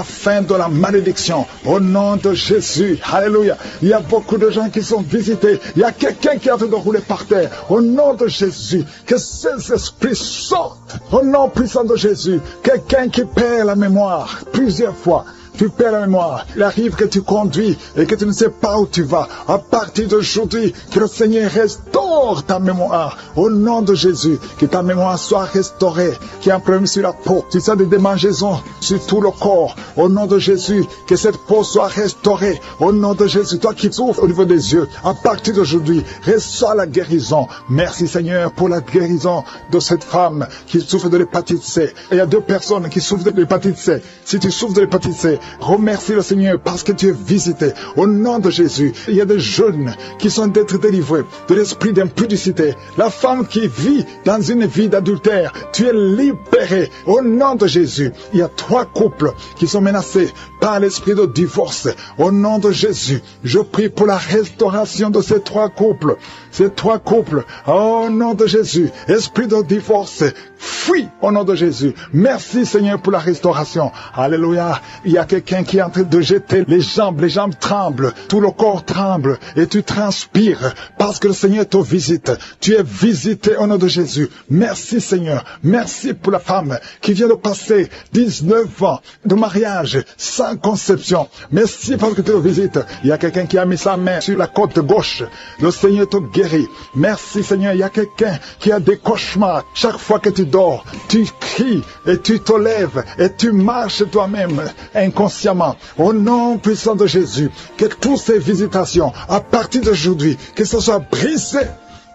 fin de la malédiction. Au nom de Jésus. Alléluia. Il y a beaucoup de gens qui sont visités. Il y a quelqu'un qui est en train de rouler par terre. Au nom de Jésus, que ces esprits sortent. Au nom puissant de Jésus, quelqu'un qui perd la mémoire plusieurs fois. Tu perds la mémoire. Il arrive que tu conduis et que tu ne sais pas où tu vas. À partir d'aujourd'hui, que le Seigneur restaure ta mémoire. Au nom de Jésus, que ta mémoire soit restaurée. Qu'il y ait un problème sur la peau. Tu sens des démangeaisons sur tout le corps. Au nom de Jésus, que cette peau soit restaurée. Au nom de Jésus, toi qui souffres au niveau des yeux, à partir d'aujourd'hui, reçois la guérison. Merci Seigneur pour la guérison de cette femme qui souffre de l'hépatite C. Et il y a 2 personnes qui souffrent de l'hépatite C. Si tu souffres de l'hépatite C, remercie le Seigneur parce que tu es visité. Au nom de Jésus, il y a des jeunes qui sont d'être délivrés de l'esprit d'impudicité. La femme qui vit dans une vie d'adultère, tu es libéré. Au nom de Jésus, il y a 3 couples qui sont menacés par l'esprit de divorce. Au nom de Jésus, je prie pour la restauration de ces 3 couples. Ces 3 couples, au nom de Jésus, esprit de divorce, fuis au nom de Jésus. Merci Seigneur pour la restauration. Alléluia. Il y a quelqu'un qui est en train de jeter les jambes tremblent, tout le corps tremble et tu transpires parce que le Seigneur te visite. Tu es visité au nom de Jésus. Merci Seigneur. Merci pour la femme qui vient de passer 19 ans de mariage sans conception. Merci parce que tu le visites. Il y a quelqu'un qui a mis sa main sur la côte gauche. Le Seigneur te guérit. Merci Seigneur. Il y a quelqu'un qui a des cauchemars. Chaque fois que tu dors, tu cries et tu te lèves et tu marches toi-même inconsciemment. Au nom puissant de Jésus, que toutes ces visitations, à partir d'aujourd'hui, que ce soit brisé.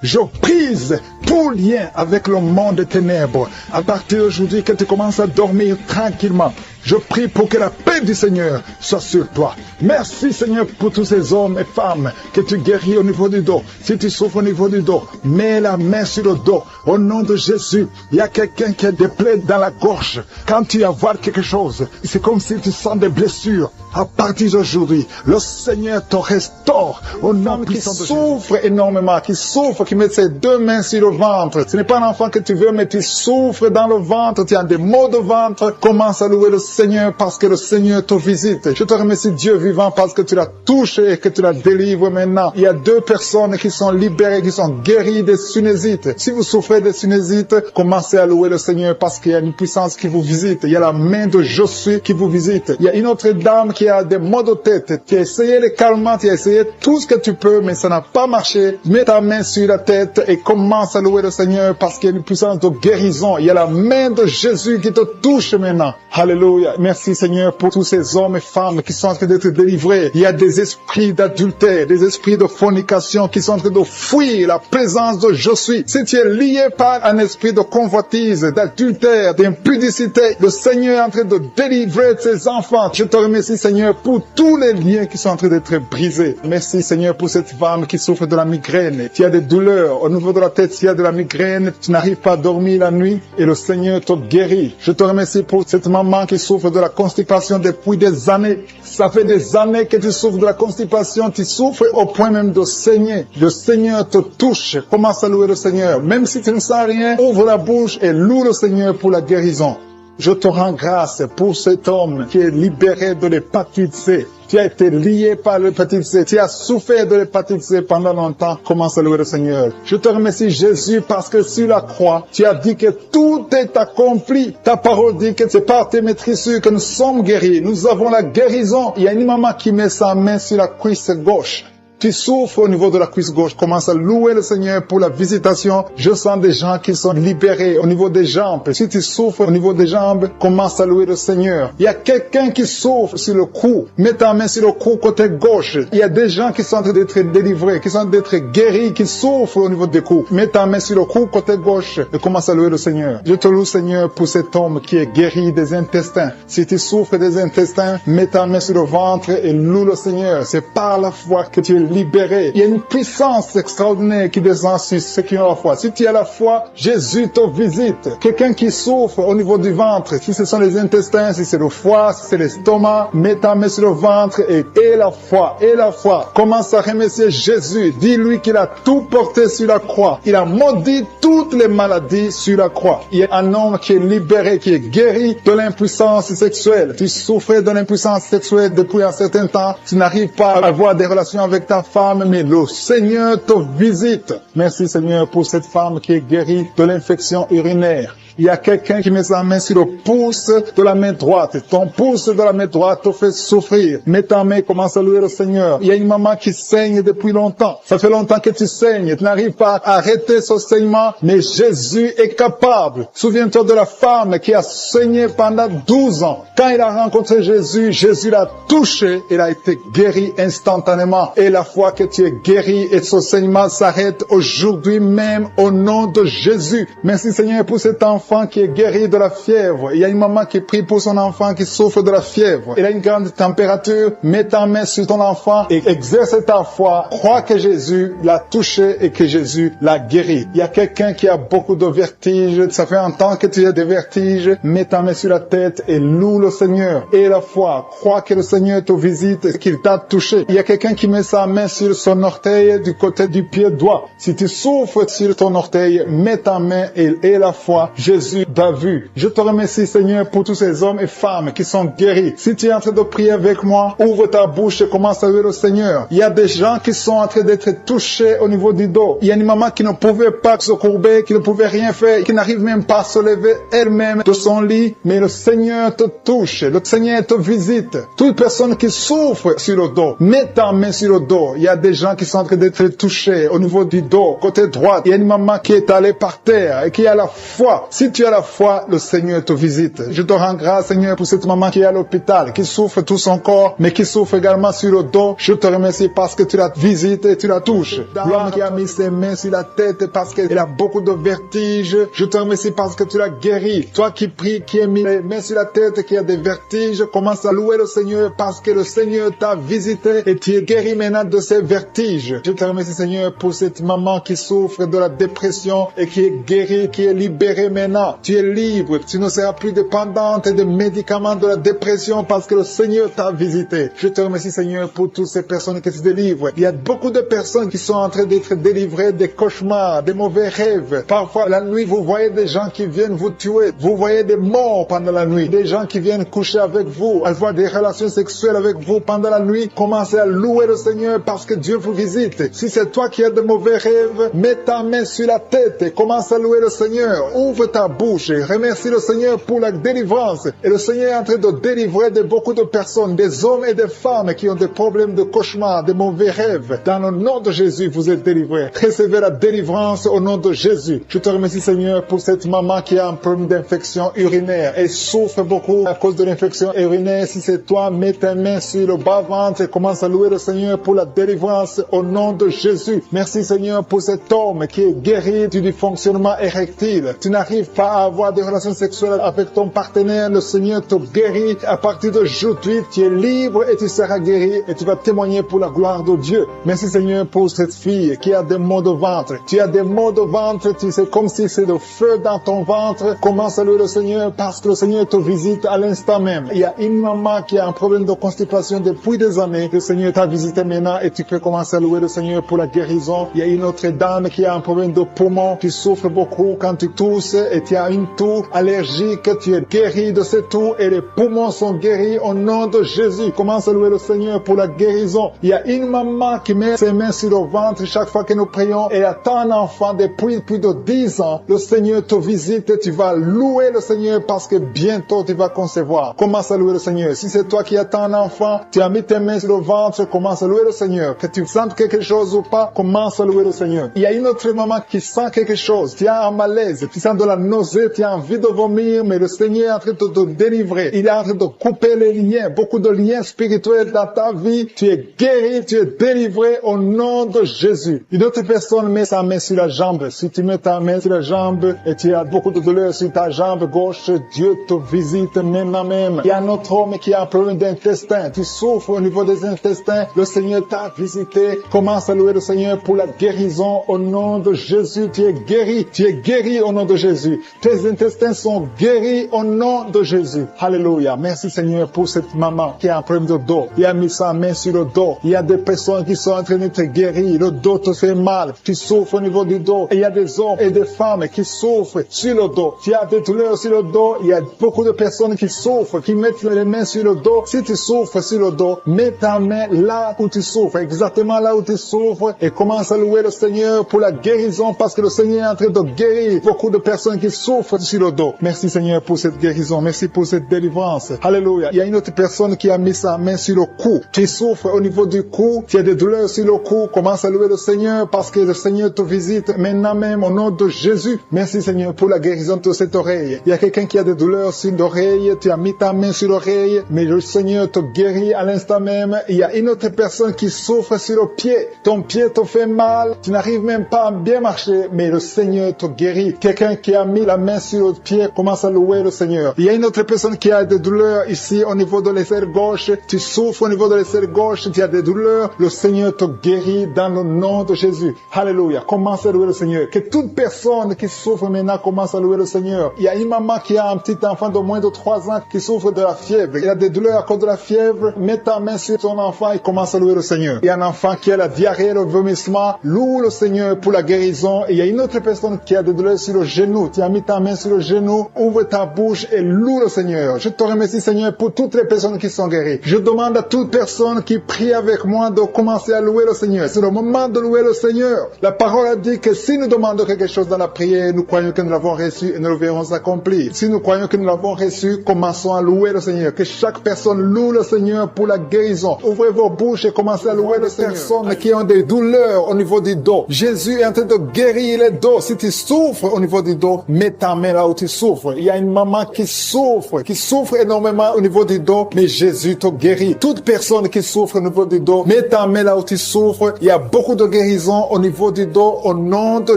Je brise tout lien avec le monde des ténèbres. À partir d'aujourd'hui, que tu commences à dormir tranquillement. Je prie pour que la paix du Seigneur soit sur toi. Merci Seigneur pour tous ces hommes et femmes que tu guéris au niveau du dos. Si tu souffres au niveau du dos, mets la main sur le dos. Au nom de Jésus, il y a quelqu'un qui a des plaies dans la gorge. Quand tu vas voir quelque chose, c'est comme si tu sens des blessures. À partir d'aujourd'hui, le Seigneur te restaure. Au nom qui souffre énormément, qui souffre, qui met ses 2 mains sur le ventre. Ce n'est pas un enfant que tu veux, mais tu souffres dans le ventre. Tu as des maux de ventre. Commence à louer le Seigneur parce que le Seigneur te visite. Je te remercie Dieu vivant parce que tu l'as touché et que tu la délivres maintenant. Il y a 2 personnes qui sont libérées, qui sont guéries des sinusites. Si vous souffrez des sinusites, commencez à louer le Seigneur parce qu'il y a une puissance qui vous visite. Il y a la main de Je suis qui vous visite. Il y a une autre dame qui a des maux de tête. Tu as essayé les calmants, tu as essayé tout ce que tu peux, mais ça n'a pas marché. Mets ta main sur la tête et commence à louer le Seigneur parce qu'il y a une puissance de guérison. Il y a la main de Jésus qui te touche maintenant. Alléluia. Merci Seigneur pour tous ces hommes et femmes qui sont en train d'être délivrés. Il y a des esprits d'adultère, des esprits de fornication qui sont en train de fuir la présence de Je suis. Si tu es lié par un esprit de convoitise, d'adultère, d'impudicité, le Seigneur est en train de délivrer ses enfants. Je te remercie Seigneur pour tous les liens qui sont en train d'être brisés. Merci Seigneur pour cette femme qui souffre de la migraine. Tu as des douleurs au niveau de la tête, tu as de la migraine, tu n'arrives pas à dormir la nuit et le Seigneur te guérit. Je te remercie pour cette maman qui souffre de la constipation depuis des années. Ça fait des années que tu souffres de la constipation, tu souffres au point même de saigner. Le Seigneur te touche. Commence à louer le Seigneur. Même si tu ne sens rien, ouvre la bouche et loue le Seigneur pour la guérison. Je te rends grâce pour cet homme qui est libéré de l'hépatite C. Tu as été lié par l'hépatite C. Tu as souffert de l'hépatite C pendant longtemps. Commence à louer le Seigneur. Je te remercie, Jésus, parce que sur la croix, tu as dit que tout est accompli. Ta parole dit que c'est par tes maîtrisures que nous sommes guéris. Nous avons la guérison. Il y a une maman qui met sa main sur la cuisse gauche. Tu souffres au niveau de la cuisse gauche, commence à louer le Seigneur pour la visitation. Je sens des gens qui sont libérés au niveau des jambes. Si tu souffres au niveau des jambes, commence à louer le Seigneur. Il y a quelqu'un qui souffre sur le cou. Mets ta main sur le cou côté gauche. Il y a des gens qui sont en train d'être délivrés, qui sont en train d'être guéris, qui souffrent au niveau des coups. Mets ta main sur le cou côté gauche et commence à louer le Seigneur. Je te loue, Seigneur, pour cet homme qui est guéri des intestins. Si tu souffres des intestins, mets ta main sur le ventre et loue le Seigneur. C'est par la foi que tu es libéré. Il y a une puissance extraordinaire qui descend sur ceux qui ont la foi. Si tu as la foi, Jésus te visite. Quelqu'un qui souffre au niveau du ventre, si ce sont les intestins, si c'est le foie, si c'est l'estomac, mets ta main sur le ventre et la foi, et la foi. Commence à remercier Jésus. Dis-lui qu'il a tout porté sur la croix. Il a maudit toutes les maladies sur la croix. Il y a un homme qui est libéré, qui est guéri de l'impuissance sexuelle. Tu souffrais de l'impuissance sexuelle depuis un certain temps. Tu n'arrives pas à avoir des relations avec ta femme, mais le Seigneur te visite. Merci Seigneur pour cette femme qui est guérie de l'infection urinaire. Il y a quelqu'un qui met sa main sur le pouce de la main droite. Ton pouce de la main droite te fait souffrir. Mets ta main, commence à louer le Seigneur. Il y a une maman qui saigne depuis longtemps. Ça fait longtemps que tu saignes. Tu n'arrives pas à arrêter ce saignement, mais Jésus est capable. Souviens-toi de la femme qui a saigné pendant 12 ans. Quand il a rencontré Jésus, Jésus l'a touché. Il a été guéri instantanément. Et la fois que tu es guéri et ce saignement s'arrête aujourd'hui même au nom de Jésus. Merci Seigneur pour cet enfant qui est guéri de la fièvre. Il y a une maman qui prie pour son enfant qui souffre de la fièvre. Il a une grande température. Mets ta main sur ton enfant et exerce ta foi. Crois que Jésus l'a touché et que Jésus l'a guéri. Il y a quelqu'un qui a beaucoup de vertiges. Ça fait un temps que tu as des vertiges. Mets ta main sur la tête et loue le Seigneur. Et la foi. Crois que le Seigneur te visite et qu'il t'a touché. Il y a quelqu'un qui met sa main sur son orteil du côté du pied droit. Si tu souffres sur ton orteil, mets ta main et la foi. Jésus t'a vu. Je te remercie Seigneur pour tous ces hommes et femmes qui sont guéris. Si tu es en train de prier avec moi, ouvre ta bouche et commence à louer le Seigneur. Il y a des gens qui sont en train d'être touchés au niveau du dos. Il y a une maman qui ne pouvait pas se courber, qui ne pouvait rien faire, qui n'arrive même pas à se lever elle-même de son lit. Mais le Seigneur te touche. Le Seigneur te visite. Toute personne qui souffre sur le dos, mets ta main sur le dos. Il y a des gens qui sont en train d'être touchés au niveau du dos, côté droit. Il y a une maman qui est allée par terre et qui a la foi. Si tu as la foi, le Seigneur te visite. Je te rends grâce, Seigneur, pour cette maman qui est à l'hôpital, qui souffre tout son corps, mais qui souffre également sur le dos. Je te remercie parce que tu la visites et tu la touches. L'homme qui a mis ses mains sur la tête parce qu'il a beaucoup de vertiges. Je te remercie parce que tu l'as guéri. Toi qui pries, qui as mis les mains sur la tête, qui a des vertiges, commence à louer le Seigneur parce que le Seigneur t'a visité et tu es guéri maintenant de ces vertiges. Je te remercie, Seigneur, pour cette maman qui souffre de la dépression et qui est guérie, qui est libérée maintenant. Tu es libre, tu ne seras plus dépendante des médicaments de la dépression parce que le Seigneur t'a visité. Je te remercie Seigneur pour toutes ces personnes qui se délivrent. Il y a beaucoup de personnes qui sont en train d'être délivrées des cauchemars, des mauvais rêves. Parfois la nuit vous voyez des gens qui viennent vous tuer, vous voyez des morts pendant la nuit, des gens qui viennent coucher avec vous, avoir des relations sexuelles avec vous pendant la nuit. Commencez à louer le Seigneur parce que Dieu vous visite. Si c'est toi qui as de mauvais rêves, mets ta main sur la tête et commence à louer le Seigneur. Ouvre ta bouche et remercie le Seigneur pour la délivrance. Et le Seigneur est en train de délivrer de beaucoup de personnes, des hommes et des femmes qui ont des problèmes de cauchemar, de mauvais rêves. Dans le nom de Jésus, vous êtes délivrés. Recevez la délivrance au nom de Jésus. Je te remercie Seigneur pour cette maman qui a un problème d'infection urinaire et souffre beaucoup à cause de l'infection urinaire. Si c'est toi, mets tes mains sur le bas-ventre et commence à louer le Seigneur pour la délivrance au nom de Jésus. Merci Seigneur pour cet homme qui est guéri du dysfonctionnement érectile. Tu n'arrives pas à avoir des relations sexuelles avec ton partenaire, le Seigneur te guérit. À partir d'aujourd'hui, tu es libre et tu seras guéri et tu vas témoigner pour la gloire de Dieu. Merci Seigneur pour cette fille qui a des maux de ventre. Tu as des maux de ventre, tu sais, comme si c'est le feu dans ton ventre. Commence à louer le Seigneur parce que le Seigneur te visite à l'instant même. Il y a une maman qui a un problème de constipation depuis des années. Le Seigneur t'a visité maintenant et tu peux commencer à louer le Seigneur pour la guérison. Il y a une autre dame qui a un problème de poumon. Tu souffres beaucoup quand tu tousses et tu as une toux allergique, tu es guéri de cette toux et les poumons sont guéris au nom de Jésus. Commence à louer le Seigneur pour la guérison. Il y a une maman qui met ses mains sur le ventre chaque fois que nous prions et attend un enfant depuis plus de 10 ans. Le Seigneur te visite et tu vas louer le Seigneur parce que bientôt tu vas concevoir. Commence à louer le Seigneur. Si c'est toi qui attends un enfant, tu as mis tes mains sur le ventre, commence à louer le Seigneur. Que tu sentes quelque chose ou pas, commence à louer le Seigneur. Il y a une autre maman qui sent quelque chose. Tu as un malaise, tu sens de la nausée, tu as envie de vomir, mais le Seigneur est en train de te délivrer. Il est en train de couper les liens, beaucoup de liens spirituels dans ta vie. Tu es guéri, tu es délivré au nom de Jésus. Une autre personne met sa main sur la jambe. Si tu mets ta main sur la jambe et tu as beaucoup de douleur sur ta jambe gauche, Dieu te visite maintenant même. Il y a un autre homme qui a un problème d'intestin. Tu souffres au niveau des intestins. Le Seigneur t'a visité. Commence à louer le Seigneur pour la guérison au nom de Jésus. Tu es guéri. Tu es guéri au nom de Jésus. Tes intestins sont guéris au nom de Jésus. Alléluia. Merci Seigneur pour cette maman qui a un problème de dos. Il a mis sa main sur le dos. Il y a des personnes qui sont en train d'être guéries. Le dos te fait mal. Tu souffres au niveau du dos. Et il y a des hommes et des femmes qui souffrent sur le dos. Tu as des douleurs sur le dos. Il y a beaucoup de personnes qui souffrent, qui mettent les mains sur le dos. Si tu souffres sur le dos, mets ta main là où tu souffres, exactement là où tu souffres, et commence à louer le Seigneur pour la guérison parce que le Seigneur est en train de guérir beaucoup de personnes qui souffrent sur le dos. Merci Seigneur pour cette guérison. Merci pour cette délivrance. Alléluia. Il y a une autre personne qui a mis sa main sur le cou. Tu souffres au niveau du cou. Tu as des douleurs sur le cou. Commence à louer le Seigneur parce que le Seigneur te visite maintenant même au nom de Jésus. Merci Seigneur pour la guérison de cette oreille. Il y a quelqu'un qui a des douleurs sur l'oreille. Tu as mis ta main sur l'oreille, mais le Seigneur te guérit à l'instant même. Il y a une autre personne qui souffre sur le pied. Ton pied te fait mal. Tu n'arrives même pas à bien marcher, mais le Seigneur te guérit. Quelqu'un qui a mis la main sur le pied, commence à louer le Seigneur. Il y a une autre personne qui a des douleurs ici au niveau de l'aisselle gauche. Tu souffres au niveau de l'aisselle gauche. Tu as des douleurs. Le Seigneur te guérit dans le nom de Jésus. Alléluia. Commence à louer le Seigneur. Que toute personne qui souffre maintenant commence à louer le Seigneur. Il y a une maman qui a un petit enfant de moins de 3 ans qui souffre de la fièvre. Il a des douleurs à cause de la fièvre. Mets ta main sur ton enfant et commence à louer le Seigneur. Il y a un enfant qui a la diarrhée, le vomissement. Loue le Seigneur pour la guérison. Et il y a une autre personne qui a des douleurs sur le genou. Tu as mis ta main sur le genou. Ouvre ta bouche et loue le Seigneur. Je te remercie Seigneur pour toutes les personnes qui sont guéries. Je demande à toute personne qui prie avec moi de commencer à louer le Seigneur. C'est le moment de louer le Seigneur. La parole a dit que si nous demandons quelque chose dans la prière, nous croyons que nous l'avons reçu et nous le verrons s'accomplir. Si nous croyons que nous l'avons reçu, commençons à louer le Seigneur. Que chaque personne loue le Seigneur pour la guérison. Ouvrez vos bouches et commencez à louer le Seigneur. Personnes qui ont des douleurs au niveau du dos. Jésus est en train de guérir les dos. Si tu souffres au niveau du dos, mets ta main là où tu souffres. Il y a une maman qui souffre énormément au niveau du dos, mais Jésus te guérit. Toute personne qui souffre au niveau du dos, mets ta main là où tu souffres. Il y a beaucoup de guérison au niveau du dos au nom de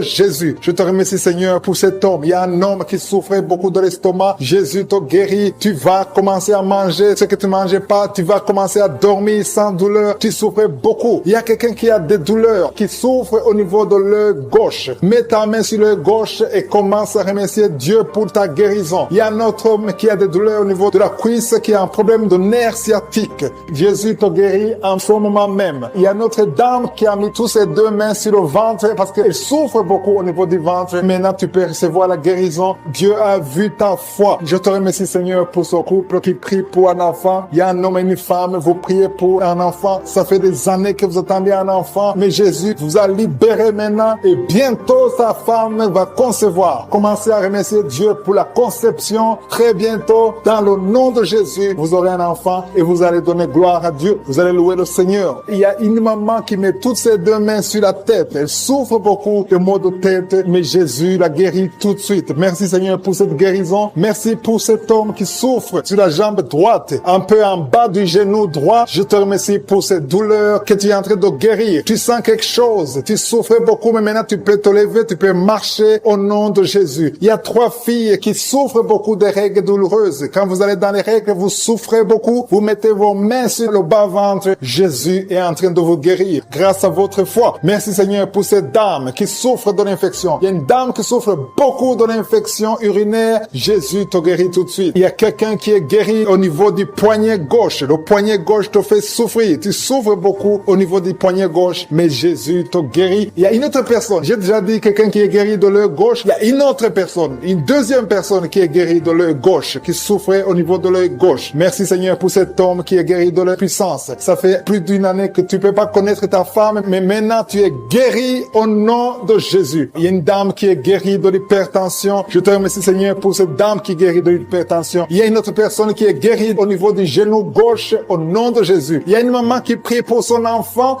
Jésus. Je te remercie Seigneur pour cet homme. Il y a un homme qui souffrait beaucoup de l'estomac. Jésus te guérit. Tu vas commencer à manger ce que tu ne mangeais pas. Tu vas commencer à dormir sans douleur. Tu souffrais beaucoup. Il y a quelqu'un qui a des douleurs, qui souffre au niveau de l'œil gauche. Mets ta main sur l'œil gauche et commence à remercier Dieu pour ta guérison. Il y a un autre homme qui a des douleurs au niveau de la cuisse, qui a un problème de nerf sciatique. Jésus te guérit en ce moment même. Il y a une autre dame qui a mis toutes ses 2 mains sur le ventre parce qu'elle souffre beaucoup au niveau du ventre. Maintenant, tu peux recevoir la guérison. Dieu a vu ta foi. Je te remercie, Seigneur, pour ce couple qui prie pour un enfant. Il y a un homme et une femme. Vous priez pour un enfant. Ça fait des années que vous attendez un enfant. Mais Jésus vous a libéré maintenant. Et bientôt, sa femme va concevoir. Commencez à remercier Dieu pour la conception. Très bientôt, dans le nom de Jésus, vous aurez un enfant et vous allez donner gloire à Dieu. Vous allez louer le Seigneur. Il y a une maman qui met toutes ses 2 mains sur la tête. Elle souffre beaucoup de maux de tête, mais Jésus la guérit tout de suite. Merci Seigneur pour cette guérison. Merci pour cet homme qui souffre sur la jambe droite, un peu en bas du genou droit. Je te remercie pour cette douleur que tu es en train de guérir. Tu sens quelque chose. Tu souffrais beaucoup, mais maintenant tu peux te lever, tu peux marcher au nom de Jésus. Il y a 3 filles qui souffrent beaucoup des règles douloureuses. Quand vous allez dans les règles, vous souffrez beaucoup. Vous mettez vos mains sur le bas-ventre. Jésus est en train de vous guérir grâce à votre foi. Merci Seigneur pour cette dame qui souffre de l'infection. Il y a une dame qui souffre beaucoup de l'infection urinaire. Jésus te guérit tout de suite. Il y a quelqu'un qui est guéri au niveau du poignet gauche. Le poignet gauche te fait souffrir. Tu souffres beaucoup au niveau du poignet gauche, mais Jésus te guérit. Il y a une autre personne. J'ai déjà dit quelqu'un qui est guéri de l'œil gauche. Il y a une autre autre personne, une deuxième personne qui est guérie de l'œil gauche, qui souffrait au niveau de l'œil gauche. Merci Seigneur pour cet homme qui est guéri de la puissance. Ça fait plus d'une année que tu peux pas connaître ta femme, mais maintenant tu es guéri au nom de Jésus. Il y a une dame qui est guérie de l'hypertension. Je te remercie Seigneur pour cette dame qui est guérie de l'hypertension. Il y a une autre personne qui est guérie au niveau du genou gauche au nom de Jésus. Il y a une maman qui prie pour son enfant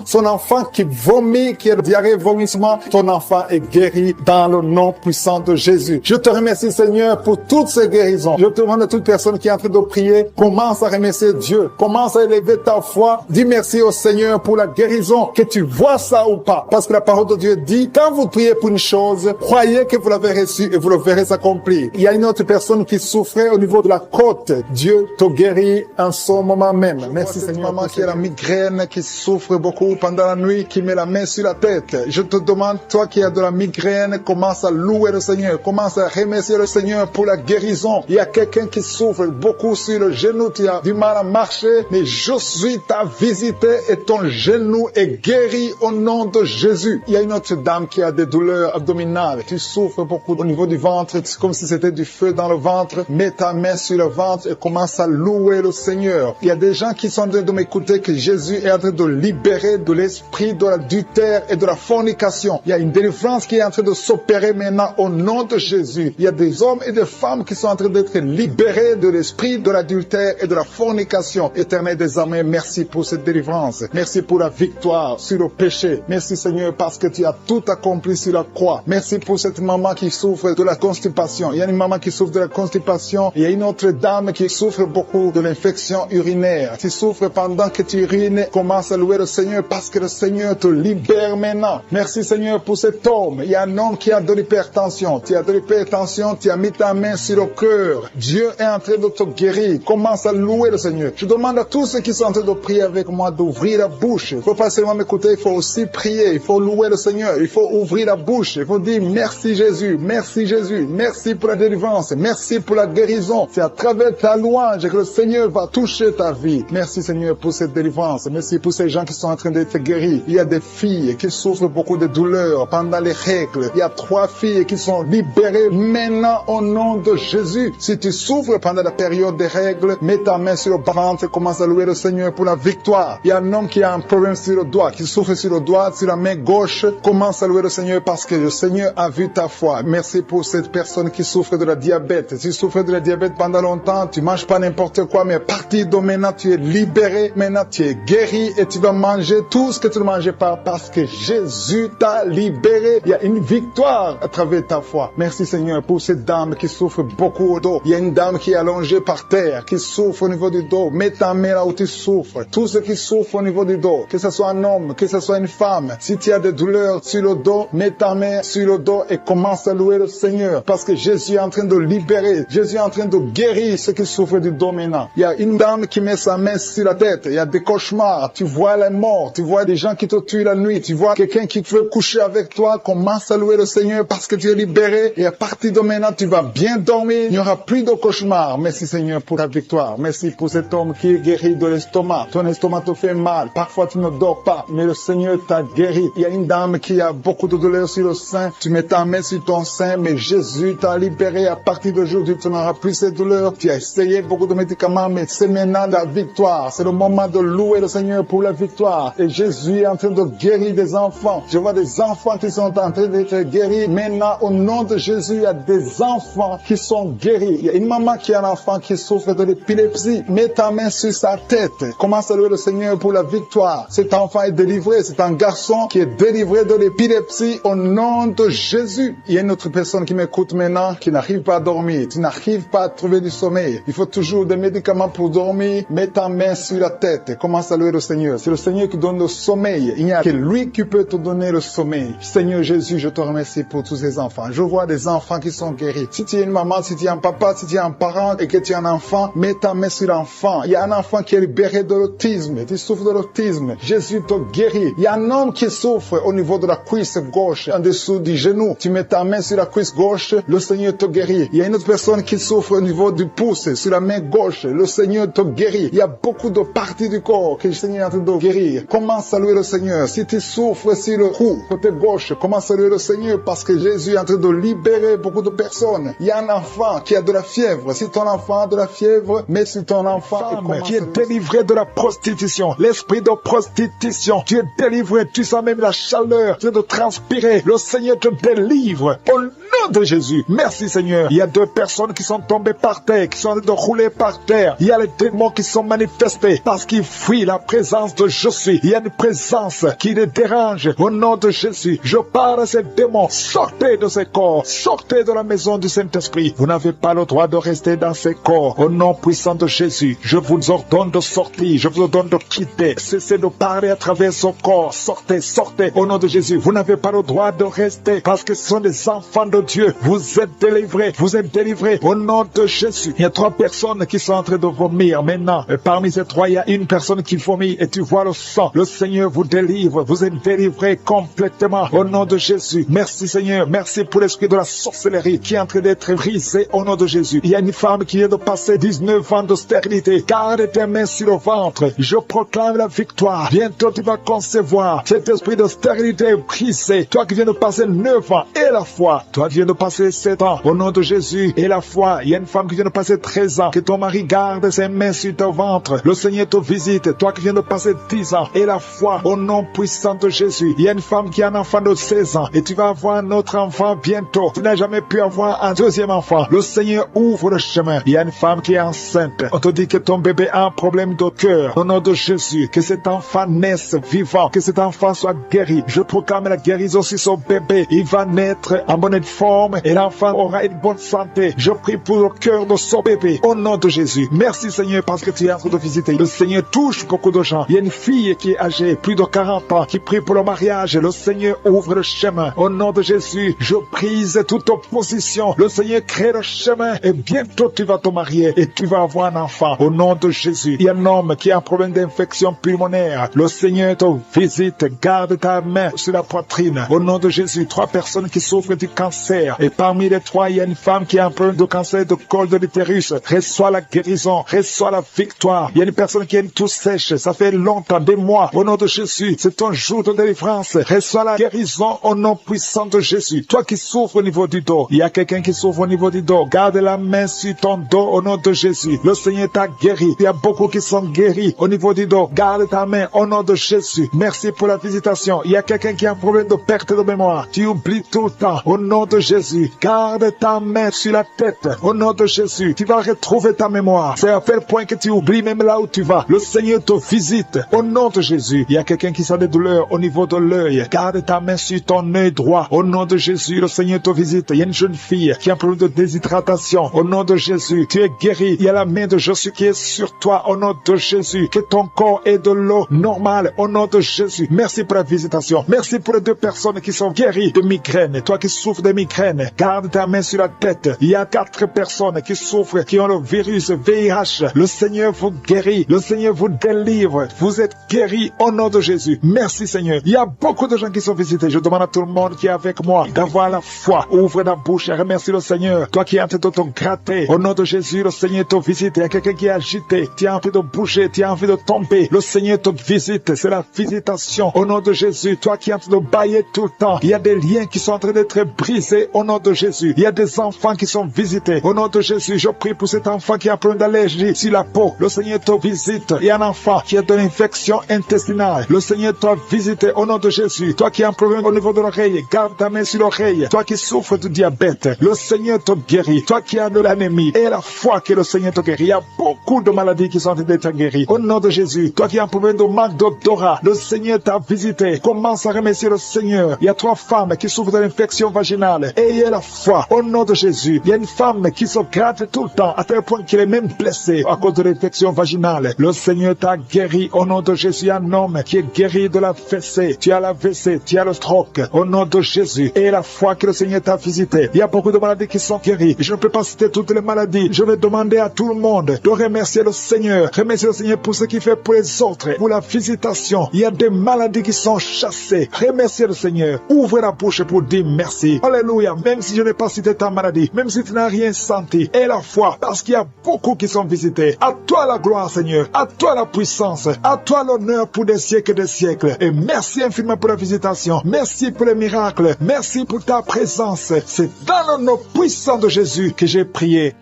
qui vomit, qui a diarrhée, vomissement. Ton enfant est guéri dans le nom puissant de Jésus. Je te remercie Seigneur pour toutes ces guérisons. Je te demande à toute personne qui est en train de prier, commence à remercier Dieu. Commence à élever ta foi. Dis merci au Seigneur pour la guérison, que tu vois ça ou pas. Parce que la parole de Dieu dit, quand vous priez pour une chose, croyez que vous l'avez reçue et vous le verrez s'accomplir. Il y a une autre personne qui souffrait au niveau de la côte. Dieu te guérit en ce moment même. Merci Seigneur. Maman qui a la migraine, qui souffre beaucoup pendant la nuit, qui met la main sur la tête. Je te demande, toi qui as de la migraine, commence à louer le Seigneur. Commence à remercier le Seigneur pour la guérison. Il y a quelqu'un qui souffre beaucoup sur le genou. Tu as du mal à marcher, mais je suis ta visité et ton genou est guéri au nom de Jésus. Il y a une autre dame qui a des douleurs abdominales. Tu souffres beaucoup au niveau du ventre. C'est comme si c'était du feu dans le ventre. Mets ta main sur le ventre et commence à louer le Seigneur. Il y a des gens qui sont en train de m'écouter que Jésus est en train de libérer de l'esprit de l'adultère et de la fornication. Il y a une délivrance qui est en train de s'opérer maintenant au nom de Jésus. Il y a des hommes et des femmes qui sont en train d'être libérés de l'esprit de l'adultère et de la fornication. Éternel des armées, merci pour cette délivrance. Merci pour la victoire sur le péché. Merci Seigneur parce que tu as tout accompli sur la croix. Merci pour cette maman qui souffre de la constipation. Il y a une maman qui souffre de la constipation. Il y a une autre dame qui souffre beaucoup de l'infection urinaire. Tu souffres pendant que tu urines. Commence à louer le Seigneur parce que le Seigneur te libère maintenant. Merci Seigneur pour cet homme. Il y a un homme qui a de l'hypertension. Tu as de l'hypertension, tu as mis ta main sur le cœur. Dieu est en train de te guérir. Commence à louer le Seigneur. Je demande à tous ceux qui sont en train de prier avec moi d'ouvrir la bouche. Il ne faut pas seulement m'écouter, il faut aussi prier. Il faut louer le Seigneur. Il faut ouvrir la bouche. Il faut dire merci Jésus, merci Jésus, merci pour la délivrance, merci pour la guérison. C'est à travers ta louange que le Seigneur va toucher ta vie. Merci Seigneur pour cette délivrance. Merci pour ces gens qui sont en train d'être guéris. Il y a des filles qui souffrent beaucoup de douleurs pendant les règles. Il y a 3 filles qui sont libérées maintenant au nom de Jésus. Si tu souffres pendant la période des règles, mets ta main sur le ventre et commence à louer le Seigneur pour la victoire. Il y a un homme qui a un problème sur le doigt, qui souffre sur le doigt, sur la main gauche. Commence à louer le Seigneur parce que le Seigneur a vu ta foi. Merci pour cette personne qui souffre de la diabète. Si tu souffres de la diabète pendant longtemps, tu manges pas n'importe quoi, mais à partir de maintenant, tu es libéré. Maintenant, tu es guéri et tu vas manger tout ce que tu ne mangeais pas parce que Jésus t'a libéré. Il y a une victoire à travers ta foi. Merci Seigneur pour cette dame qui souffre beaucoup au dos. Il y a une dame qui est allongée par terre, qui souffre au niveau du dos. Mets ta main là où tu souffres. Tous ceux qui souffrent au niveau du dos, que ce soit un homme, que ce soit une femme, si tu as des douleurs sur le dos, mets ta main sur le dos et commence à louer le Seigneur parce que Jésus est en train de libérer. Jésus est en train de guérir ceux qui souffrent du dos maintenant. Il y a une dame qui met sa main sur la tête. Il y a des cauchemars. Tu vois les morts. Tu vois des gens qui te tuent la nuit. Tu vois quelqu'un qui veut coucher avec toi. Commence à louer le Seigneur parce que tu es libéré. Et à partir de maintenant, tu vas bien dormir. Il n'y aura plus de cauchemars. Merci Seigneur pour ta victoire. Merci pour cet homme qui est guéri de l'estomac. Ton estomac te fait mal. Parfois, tu ne dors pas. Mais le Seigneur t'a guéri. Il y a une dame qui a beaucoup de douleurs sur le sein. Tu mets ta main sur ton sein. Mais Jésus t'a libéré. À partir d'aujourd'hui, tu n'auras plus ces douleurs. Tu as essayé beaucoup de médicaments. Mais c'est maintenant la victoire. C'est le moment de louer le Seigneur pour la victoire. Et Jésus est en train de guérir des enfants. Je vois des enfants qui sont en train d'être guéris. Maintenant, au nom de Jésus, il y a des enfants qui sont guéris. Il y a une maman qui a un enfant qui souffre de l'épilepsie. Mets ta main sur sa tête. Commence à louer le Seigneur pour la victoire. Cet enfant est délivré. C'est un garçon qui est délivré de l'épilepsie au nom de Jésus. Il y a une autre personne qui m'écoute maintenant qui n'arrive pas à dormir. Tu n'arrives pas à trouver du sommeil. Il faut toujours des médicaments pour dormir. Mets ta main sur la tête. Commence à louer le Seigneur. C'est le Seigneur qui donne le sommeil. Il n'y a que lui qui peut te donner le sommeil. Seigneur Jésus, je te remercie pour tous ces enfants. Je vois des enfants qui sont guéris. Si tu es une maman, si tu es un papa, si tu es un parent et que tu es un enfant, mets ta main sur l'enfant. Il y a un enfant qui est libéré de l'autisme. Tu souffres de l'autisme. Jésus te guérit. Il y a un homme qui souffre au niveau de la cuisse gauche, en dessous du genou. Tu mets ta main sur la cuisse gauche, le Seigneur te guérit. Il y a une autre personne qui souffre au niveau du pouce, sur la main gauche. Le Seigneur te guérit. Il y a beaucoup de parties du corps que le Seigneur est en train de guérir. Commence à louer le Seigneur. Si tu souffres sur le cou, côté gauche, commence à louer le Seigneur parce que Jésus est en train de libérer libérer beaucoup de personnes. Il y a un enfant qui a de la fièvre. Si ton enfant a de la fièvre, mais si ton enfant qui est délivré de la prostitution, l'esprit de prostitution, tu es délivré, tu sens même la chaleur, tu es de transpirer, le Seigneur te délivre. Au nom de Jésus, merci Seigneur. Il y a 2 personnes qui sont tombées par terre, qui sont en train de rouler par terre. Il y a les démons qui sont manifestés parce qu'ils fuient la présence de je suis. Il y a une présence qui les dérange. Au nom de Jésus, je parle à ces démons. Sortez de ces corps, sortez de la maison du Saint-Esprit. Vous n'avez pas le droit de rester dans ces corps. Au nom puissant de Jésus, je vous ordonne de sortir, je vous ordonne de quitter. Cessez de parler à travers son corps. Sortez, sortez. Au nom de Jésus, vous n'avez pas le droit de rester parce que ce sont des enfants de Dieu. Vous êtes délivrés, vous êtes délivrés. Au nom de Jésus, il y a 3 personnes qui sont en train de vomir maintenant. Et parmi ces 3, il y a une personne qui vomit et tu vois le sang. Le Seigneur vous délivre, vous êtes délivrés complètement. Au nom de Jésus, merci Seigneur, merci pour l'esprit de la sorcellerie qui est en train d'être brisé au nom de Jésus. Il y a une femme qui vient de passer 19 ans de stérilité. Garde tes mains sur le ventre. Je proclame la victoire. Bientôt tu vas concevoir. Cet esprit de stérilité est brisé. Toi qui viens de passer 9 ans et la foi. Toi qui viens de passer 7 ans au nom de Jésus et la foi. Il y a une femme qui vient de passer 13 ans. Que ton mari garde ses mains sur ton ventre. Le Seigneur te visite. Toi qui viens de passer 10 ans et la foi au nom puissant de Jésus. Il y a une femme qui a un enfant de 16 ans et tu vas avoir un autre enfant bientôt. Tu n'as jamais pu avoir un deuxième enfant. Le Seigneur ouvre le chemin. Il y a une femme qui est enceinte. On te dit que ton bébé a un problème de cœur. Au nom de Jésus, que cet enfant naisse vivant, que cet enfant soit guéri. Je proclame la guérison sur son bébé. Il va naître en bonne forme et l'enfant aura une bonne santé. Je prie pour le cœur de son bébé. Au nom de Jésus. Merci Seigneur parce que tu es en train de visiter. Le Seigneur touche beaucoup de gens. Il y a une fille qui est âgée, plus de 40 ans, qui prie pour le mariage. Le Seigneur ouvre le chemin. Au nom de Jésus, je brise toute opposition. Le Seigneur crée le chemin et bientôt tu vas te marier et tu vas avoir un enfant. Au nom de Jésus, il y a un homme qui a un problème d'infection pulmonaire. Le Seigneur te visite. Garde ta main sur la poitrine. Au nom de Jésus, 3 personnes qui souffrent du cancer. Et parmi les 3, il y a une femme qui a un problème de cancer de col de l'utérus. Reçois la guérison. Reçois la victoire. Il y a une personne qui a une toux sèche. Ça fait longtemps, des mois. Au nom de Jésus, c'est ton jour de délivrance. Reçois la guérison au nom puissant de Jésus. Toi qui souffres au niveau du dos, il y a quelqu'un qui souffre au niveau du dos. Garde la main sur ton dos au nom de Jésus. Le Seigneur t'a guéri. Il y a beaucoup qui sont guéris au niveau du dos. Garde ta main au nom de Jésus. Merci pour la visitation. Il y a quelqu'un qui a un problème de perte de mémoire. Tu oublies tout le temps. Au nom de Jésus, garde ta main sur la tête. Au nom de Jésus, tu vas retrouver ta mémoire. C'est à tel point que tu oublies même là où tu vas. Le Seigneur te visite. Au nom de Jésus, il y a quelqu'un qui sent des douleurs au niveau de l'œil. Garde ta main sur ton œil droit. Au nom de Jésus, le Seigneur te visite. Il y a une jeune fille qui a un problème de déshydratation. Au nom de Jésus, tu es guéri. Il y a la main de Jésus qui est sur toi. Au nom de Jésus, que ton corps ait de l'eau normale. Au nom de Jésus, merci pour la visitation. Merci pour les 2 personnes qui sont guéries de migraine. Toi qui souffres de migraine, garde ta main sur la tête. Il y a 4 personnes qui souffrent, qui ont le virus VIH. Le Seigneur vous guérit. Le Seigneur vous délivre. Vous êtes guéris au nom de Jésus. Merci Seigneur. Il y a beaucoup de gens qui sont visités. Je demande à tout le monde qui est avec moi d'avoir la foi. Ouvre la bouche et remercie le Seigneur. Toi qui es en train de te gratter. Au nom de Jésus, le Seigneur te visite. Il y a quelqu'un qui est agité. Tu as envie de bouger. Tu as envie de tomber. Le Seigneur te visite. C'est la visitation. Au nom de Jésus, toi qui es en train de bailler tout le temps. Il y a des liens qui sont en train d'être brisés au nom de Jésus. Il y a des enfants qui sont visités. Au nom de Jésus, je prie pour cet enfant qui a un problème d'allergie sur la peau. Le Seigneur te visite. Il y a un enfant qui a de l'infection intestinale. Le Seigneur t'a visité au nom de Jésus. Toi qui as un problème au niveau de l'oreille, garde ta main sur l'oreille. Toi qui souffres du diabète, le Seigneur te guérit. Toi qui as de l'anémie et la foi que le Seigneur te guérit. Il y a beaucoup de maladies qui sont en train d'être guéries. Au nom de Jésus, toi qui as un problème de manque d'odorat, le Seigneur t'a visité. Commence à remercier le Seigneur. Il y a 3 femmes qui souffrent de l'infection vaginale. Ayez la foi au nom de Jésus. Il y a une femme qui se gratte tout le temps à tel point qu'elle est même blessée à cause de l'infection vaginale. Le Seigneur t'a guéri au nom de Jésus. Il y a un homme qui est guéri de la fessée. Tu as la WC, tu as le stroke. Au nom de Jésus. Et la foi que le Seigneur t'a visité. Il y a beaucoup de maladies qui sont guéries. Je ne peux pas citer toutes les maladies. Je vais demander à tout le monde de remercier le Seigneur. Remercier le Seigneur pour ce qu'il fait pour les autres. Pour la visitation. Il y a des maladies qui sont chassées. Remerciez le Seigneur. Ouvre la bouche pour dire merci. Alléluia. Même si je n'ai pas cité ta maladie. Même si tu n'as rien senti. Et la foi. Parce qu'il y a beaucoup qui sont visités. À toi la gloire, Seigneur. À toi la puissance. À toi l'honneur pour des siècles et des siècles. Et merci infiniment pour la visitation. Merci pour les miracles. Merci pour ta présence. puissance. C'est dans le nom puissant de Jésus que j'ai prié.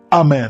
Amen.